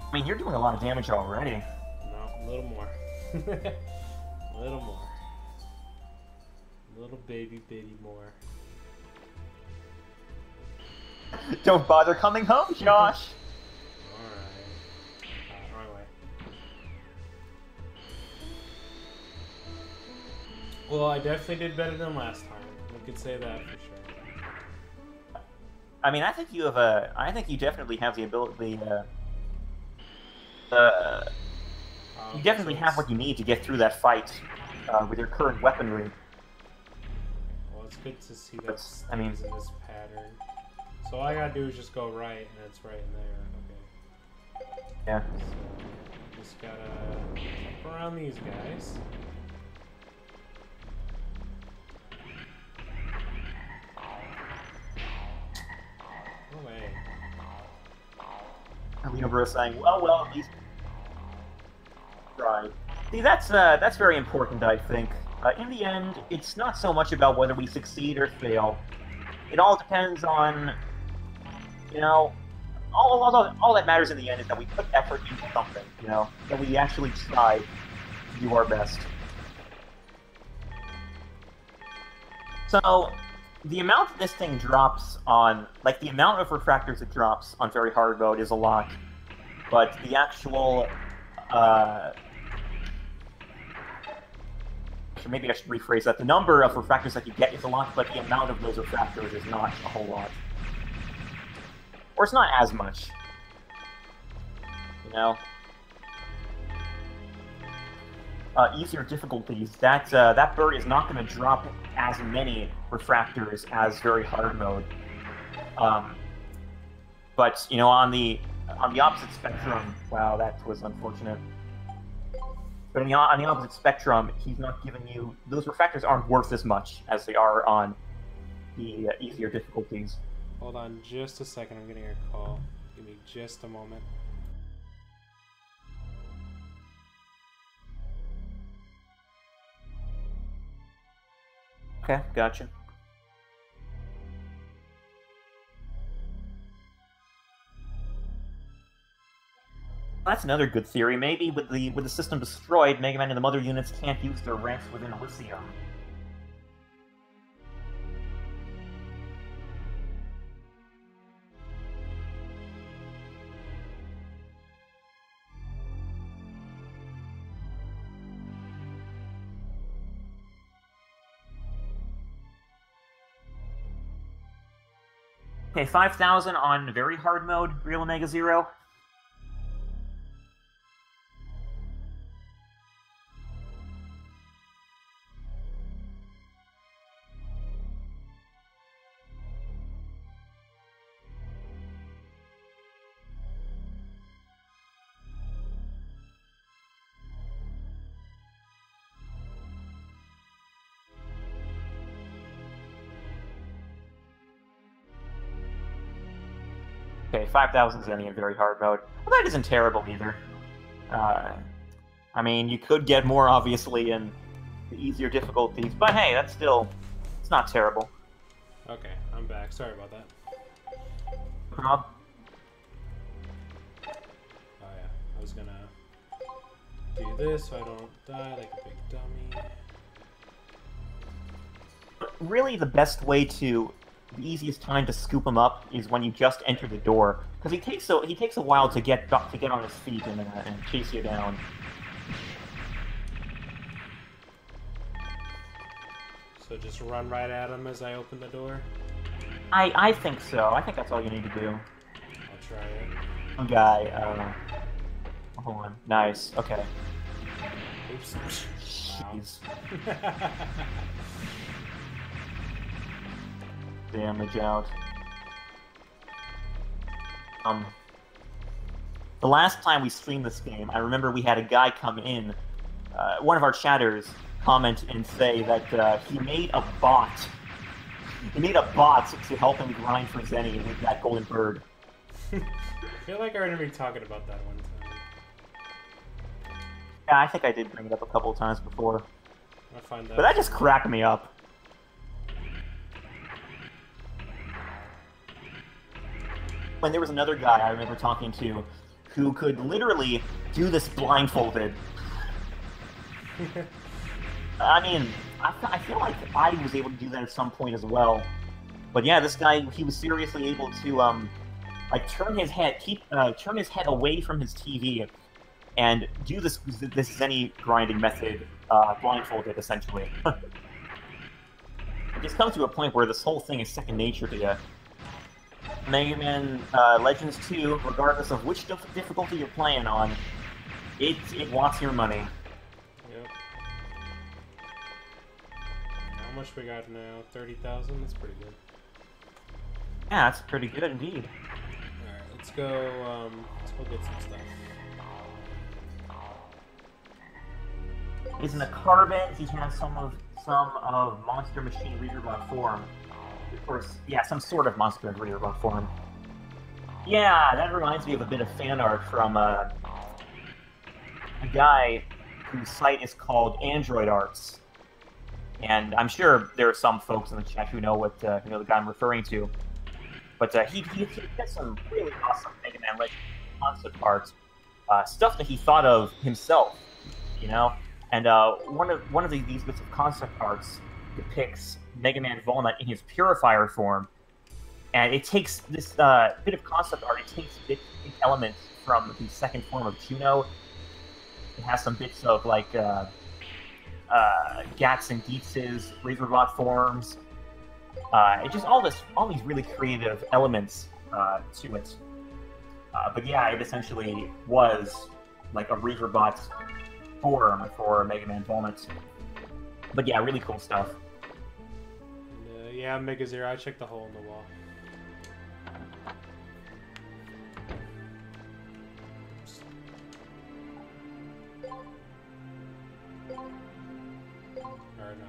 I mean, you're doing a lot of damage already. No, a little more. A little more. A little bitty more. Don't bother coming home, Josh. Alright. Wrong way. Well, I definitely did better than last time. We could say that for sure. I mean, I think you have I think you definitely have the ability. You definitely have what you need to get through that fight with your current weaponry. Well, it's good to see that I mean, in this pattern. So all I gotta do is just go right, and it's right in there. Okay. Yeah. So, just gotta jump around these guys. No way. Leonora saying, "Well, at least try." See, that's very important, I think. In the end, it's not so much about whether we succeed or fail. It all depends on, you know, all that matters in the end is that we put effort into something, you know, that we actually try to do our best. So, the amount that this thing drops on, like, the amount of refractors it drops on very hard mode is a lot, but the actual, maybe I should rephrase that. The number of refractors that you get is a lot, but the amount of those refractors is not a whole lot. Or it's not as much. you know. Easier difficulties. That bird is not going to drop as many refractors as very hard mode. But you know, on the opposite spectrum, wow, that was unfortunate. But on the opposite spectrum, he's not giving you those refractors aren't worth as much as they are on the easier difficulties. Hold on just a second. I'm getting a call. Give me just a moment. Okay, gotcha. That's another good theory. Maybe with the system destroyed, Mega Man and the Mother units can't use their ranks within Elysium. Okay, 5,000 on very hard mode, Real Omega Zero. Okay, 5,000 Zenny in very hard mode. Well, that isn't terrible either. I mean, you could get more, obviously, in the easier difficulties, but hey, that's still... it's not terrible. Okay, I'm back. Sorry about that. Rob? Oh yeah, I was gonna do this so I don't die like a big dummy. Really, the best way to... the easiest time to scoop him up is when you just enter the door, because he takes a while to get on his feet and chase you down. So just run right at him as I open the door? I think so. I think that's all you need to do. I'll try it. Oh, guy, hold on. Nice. Okay. Oops. Jeez. Damage out. The last time we streamed this game, I remember we had a guy come in, one of our chatters comment and say that he made a bot. He made a bot to help him grind for Zenny with that golden bird. I feel like I remember talking about that one time. Yeah, I think I did bring it up a couple of times before. I'll find that. But that just cracked me up. When there was another guy I remember talking to who could literally do this blindfolded. I mean, I feel like I was able to do that at some point as well. But yeah, this guy, he was seriously able to, like, turn his head away from his TV and do this Zenny grinding method, blindfolded, essentially. It just comes to a point where this whole thing is second nature to you. Mega Man Legends 2, regardless of which difficulty you're playing on, it wants your money. Yep. How much we got now? 30,000? That's pretty good. Yeah, that's pretty good indeed. Alright, let's go get some stuff. He's in the carbon, he has some of Monster Machine Readerbot form. Of course, yeah, some sort of Monster Readerbot form. Yeah, that reminds me of a bit of fan art from a guy whose site is called Android Arts. And I'm sure there are some folks in the chat who know what the guy I'm referring to. But he did some really awesome Mega Man Legends concept art, stuff that he thought of himself, you know. And one of these bits of concept arts depicts Mega Man Volnut in his purifier form, and it takes this bit of concept art. It takes big elements from the second form of Juno. It has some bits of like Gats and Deetz's Razorblot forms. It just all these really creative elements to it. But yeah, it essentially was like a Reaverbot's form for Mega Man Vomit. But yeah, really cool stuff. Yeah, Mega Zero, I checked the hole in the wall. Or no.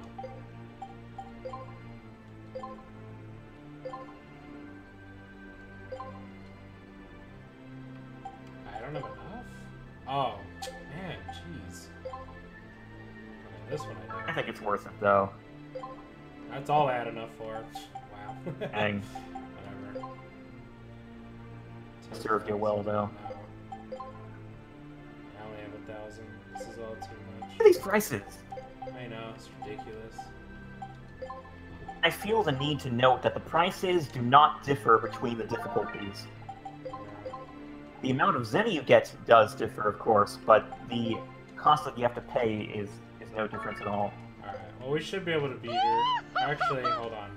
I don't have enough? Oh, man, jeez. Okay, this one I I did. think it's worth it, though. That's all I had enough for. Wow. Dang. Whatever. Served you well, though. No. I only have 1,000. This is all too much. Look at these prices! I know, it's ridiculous. I feel the need to note that the prices do not differ between the difficulties. The amount of Zenny you get does differ, of course, but the cost that you have to pay is no difference at all. Alright, well we should be able to beat her. Actually, hold on.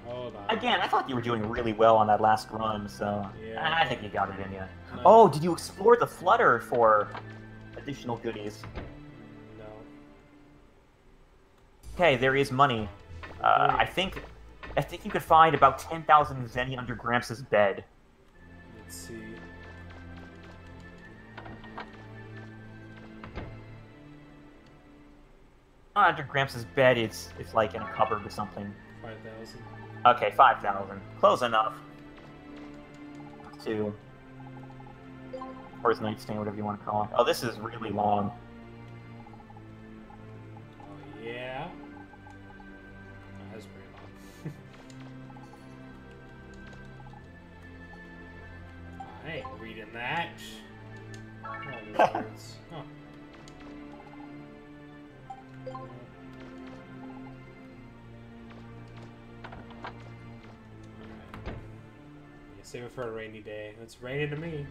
Hold on. Again, I thought you were doing really well on that last run, so Yeah. I think you got it in you. No. Oh, did you explore the Flutter for additional goodies? No. Okay, there is money. I think you could find about 10,000 Zenny under Gramps' bed. Let's see. Under Gramps' bed, it's like in a cupboard or something. 5,000. Okay, 5,000. Close enough. To... or his nightstand, whatever you want to call it. Oh, this is really long. Oh, yeah. Oh, that's pretty long. I ain't reading that. All these words. Huh. Alright. Yeah, save it for a rainy day. It's raining to me.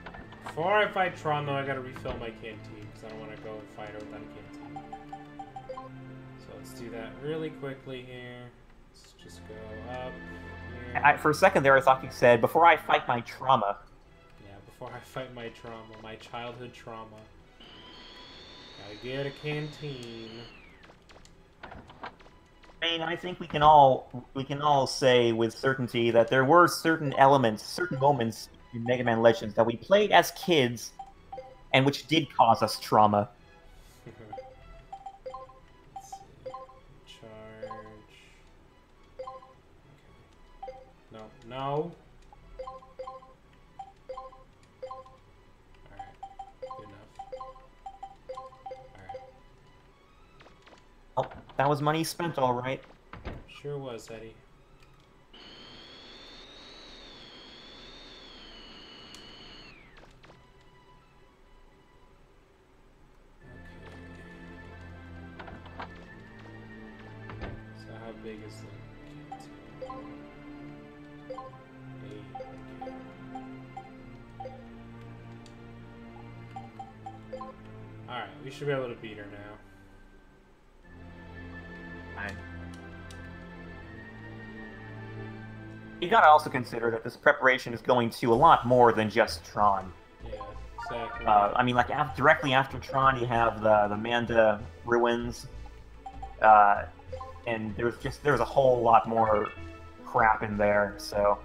Alright. Before I fight Tron, though, I gotta refill my canteen, because I don't want to go and fight her without a canteen. So let's do that really quickly here. Let's just go up here. For a second there, I thought you said, before I fight my trauma. Yeah, before I fight my trauma, my childhood trauma. Gotta get a canteen. I mean, I think we can all say with certainty that there were certain elements, certain moments in Mega Man Legends that we played as kids, and which did cause us trauma. Let's see. Charge. Okay. No, no. Alright. Good enough. Alright. Oh, that was money spent, all right. Sure was, Eddie. So how big is the canteen? 8, okay. Alright, we should be able to beat her now. You gotta also consider that this preparation is going to a lot more than just Tron. Yeah, exactly. I mean, like directly after Tron, you have the Manda ruins, and there's a whole lot more crap in there. So,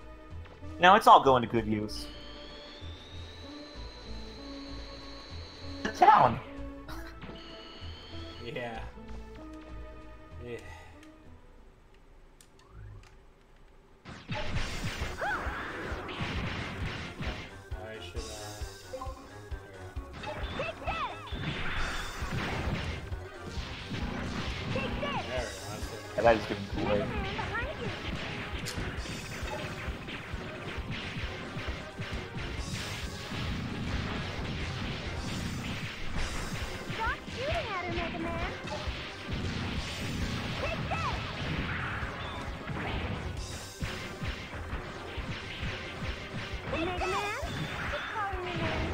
no, it's all going to good use. The town. Yeah. Yeah. I should, there we go, that's it. Yeah, that is doing great. Stop shooting at her, Mega Man! Take this! Mega Man? Keep calling your name.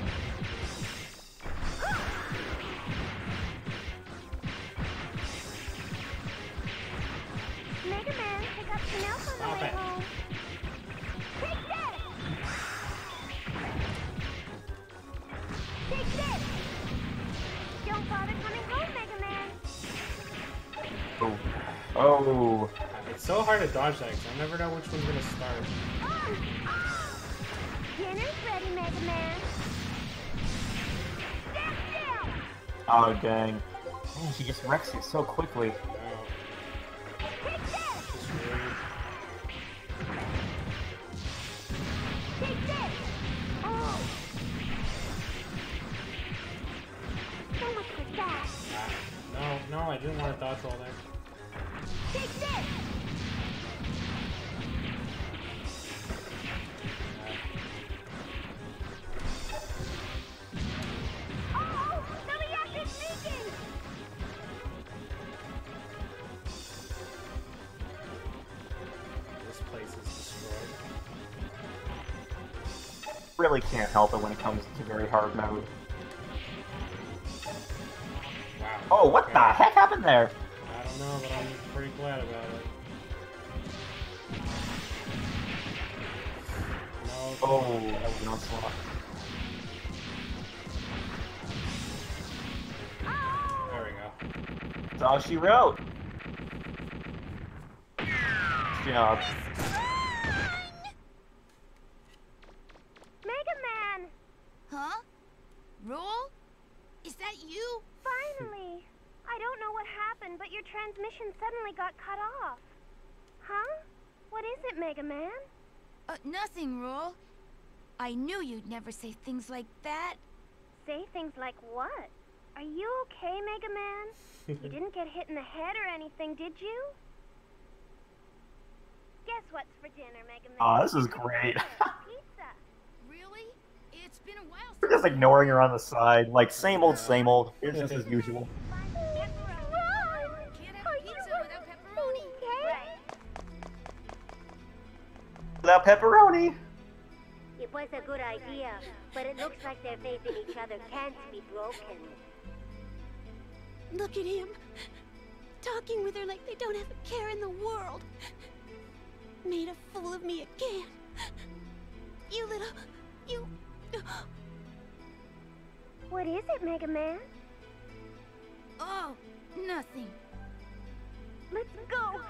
Mega Man, pick up some else on the way home. Take that! Oh. Oh. It's so hard to dodge that because I never know which one's gonna start. Dinner's ready, Mega Man. Stand still! Oh, dang. Man, she just wrecks it so quickly. Take this! Just rude. Take this! Oh! So much for that. No, I didn't want to dodge roll there. Take this! Oh! The reactor's leaking! This place is destroyed. Really can't help it when it comes to very hard mode. Wow. Oh, what Okay. the heck happened there? I don't know, but I'm pretty glad about it. No. Oh, that was an onslaught. There we go. That's all she wrote. Good job. Mega Man! Huh? Roll? Is that you? Finally! I don't know what happened, but your transmission suddenly got cut off. Huh? What is it, Mega Man? Nothing, Roll. I knew you'd never say things like that. Say things like what? Are you okay, Mega Man? You didn't get hit in the head or anything, did you? Guess what's for dinner, Mega Man? Oh, this is great. Pizza. Really? It's been a while We're just ignoring her on the side. Like, same old, same old. It's just as usual. Can't have pizza without pepperoni. Without pepperoni. It was a good idea, but it looks like their faith in each other can't be broken. Look at him. Talking with her like they don't have a care in the world. Made a fool of me again. You little... You... What is it, Mega Man? Oh, nothing. Let's go.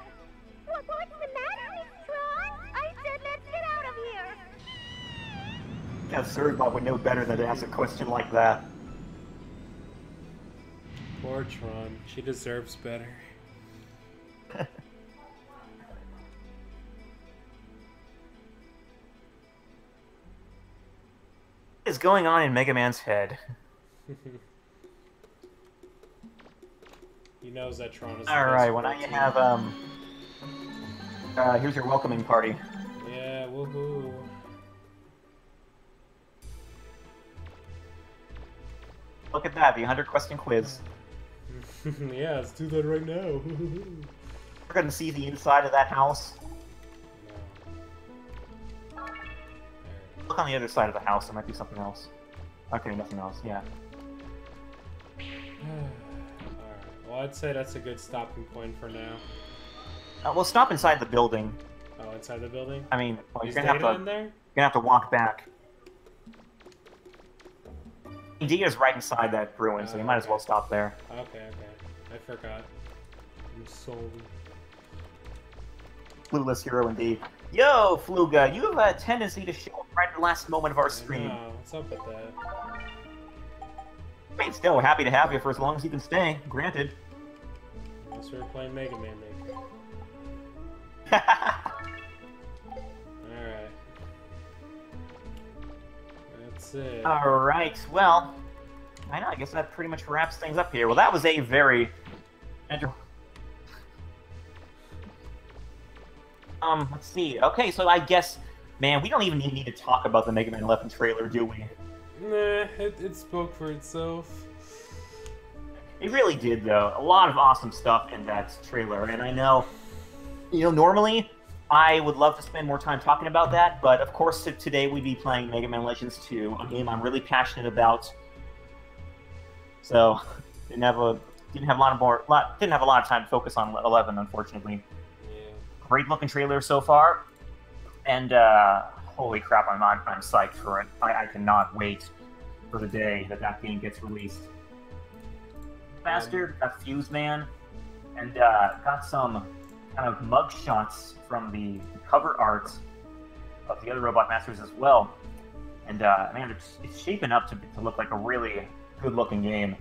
What's the matter, Miss Tron? I said let's get out of here. Yeah, Surgebot would know better than to ask a question like that. Poor Tron. She deserves better. What is going on in Mega Man's head? He knows that Tron is. Alright, well now you have, here's your welcoming party. Yeah, woohoo. Look at that, the 100-question quiz. Yeah, let's do that right now. We're gonna see the inside of that house. Look on the other side of the house, there might be something else. Okay, nothing else, yeah. Alright, well I'd say that's a good stopping point for now. We'll stop inside the building. Oh, inside the building? I mean, well, Is you're gonna Data in there? you're gonna have to walk back. Data's right inside that ruin, so you might as well stop there. Okay. I forgot. I'm sorry. Clueless hero indeed. Yo, Fluga, you have a tendency to show up right at the last moment of our stream. What's up with that? I mean, still, we're happy to have you for as long as you can stay, granted. Unless we're playing Mega Man Maker. Alright. That's it. Alright, well, I know, I guess that pretty much wraps things up here. Well, that was a very... let's see. Okay, so I guess, man, we don't even need to talk about the Mega Man 11 trailer, do we? Nah, it spoke for itself. It really did, though. A lot of awesome stuff in that trailer, and I know, normally I would love to spend more time talking about that, but of course today we'd be playing Mega Man Legends 2, a game I'm really passionate about. So, didn't have a lot of time to focus on 11, unfortunately. Yeah. Great looking trailer so far, and holy crap, I'm psyched for it. I cannot wait for the day that game gets released. Faster, got Fuse Man, and got some kind of mug shots from the cover art of the other Robot Masters as well. And man, it's shaping up to look like a really good-looking game.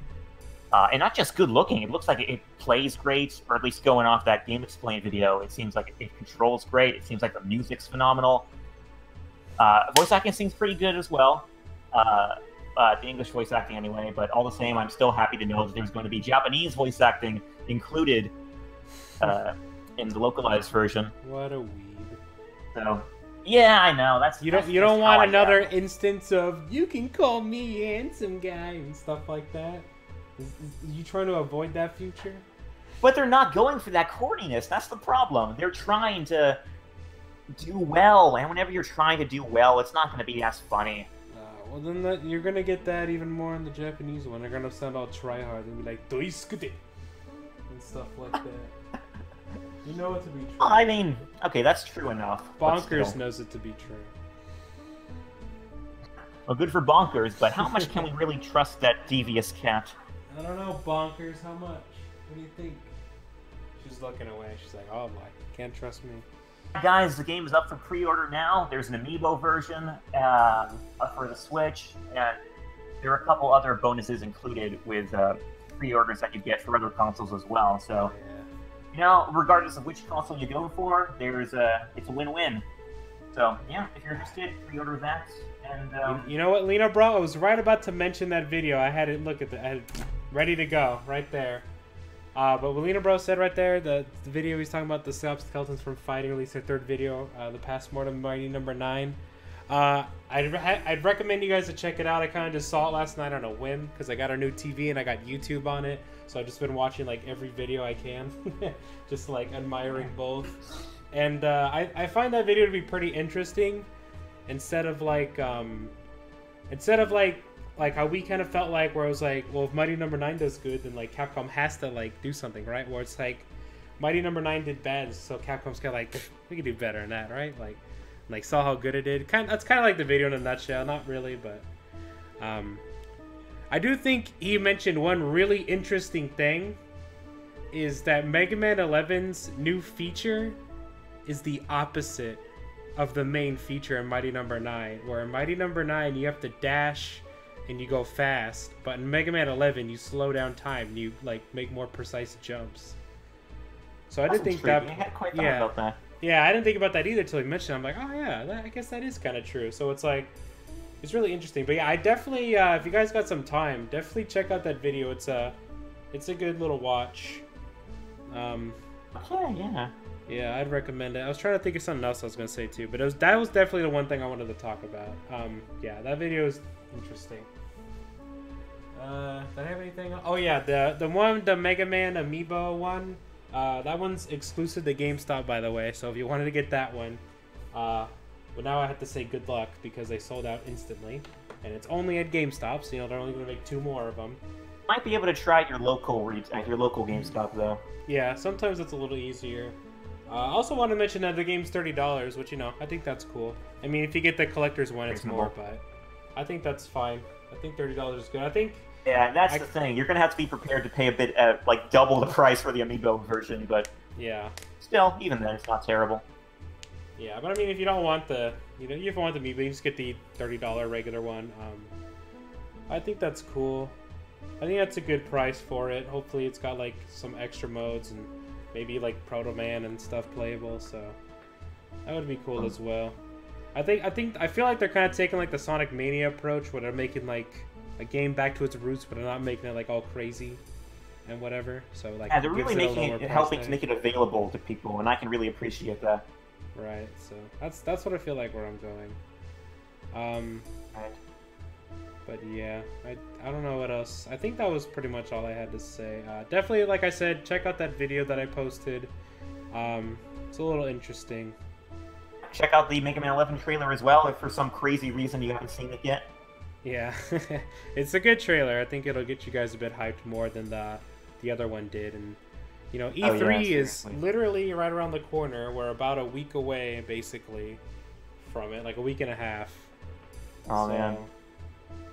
And not just good-looking, it looks like it plays great, or at least going off that Game Explain video, it seems like it controls great. It seems like the music's phenomenal. Voice acting seems pretty good as well. The English voice acting anyway, but all the same, I'm still happy to know that there's going to be Japanese voice acting included in the localized version. What a weeb. So, yeah, I know. You don't want another instance of "you can call me handsome guy" and stuff like that. Is you trying to avoid that future? But they're not going for that corniness. That's the problem. They're trying to do well, and whenever you're trying to do well, it's not going to be as funny. Well, then you're going to get that even more in the Japanese one. They're going to sound all try-hard and be like, "doisukute" and stuff like that. You know it to be true. I mean, okay, that's true enough. Bonkers knows it to be true. Well, good for Bonkers, but how much can we really trust that devious cat? I don't know, Bonkers, how much? What do you think? She's looking away. She's like, "oh my, can't trust me." Guys, the game is up for pre-order now. There's an amiibo version for the Switch, and there are a couple other bonuses included with pre-orders that you get for other consoles as well. So, you know, regardless of which console you go for, it's a win-win. So, yeah, if you're interested, pre-order that. And you know what, Lena, bro? I was right about to mention that video. I had it I had it ready to go right there. But what Lena Bro said right there, the video he's talking about, the skeletons from fighting, released their third video, the Postmortem Mighty number 9. I'd recommend you guys to check it out. I kind of just saw it last night on a whim because I got a new TV and I got YouTube on it. So I've just been watching like every video I can, just like admiring both. And I find that video to be pretty interesting. Instead of like how we kind of felt like, where it was like, well, if Mighty number 9 does good, then like Capcom has to like do something, right? Where it's like Mighty number 9 did bad, so Capcom's kind of like, we could do better than that, right? Like saw how good it did. That's kind of like the video in a nutshell. Not really, but I do think he mentioned one really interesting thing is that Mega Man 11's new feature is the opposite of the main feature in Mighty number 9, where in Mighty number 9 you have to dash and you go fast, but in Mega Man 11 you slow down time and you like make more precise jumps. So I didn't think that. I hadn't quite thought about that. Yeah, I didn't think about that either until he mentioned it. I'm like, oh yeah, I guess that is kind of true. So it's like, it's really interesting. But yeah, I definitely, if you guys got some time, definitely check out that video. It's a good little watch. Yeah. Yeah, I'd recommend it. I was trying to think of something else I was gonna say too, but that was definitely the one thing I wanted to talk about. Yeah, that video is interesting. Did I have anything else? Oh yeah, the Mega Man Amiibo one. That one's exclusive to GameStop, by the way. So if you wanted to get that one, well, now I have to say good luck because they sold out instantly, and it's only at GameStop. So they're only gonna make 2 more of them. Might be able to try at your local GameStop though. Yeah, sometimes it's a little easier. I also want to mention that the game's $30, which, I think that's cool. I mean, if you get the collector's one, it's more, but I think that's fine. I think $30 is good. I think... Yeah, that's the thing. You're going to have to be prepared to pay a bit, like, double the price for the Amiibo version, but... Yeah. Still, even then, it's not terrible. Yeah, but I mean, if you don't want the... if you want the Amiibo, you just get the $30 regular one. I think that's cool. I think that's a good price for it. Hopefully it's got, like, some extra modes and... maybe like Proto Man and stuff playable, so that would be cool as well. I feel like they're kind of taking like the Sonic Mania approach, where they're making like a game back to its roots, but they're not making it like all crazy and whatever. So like, yeah, they're really making it, helping to make it available to people, and I can really appreciate that. Right. So that's what I feel like where I'm going. Right. But yeah, I don't know what else. I think that was pretty much all I had to say. Definitely, like I said, check out that video that I posted. It's a little interesting. Check out the Mega Man 11 trailer as well, if for some crazy reason you haven't seen it yet. Yeah, it's a good trailer. I think it'll get you guys a bit hyped more than the other one did. And E3 is literally right around the corner. We're about a week away, basically, from it, like a week and a half. Oh man.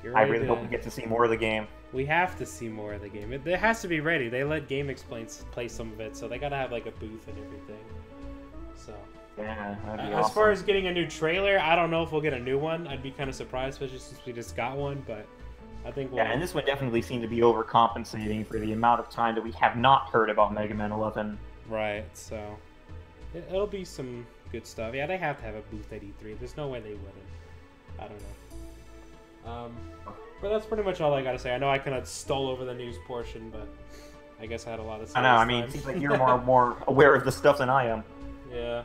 You're I ready really to... hope we get to see more of the game. We have to see more of the game. It has to be ready. They let GameX play some of it, so they gotta have like a booth and everything. So Yeah, that'd be as awesome. far as getting a new trailer, I don't know if we'll get a new one. I'd be kind of surprised, especially since we just got one. But I think we'll... Yeah, and this one definitely seemed to be overcompensating for the amount of time that we have not heard about Mega Man 11. Right. So it'll be some good stuff. Yeah, they have to have a booth at E3. There's no way they wouldn't. I don't know. But that's pretty much all I gotta say. I know I kind of stole over the news portion, but I guess I had a lot to say. I know. I mean, it seems like you're more aware of the stuff than I am. Yeah.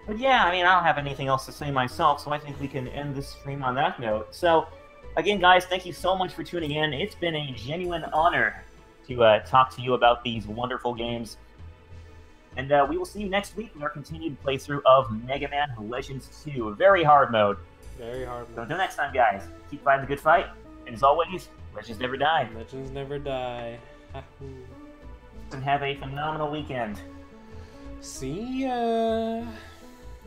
But yeah, I mean, I don't have anything else to say myself, so I think we can end this stream on that note. So, again, guys, thank you so much for tuning in. It's been a genuine honor to talk to you about these wonderful games. And we will see you next week in our continued playthrough of Mega Man Legends 2. Very hard mode. Very hard mode. So until next time, guys, keep fighting the good fight. And as always, Legends never die. Legends never die. And have a phenomenal weekend. See ya.